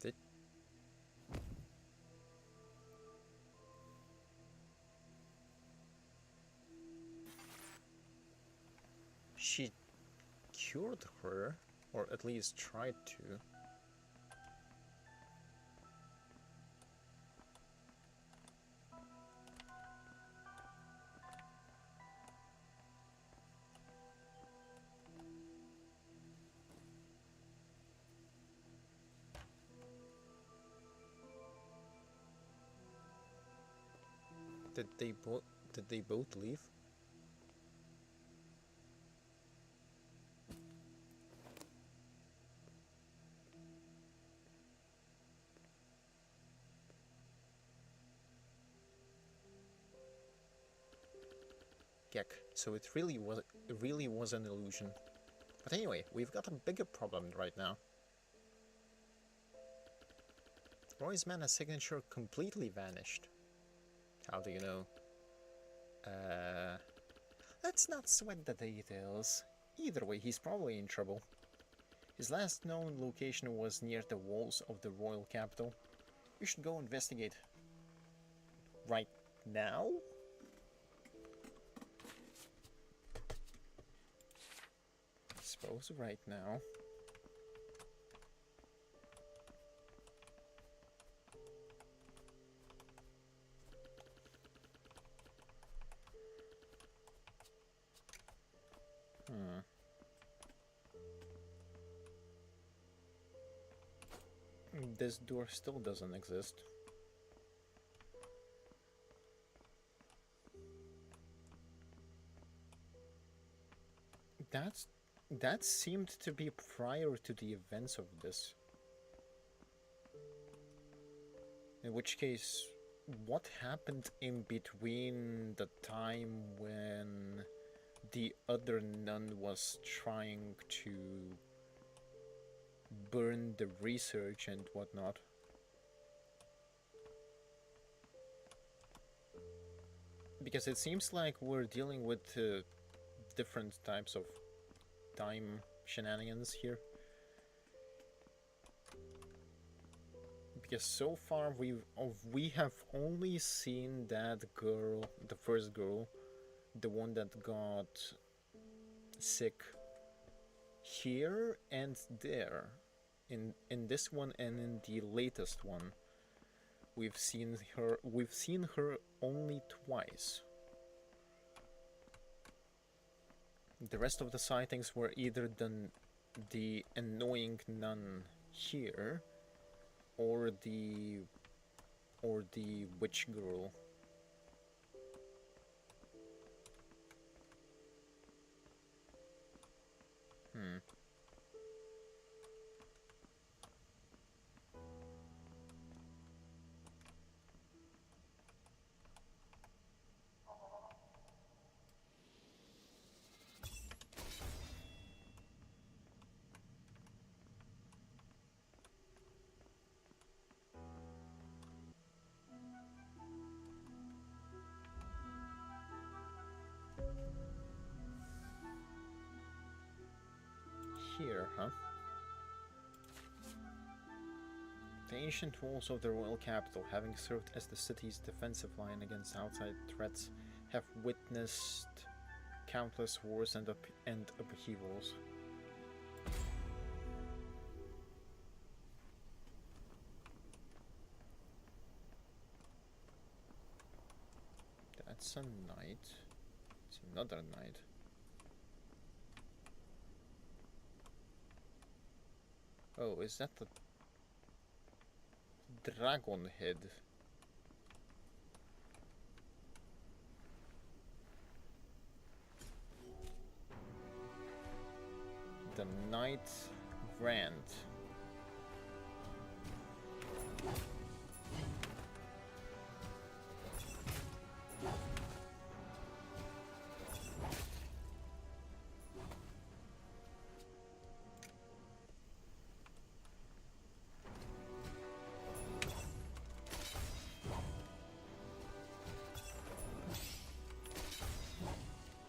Did she cured her, or at least tried to? Did they both leave? Yuck. So it really was an illusion. But anyway, we've got a bigger problem right now. Roy's mana signature completely vanished. How do you know? Let's not sweat the details. Either way, he's probably in trouble. His last known location was near the walls of the royal capital. We should go investigate. Right now? I suppose right now. This door still doesn't exist. That seemed to be prior to the events of this. In which case, what happened in between the time when the other nun was trying to burn the research and whatnot? Because it seems like we're dealing with different types of time shenanigans here. Because so far we have only seen that girl, the first girl, the one that got sick, here and there, in this one and in the latest one. We've seen her only twice. The rest of the sightings were either the annoying nun here, or the witch girl. Here, huh? The ancient walls of the royal capital, having served as the city's defensive line against outside threats, have witnessed countless wars and upheavals. That's a knight. It's another knight. Oh, is that the dragon head? The Knight Grand.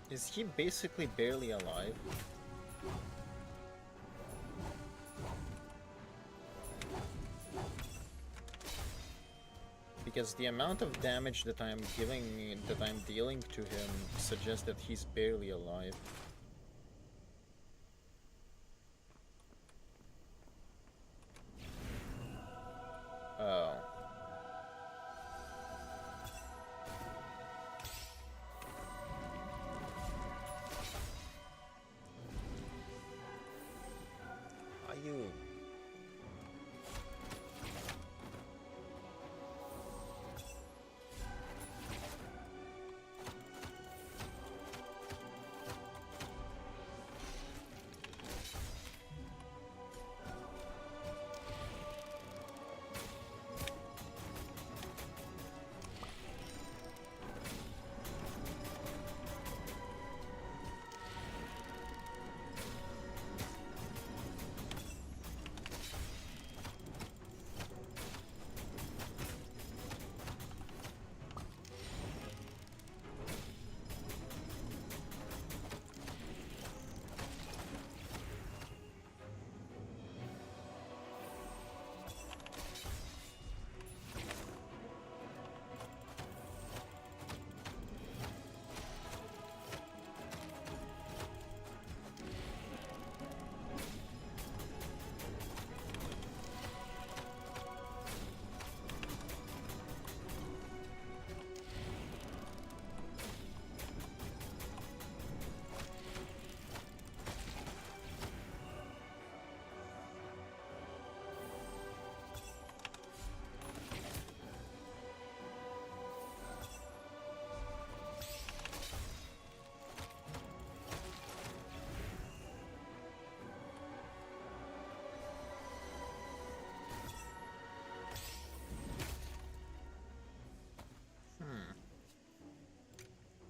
Is he basically barely alive? Because the amount of damage that I'm dealing to him suggests that he's barely alive. Oh. Are you?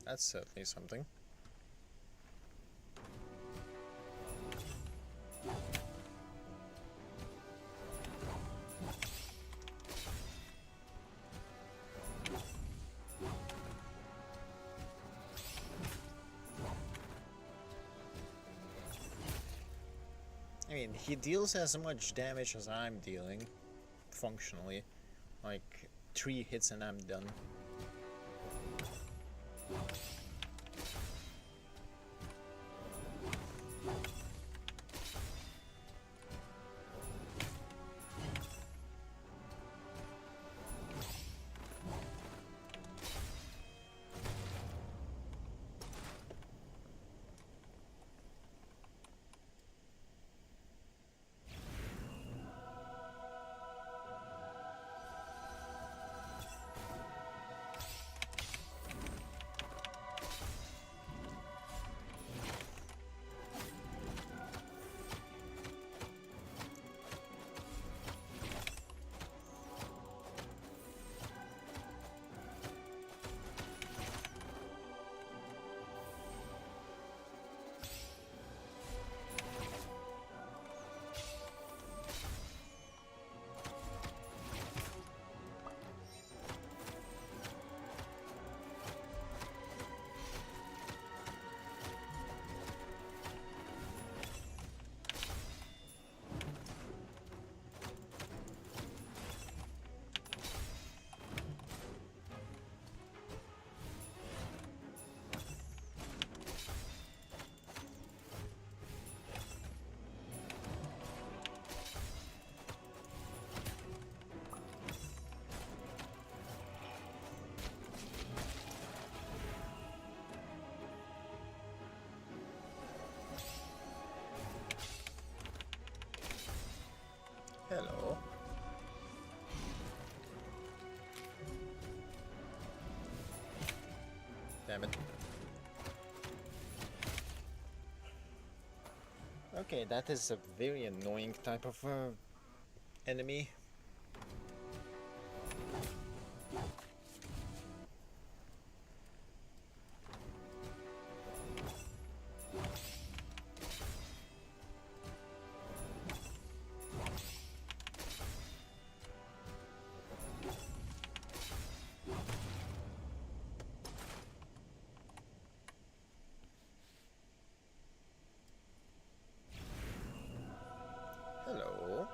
That's certainly something. I mean, he deals as much damage as I'm dealing, functionally. Like, 3 hits and I'm done. Hello. Damn it. Okay, that is a very annoying type of enemy. Hello.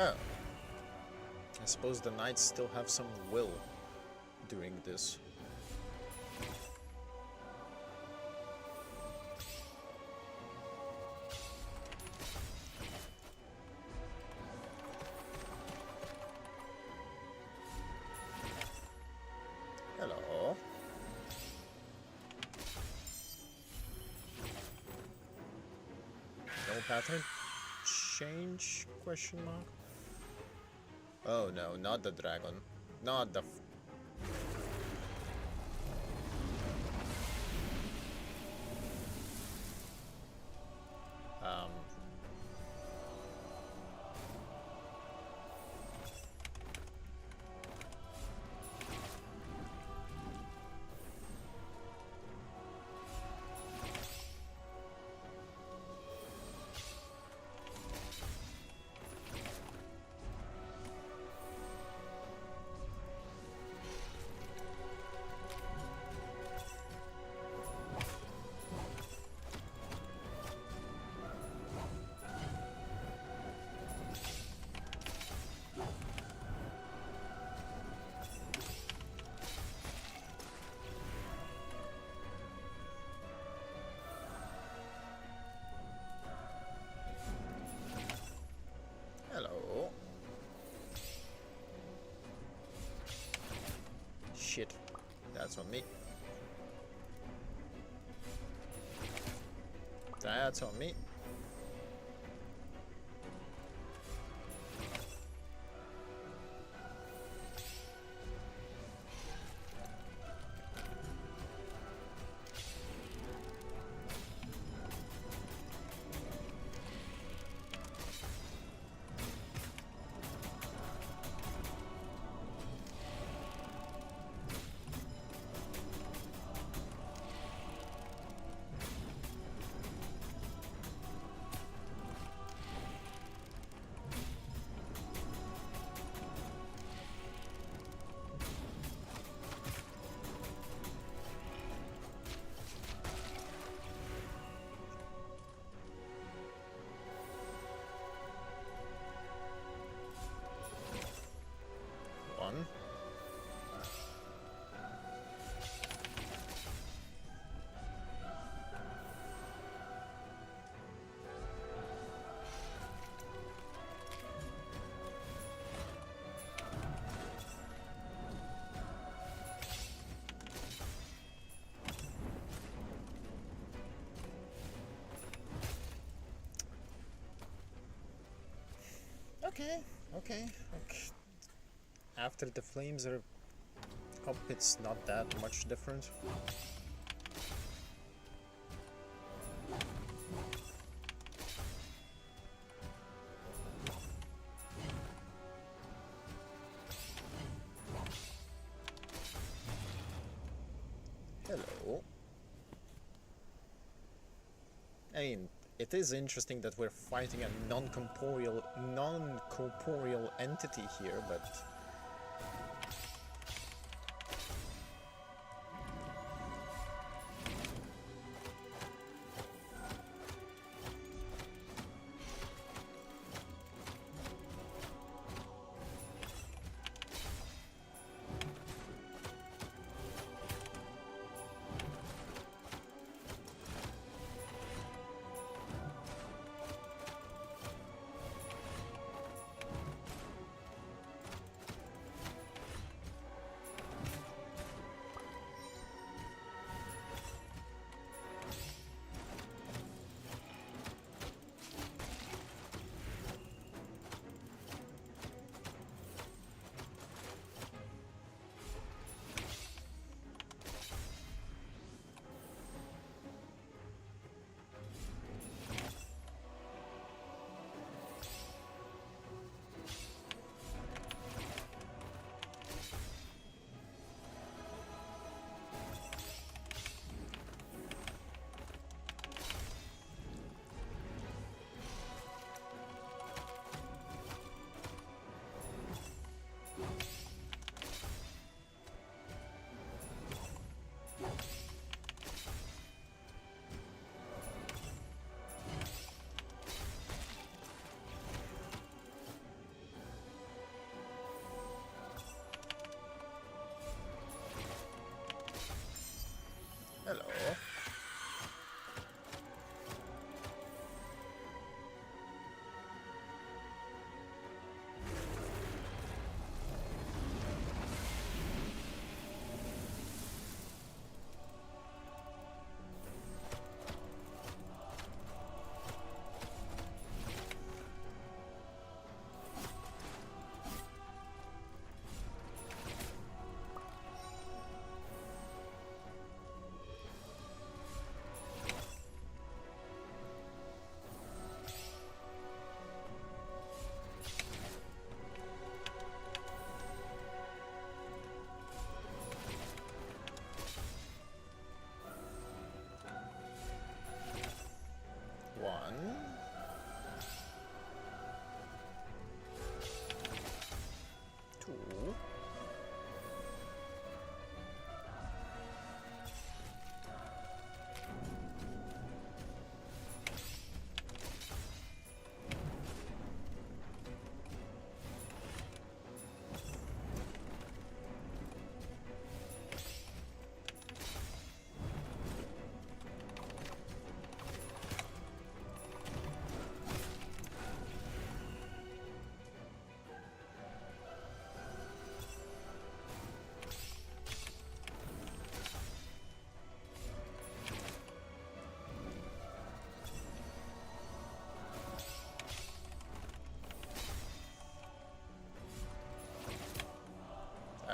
Oh. I suppose the knights still have some will doing this. Hello. No pattern change? Question mark. Oh no, not the dragon. Not the... shit. That's on me. That's on me. One. Okay, okay, okay. After the flames are up, it's not that much different. Hello. I mean, it is interesting that we're fighting a non-corporeal entity here, but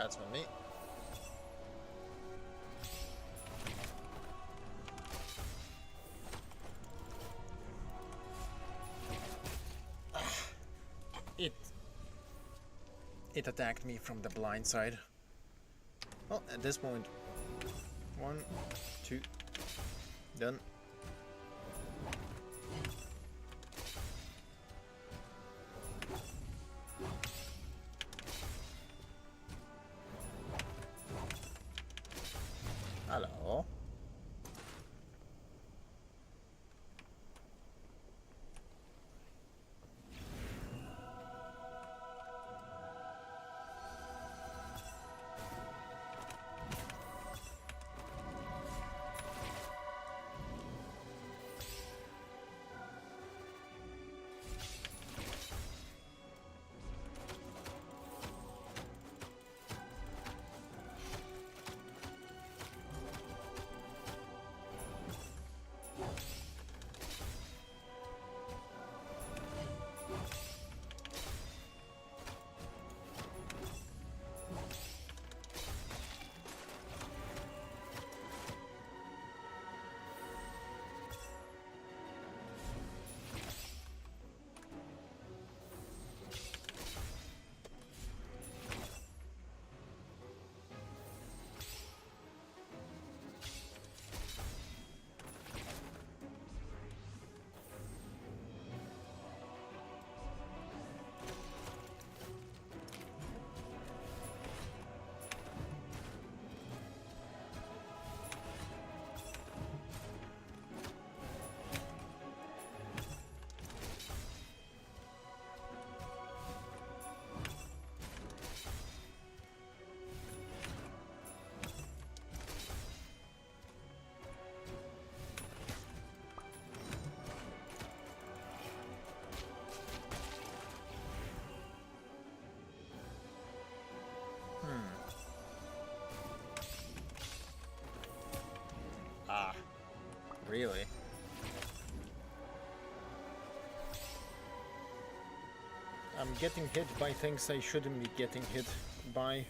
That's on me. It attacked me from the blind side. Well, at this point, 1, 2, done. Hello. Really? I'm getting hit by things I shouldn't be getting hit by.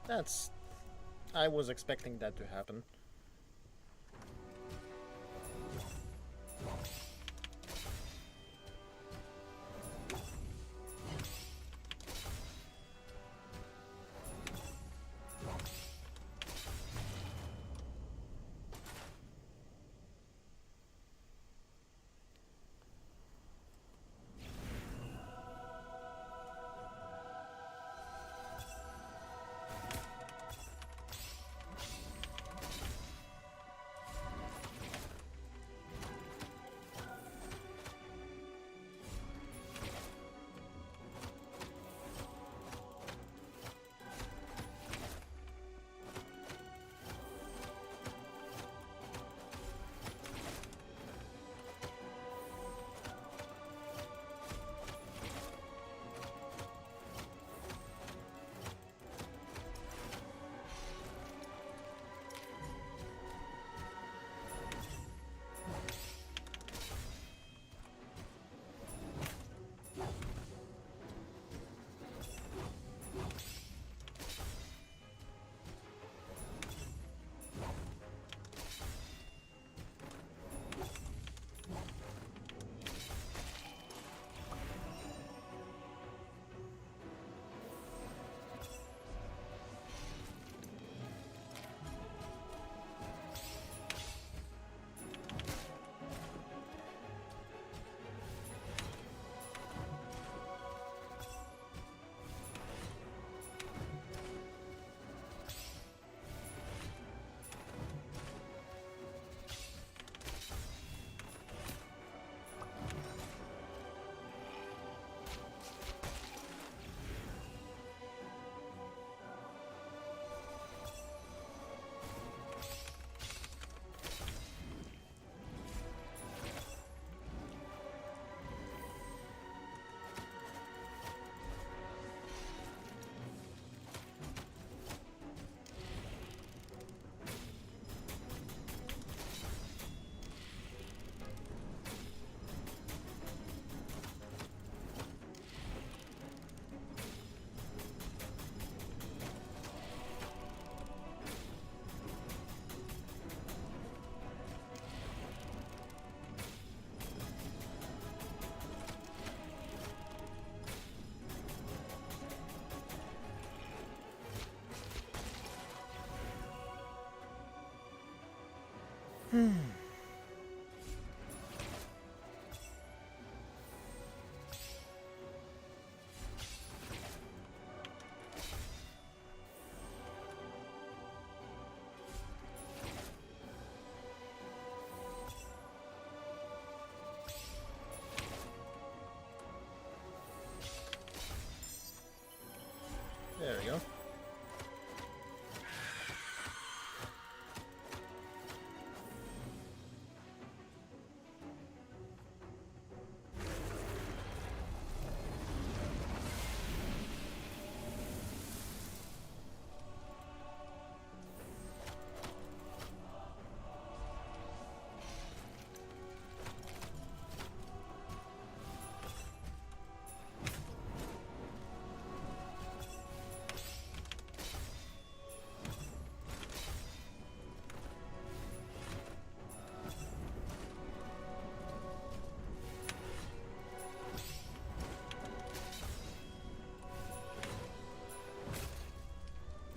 That's... I was expecting that to happen. There we go.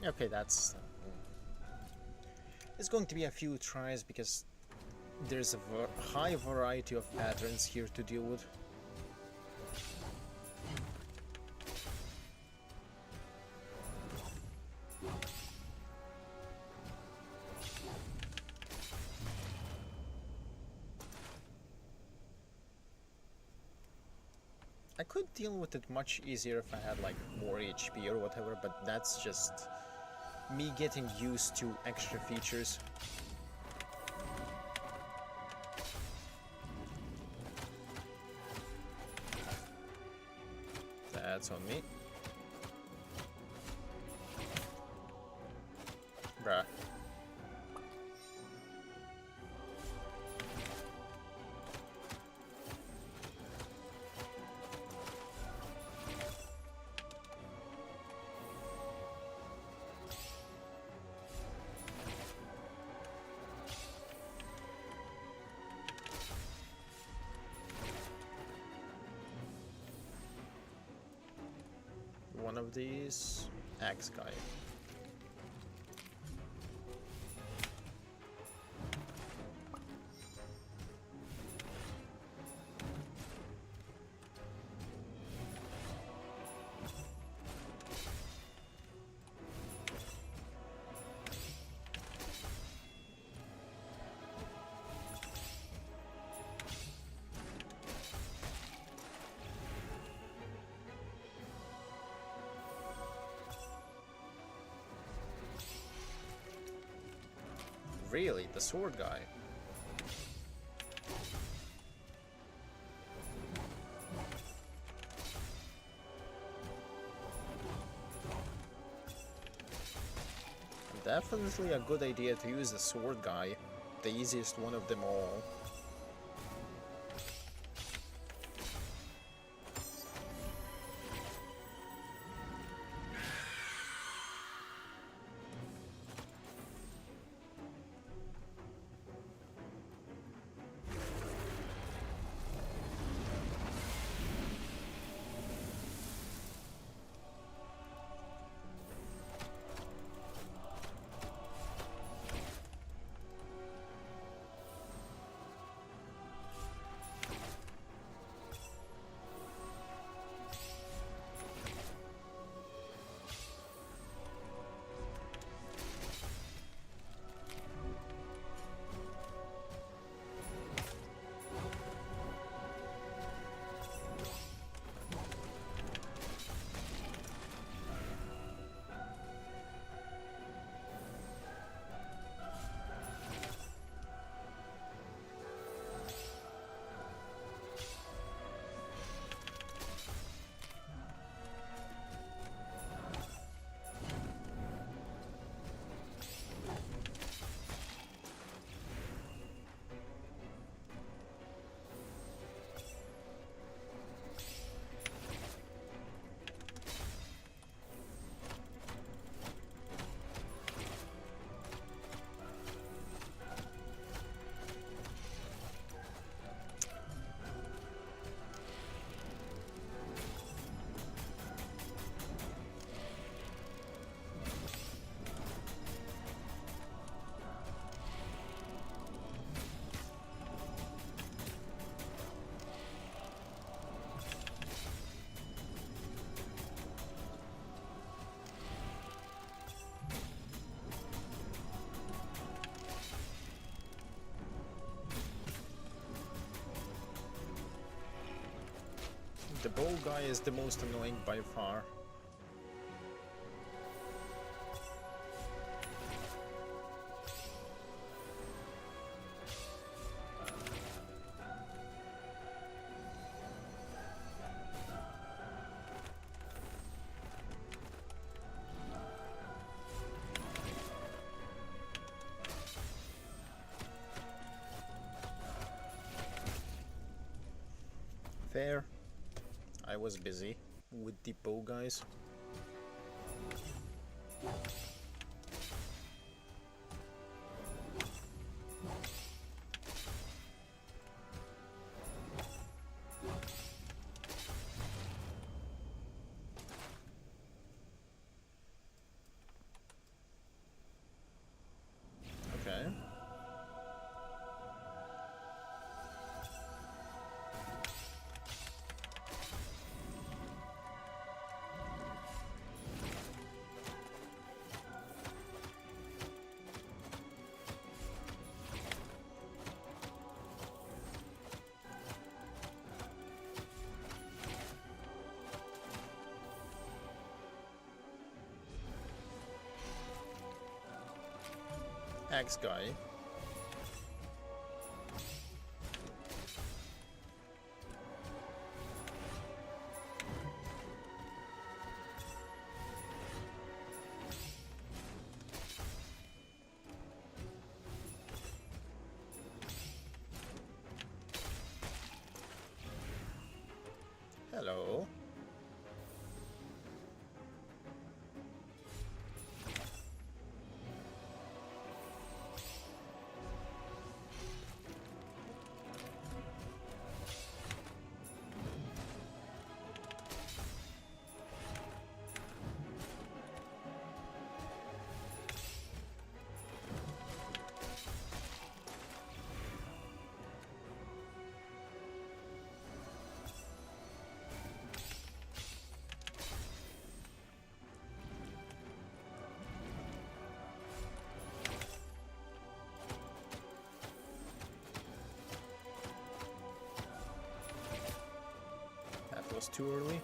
Okay, that's... It's going to be a few tries because there's a high variety of patterns here to deal with. I could deal with it much easier if I had like more HP or whatever, but that's just me getting used to extra features. That's on me. Bruh. One of these axe guy. Really, the sword guy. Definitely a good idea to use the sword guy, the easiest one of them all. The bow guy is the most annoying by far. Fair. I was busy with the bow guys. Okay. Axe guy. Hello. That was too early.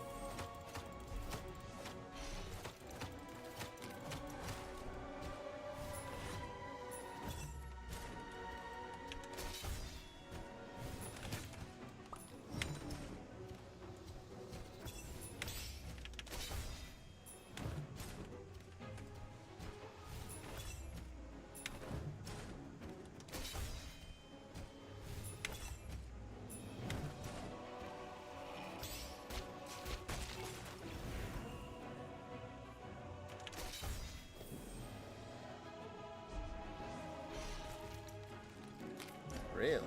Really?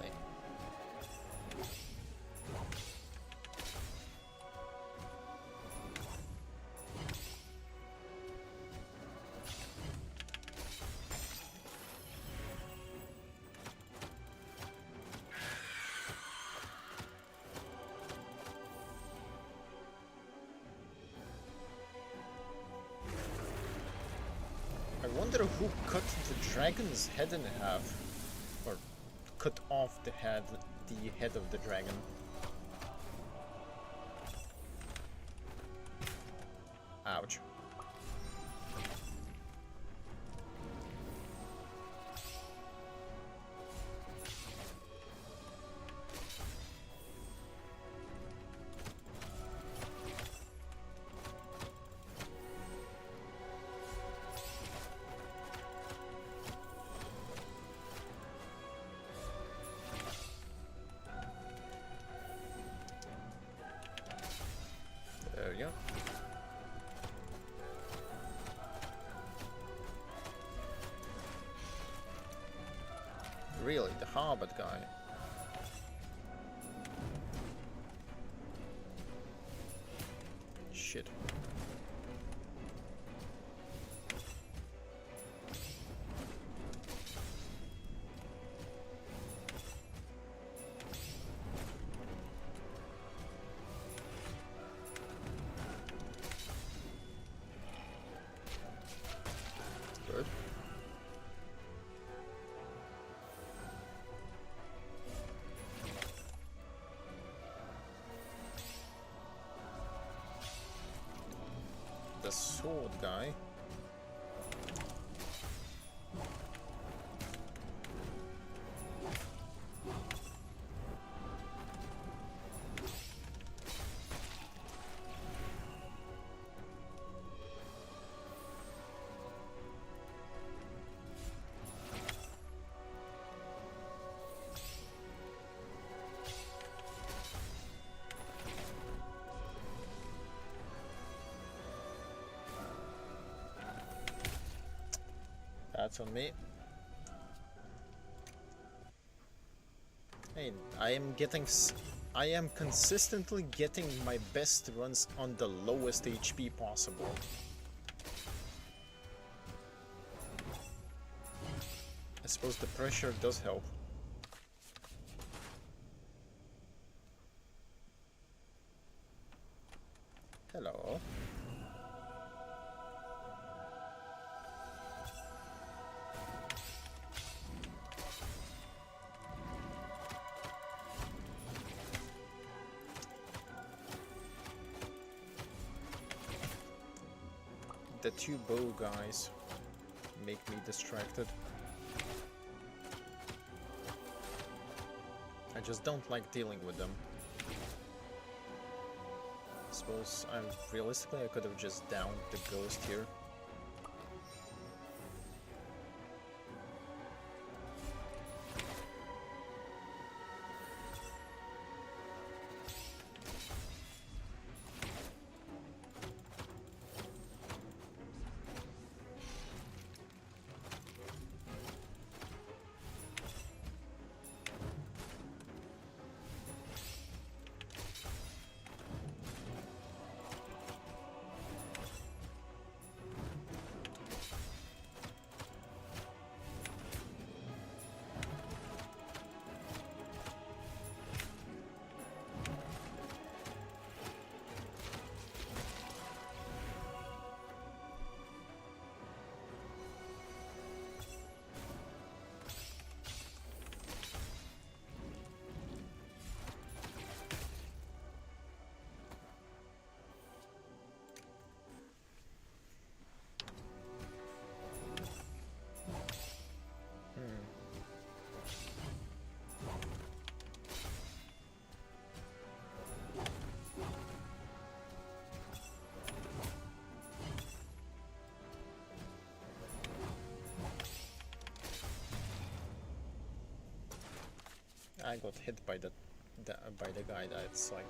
I wonder who cut the dragon's head in half. Or cut off the head of the dragon. Ouch. There we go. Really, the Hobbit guy. Shit. Good. the sword guy. That's on me. Hey, I am consistently getting my best runs on the lowest HP possible. I suppose the pressure does help. Hello. The two bow guys make me distracted. I just don't like dealing with them. I suppose realistically I could have just downed the ghost here. I got hit by the guy that's like...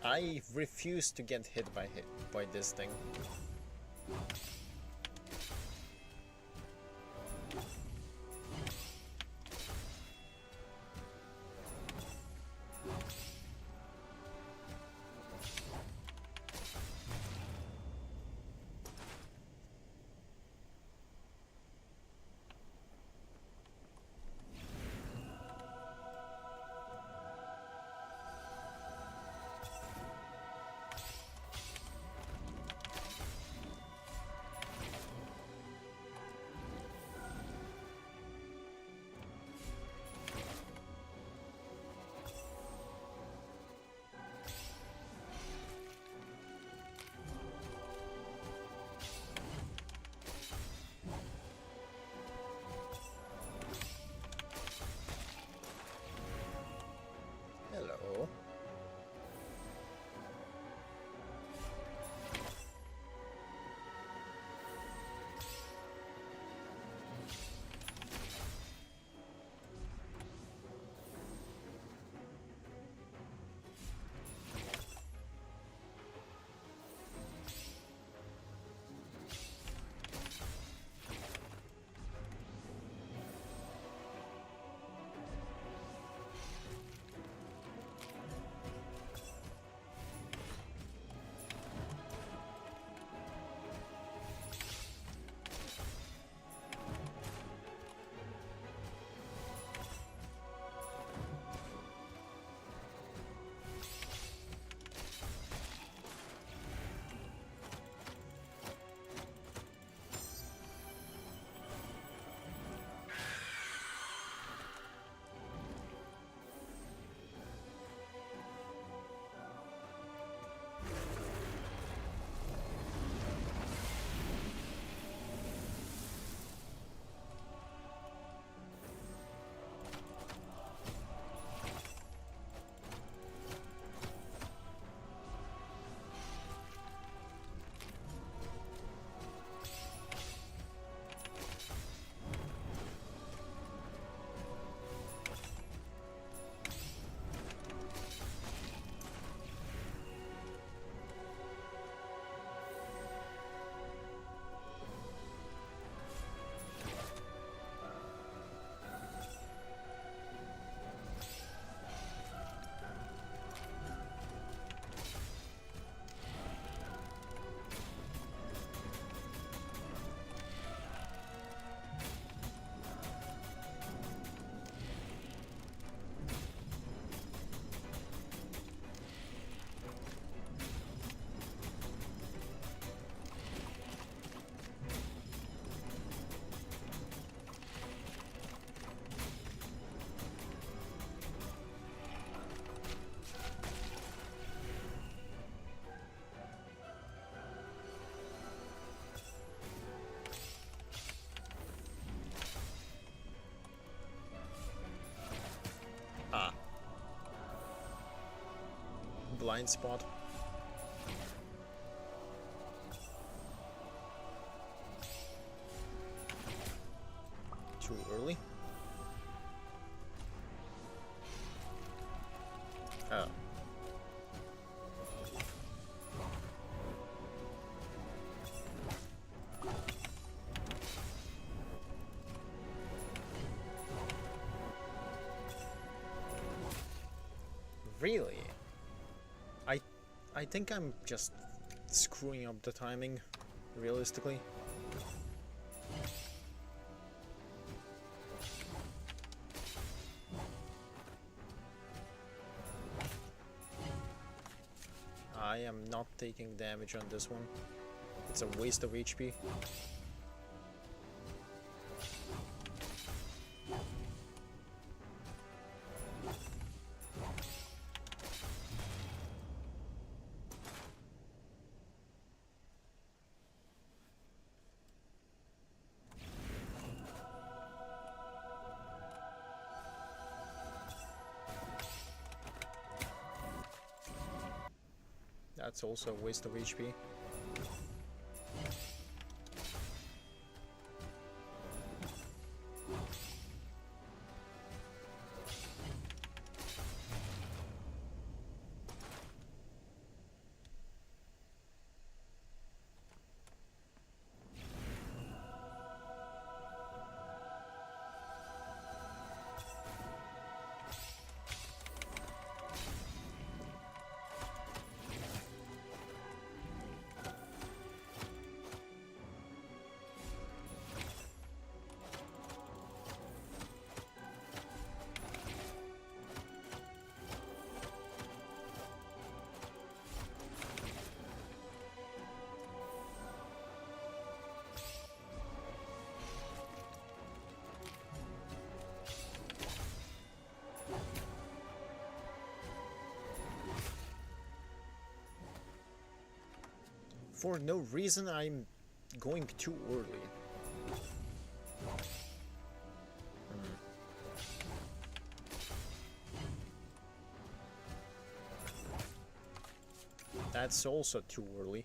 I refuse to get hit by this thing. blind spot. Too early? Oh. Really? I think I'm just screwing up the timing, realistically. I am not taking damage on this one. It's a waste of HP. That's also a waste of HP. For no reason, I'm going too early. That's also too early.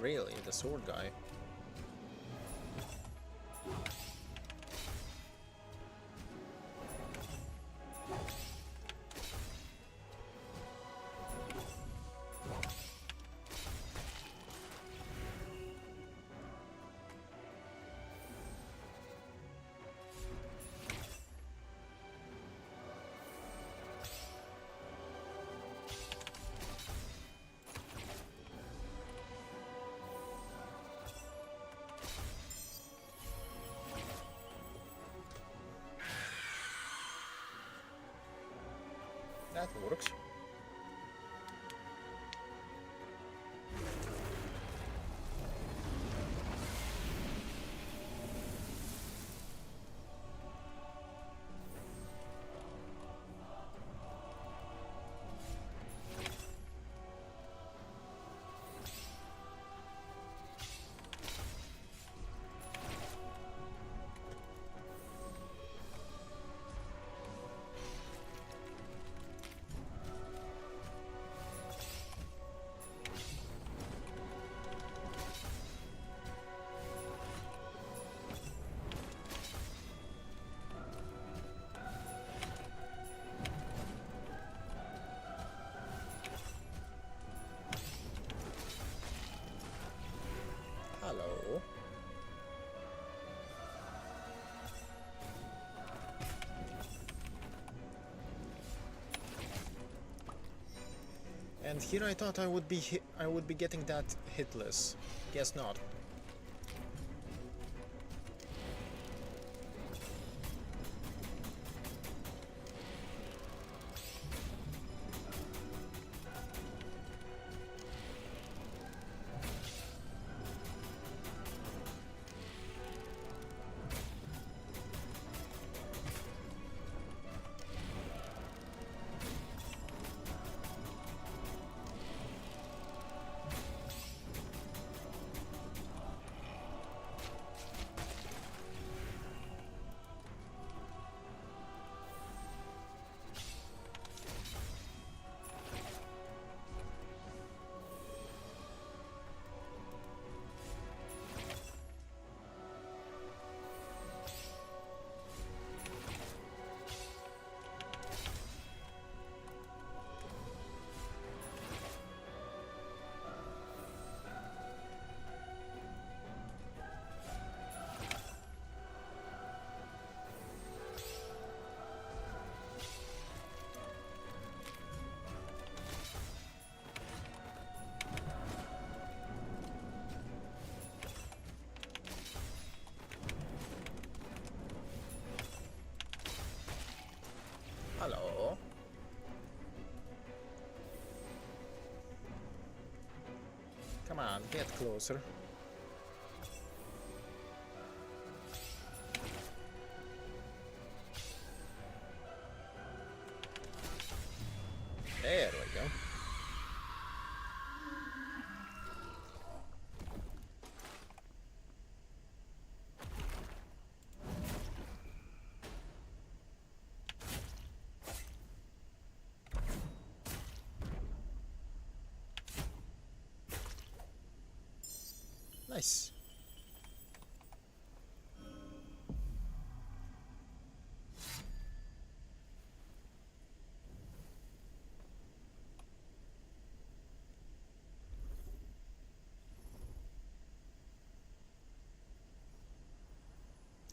Really, the sword guy. That works. Hello. And here I thought I would be getting that hitless. Guess not. Hello. Come on, get closer. There we go. Nice.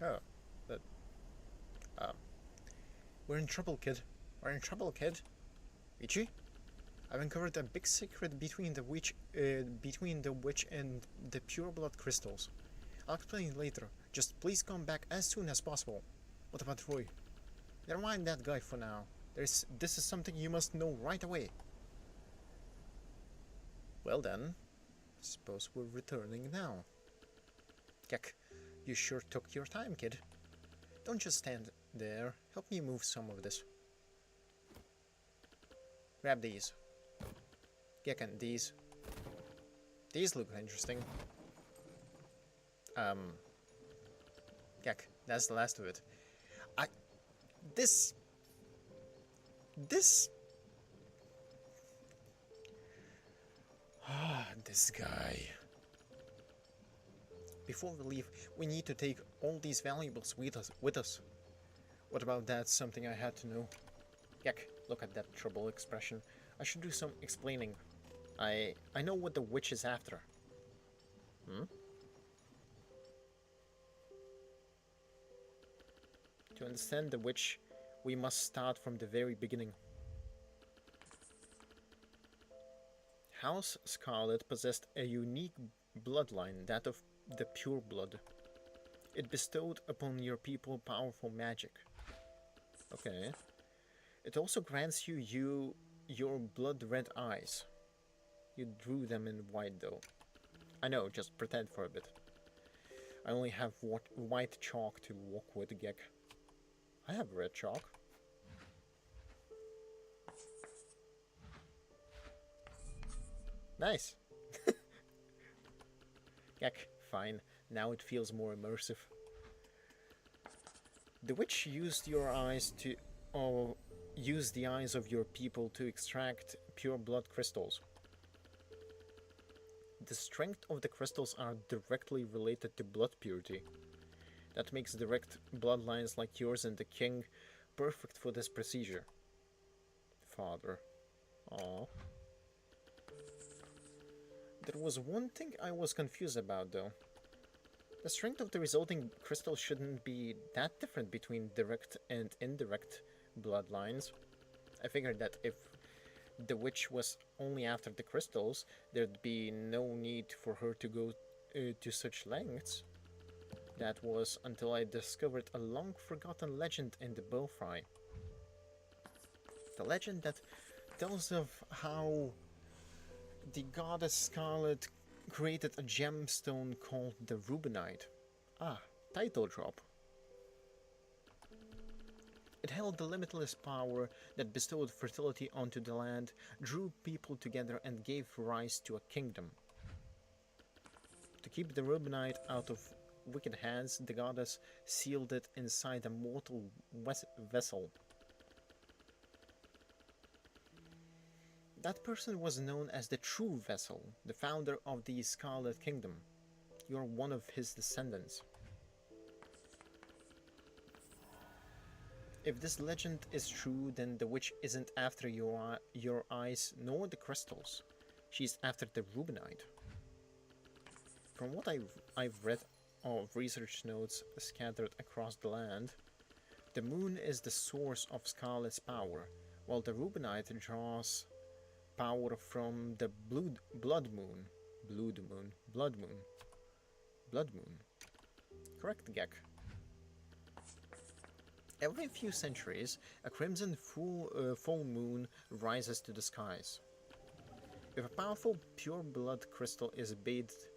Oh, that. We're in trouble, kid. We're in trouble, kid. Ichi? I've uncovered a big secret between the witch and the pure blood crystals. I'll explain later. Just please come back as soon as possible. What about Roy? Never mind that guy for now. This is something you must know right away. Well then, suppose we're returning now. Kek, you sure took your time, kid. Don't just stand there. Help me move some of this. Grab these. Gek, and these. These look interesting. Gek, that's the last of it. This guy. Before we leave, we need to take all these valuables with us. What about that? Something I had to know. Gek, look at that trouble expression. I should do some explaining. I know what the witch is after. To understand the witch, we must start from the very beginning. House Scarlet possessed a unique bloodline, that of the pure blood. It bestowed upon your people powerful magic. Okay. It also grants you your blood red eyes. You drew them in white though. I know, just pretend for a bit. I only have white chalk to walk with, Gek. I have red chalk. Nice. Gek, fine. Now it feels more immersive. The witch used your eyes to... or use the eyes of your people to extract pure blood crystals. The strength of the crystals are directly related to blood purity. That makes direct bloodlines like yours and the king perfect for this procedure. Father. Aww. There was one thing I was confused about though. The strength of the resulting crystal shouldn't be that different between direct and indirect bloodlines. I figured that if the witch was only after the crystals, there'd be no need for her to go to such lengths. That was until I discovered a long-forgotten legend in the Belfry. The legend that tells of how the goddess Scarlet created a gemstone called the Rubinite. Ah, title drop. It held the limitless power that bestowed fertility onto the land, drew people together and gave rise to a kingdom. To keep the Rubinite out of wicked hands, the goddess sealed it inside a mortal vessel. That person was known as the True Vessel, the founder of the Scarlet Kingdom. You're one of his descendants. If this legend is true, then the witch isn't after your eyes nor the crystals. She's after the Rubinite. From what I've read of research notes scattered across the land, the moon is the source of Scarlet's power, while the Rubinite draws power from the blood moon. Correct, Gek. Every few centuries, a crimson full moon rises to the skies. If a powerful pure blood crystal is bathed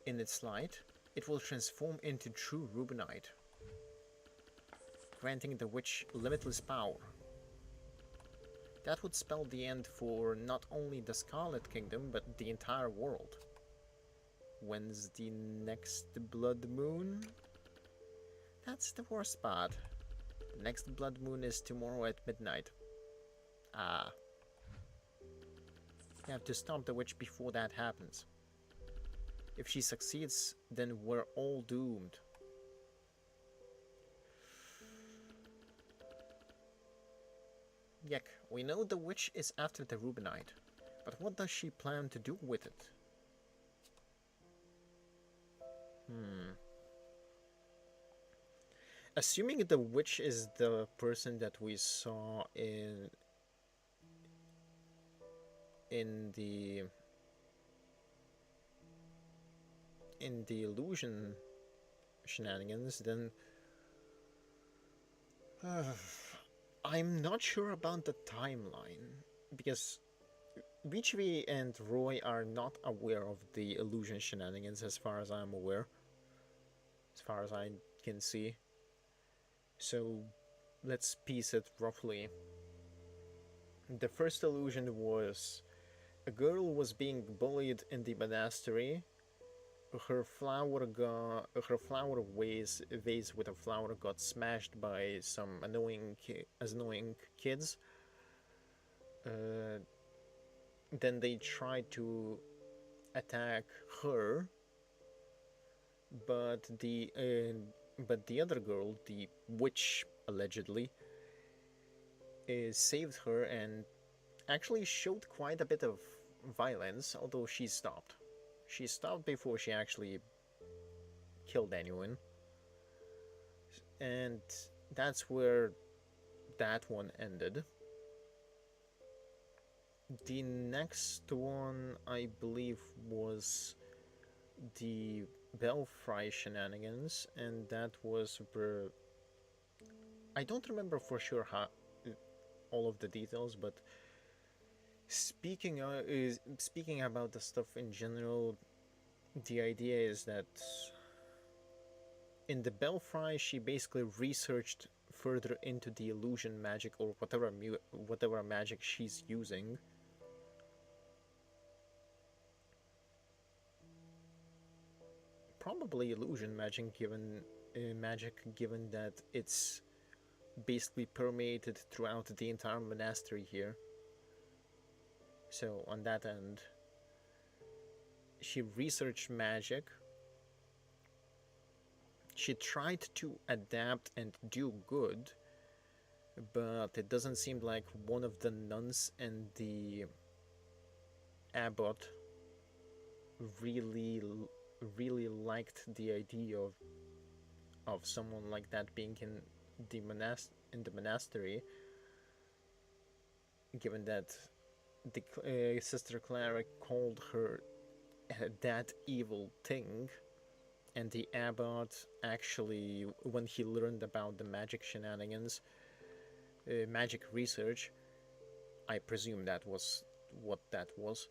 in its light, it will transform into true Rubinite, granting the witch limitless power. That would spell the end for not only the Scarlet Kingdom, but the entire world. When's the next blood moon? That's the worst part. The next blood moon is tomorrow at midnight. Ah. You have to stop the witch before that happens. If she succeeds, then we're all doomed. Yek, we know the witch is after the Rubinite, but what does she plan to do with it? Assuming the witch is the person that we saw in the illusion shenanigans, then I'm not sure about the timeline, because Vichvi and Roy are not aware of the illusion shenanigans as far as I'm aware, as far as I can see. So let's piece it roughly. The first illusion was a girl was being bullied in the monastery. Her flower vase with a flower got smashed by some annoying kids. Then they tried to attack her, but the other girl, the witch allegedly, saved her and actually showed quite a bit of violence, although she stopped. She stopped before she actually killed anyone. And that's where that one ended. The next one, I believe, was the Belfry shenanigans, and that was where I don't remember for sure all of the details, but speaking about the stuff in general, the idea is that in the Belfry, she basically researched further into the illusion magic or whatever magic she's using. Probably illusion given that it's basically permeated throughout the entire monastery here. So on that end, she researched magic. She tried to adapt and do good, but it doesn't seem like one of the nuns and the abbot really really liked the idea of someone like that being in the monastery, given that the Sister Clara called her that evil thing, and the abbot actually, when he learned about the magic shenanigans, magic research, I presume that was what that was,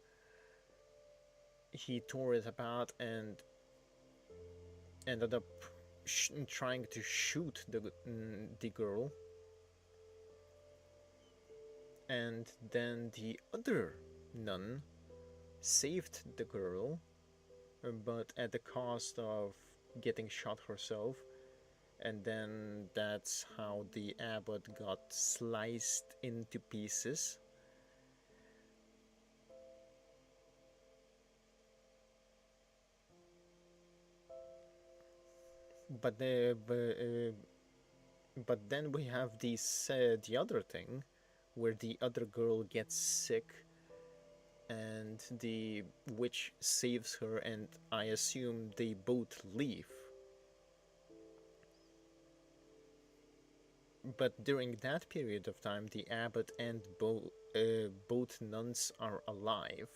he tore it apart and ended up trying to shoot the girl. And then the other nun saved the girl, but at the cost of getting shot herself. And then that's how the abbot got sliced into pieces. But then we have the other thing, where the other girl gets sick, and the witch saves her, and I assume they both leave. But during that period of time, the abbot and both nuns are alive.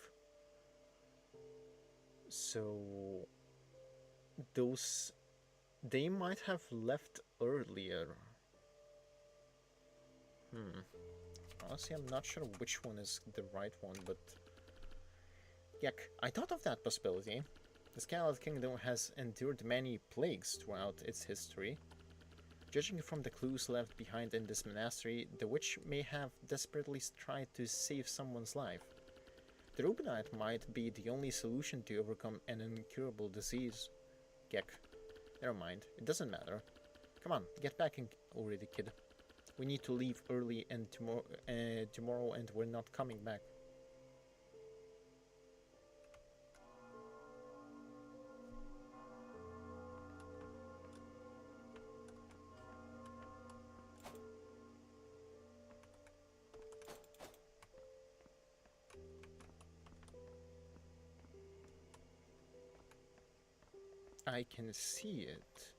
So they might have left earlier. Honestly, I'm not sure which one is the right one, but yuck, I thought of that possibility. The Scarlet Kingdom has endured many plagues throughout its history. Judging from the clues left behind in this monastery, the witch may have desperately tried to save someone's life. The Rubinite might be the only solution to overcome an incurable disease. Gek. Never mind, it doesn't matter. Come on, get back in already, kid. We need to leave early and tomorrow and we're not coming back. I can see it.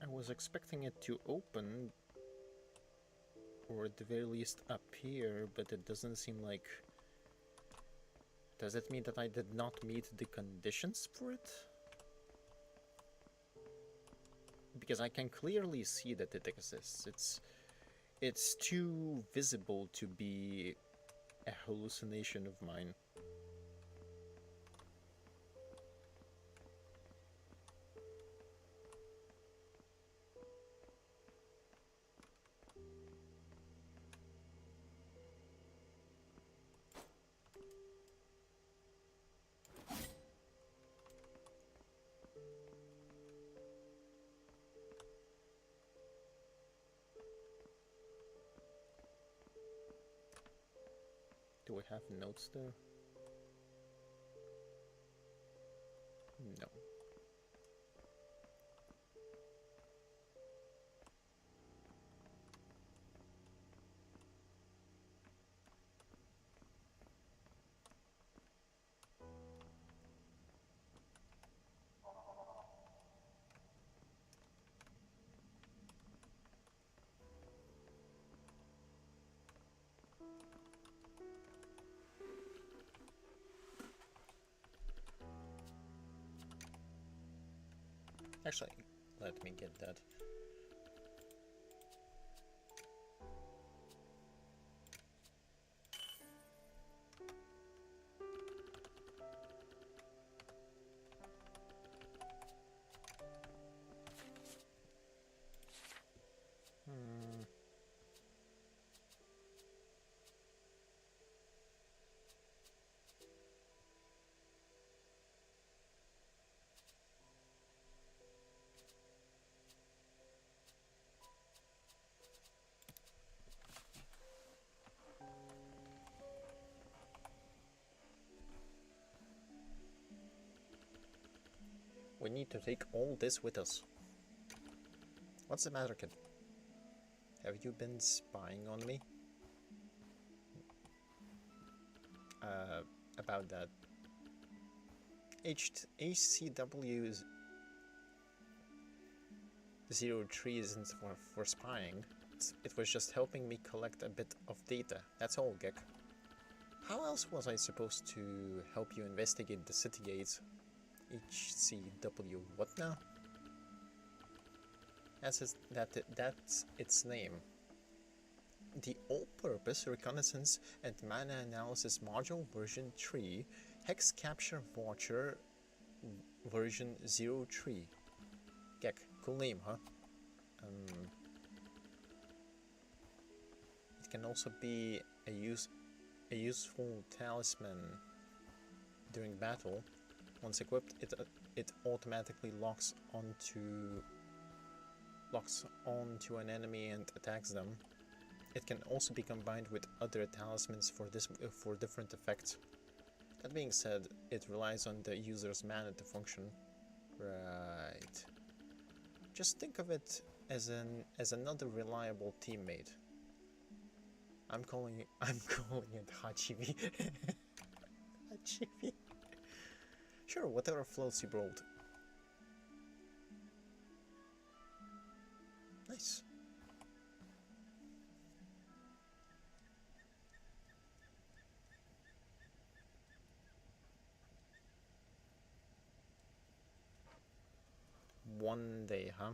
I was expecting it to open, or at the very least appear, but it doesn't seem like... Does it mean that I did not meet the conditions for it? Because I can clearly see that it exists. It's too visible to be a hallucination of mine. Do we have notes there? No. Actually, let me get that. Hmm. We need to take all this with us. What's the matter, kid? Have you been spying on me? About that. HCW 03 isn't for spying. It was just helping me collect a bit of data. That's all, Gek. How else was I supposed to help you investigate the city gates? HCW what now? That's its name. The All-Purpose Reconnaissance and Mana Analysis Module version 3, Hex Capture Watcher version 03. Gek, cool name, huh? It can also be a useful talisman during battle. Once equipped, it automatically locks onto an enemy and attacks them. It can also be combined with other talismans for different effects. That being said, it relies on the user's mana to function. Right. Just think of it as another reliable teammate. I'm calling it Hachibi. Hachibi. Sure, whatever floats your boat. Nice. One day, huh?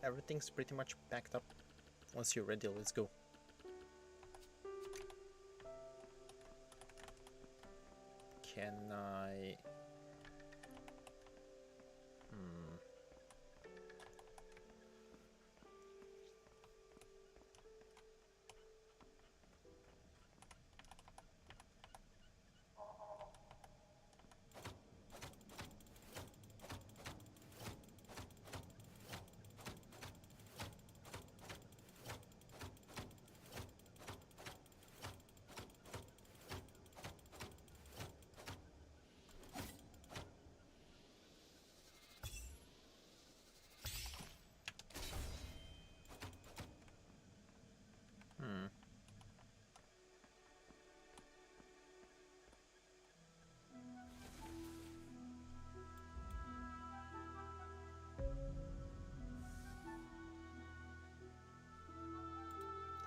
Everything's pretty much packed up. Once you're ready, let's go. Can I...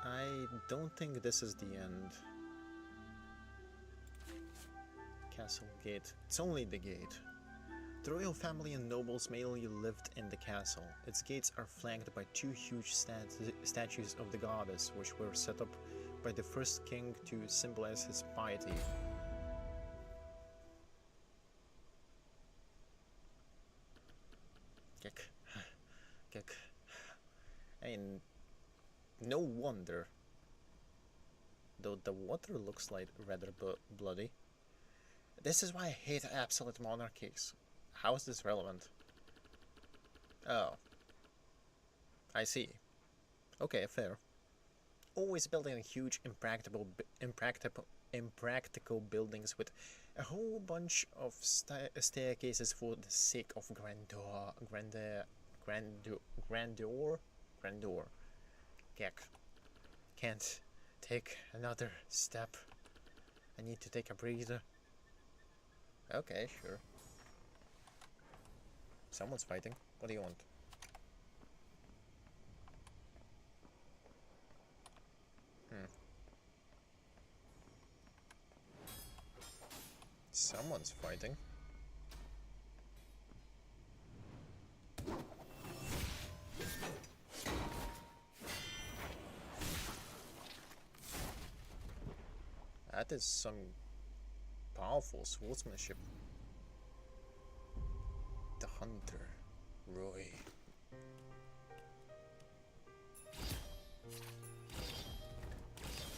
I don't think this is the end. Castle gate. It's only the gate. The royal family and nobles mainly lived in the castle. Its gates are flanked by two huge statues of the goddess, which were set up by the first king to symbolize his piety. Gek. I mean, no wonder. Though the water looks like rather bloody. This is why I hate absolute monarchies. How is this relevant? Oh. I see. Okay, fair. Always building a huge, impractical impractical buildings with a whole bunch of staircases for the sake of grandeur. Can't take another step. I need to take a breather. Okay, sure. Someone's fighting. What do you want? Someone's fighting. That is some powerful swordsmanship. The hunter, Roy.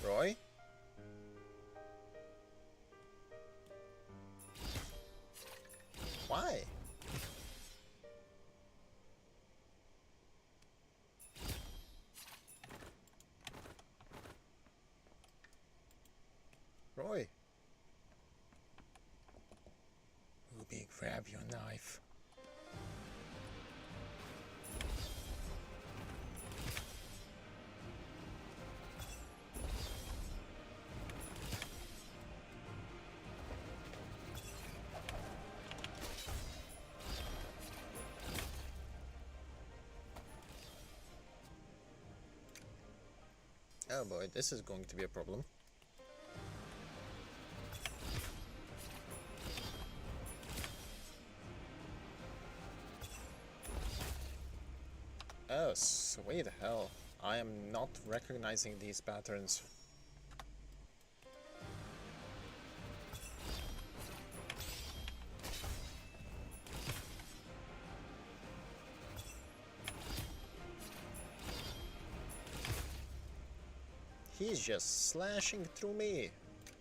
Roy? Why? Roy? Ruby, grab your knife. Oh boy, this is going to be a problem. Oh, sweet hell. I am not recognizing these patterns. He's just slashing through me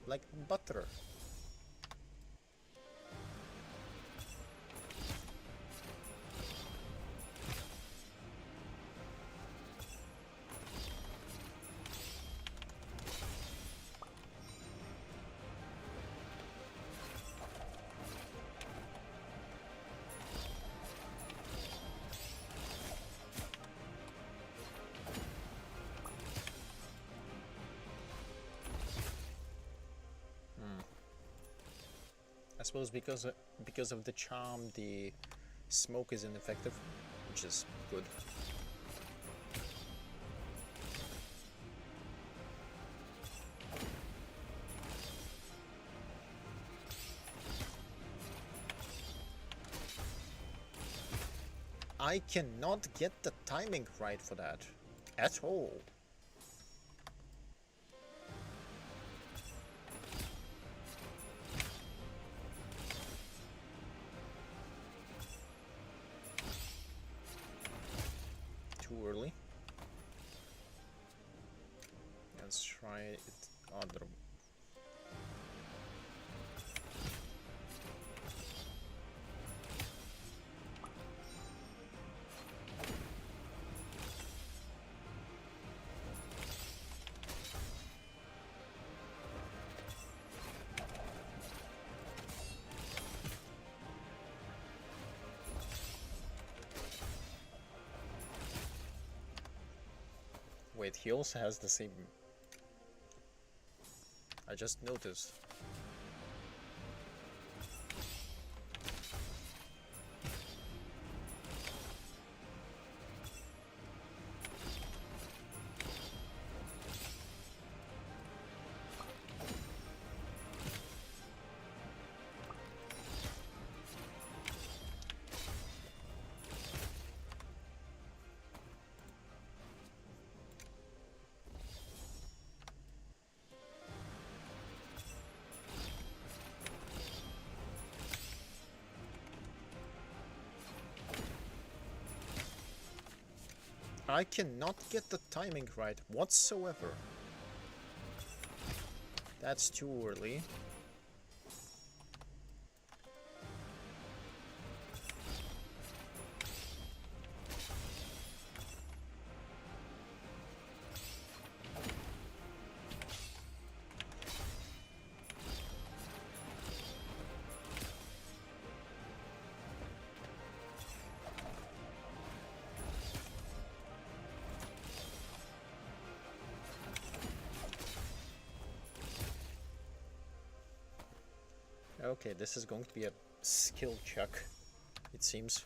like butter. I suppose because of the charm, the smoke is ineffective, which is good. I cannot get the timing right for that at all. Too early. Let's try it other. Wait, he also has the same... I just noticed. I cannot get the timing right whatsoever. That's too early. Okay, this is going to be a skill check, it seems.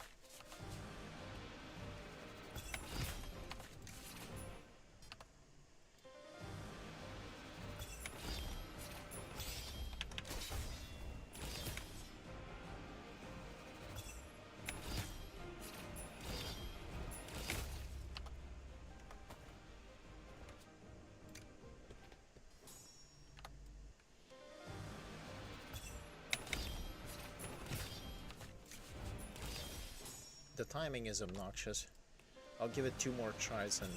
The timing is obnoxious. I'll give it 2 more tries and...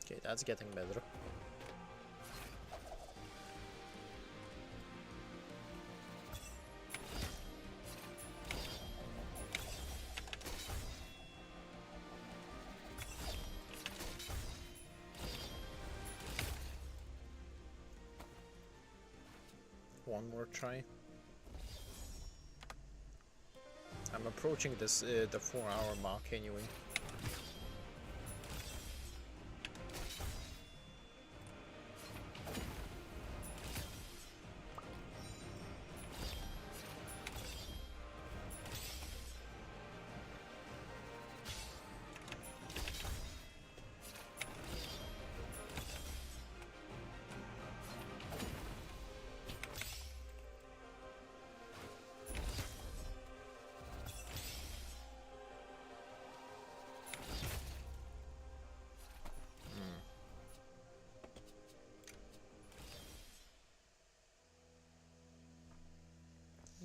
Okay, that's getting better. One more try. I'm approaching this the 4-hour mark anyway.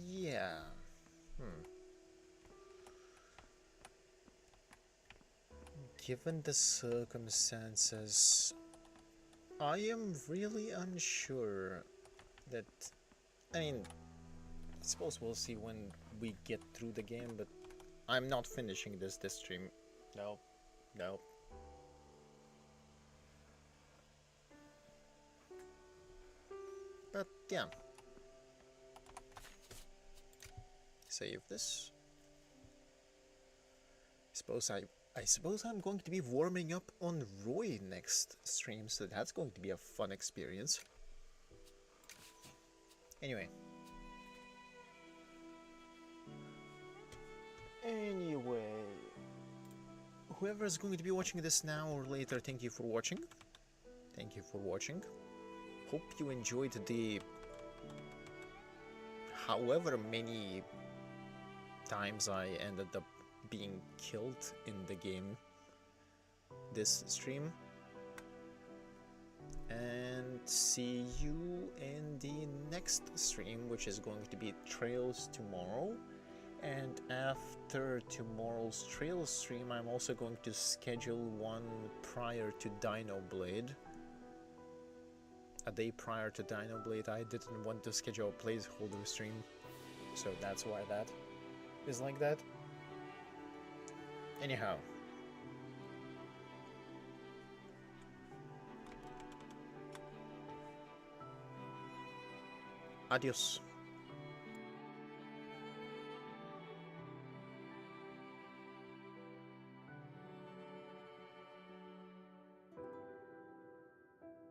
Yeah. Given the circumstances, I am really unsure that... I mean, I suppose we'll see when we get through the game, but I'm not finishing this stream. No. No. But yeah. Save this. I suppose I'm going to be warming up on Roy next stream, so that's going to be a fun experience. Anyway. Whoever is going to be watching this now or later, thank you for watching. Thank you for watching. Hope you enjoyed the... however many times I ended up being killed in the game this stream, and see you in the next stream, which is going to be Trails tomorrow. And after tomorrow's Trails stream, I'm also going to schedule one prior to Dino Blade. A day prior to Dino Blade. I didn't want to schedule a placeholder stream, so that's why that is like that. Anyhow. Adios.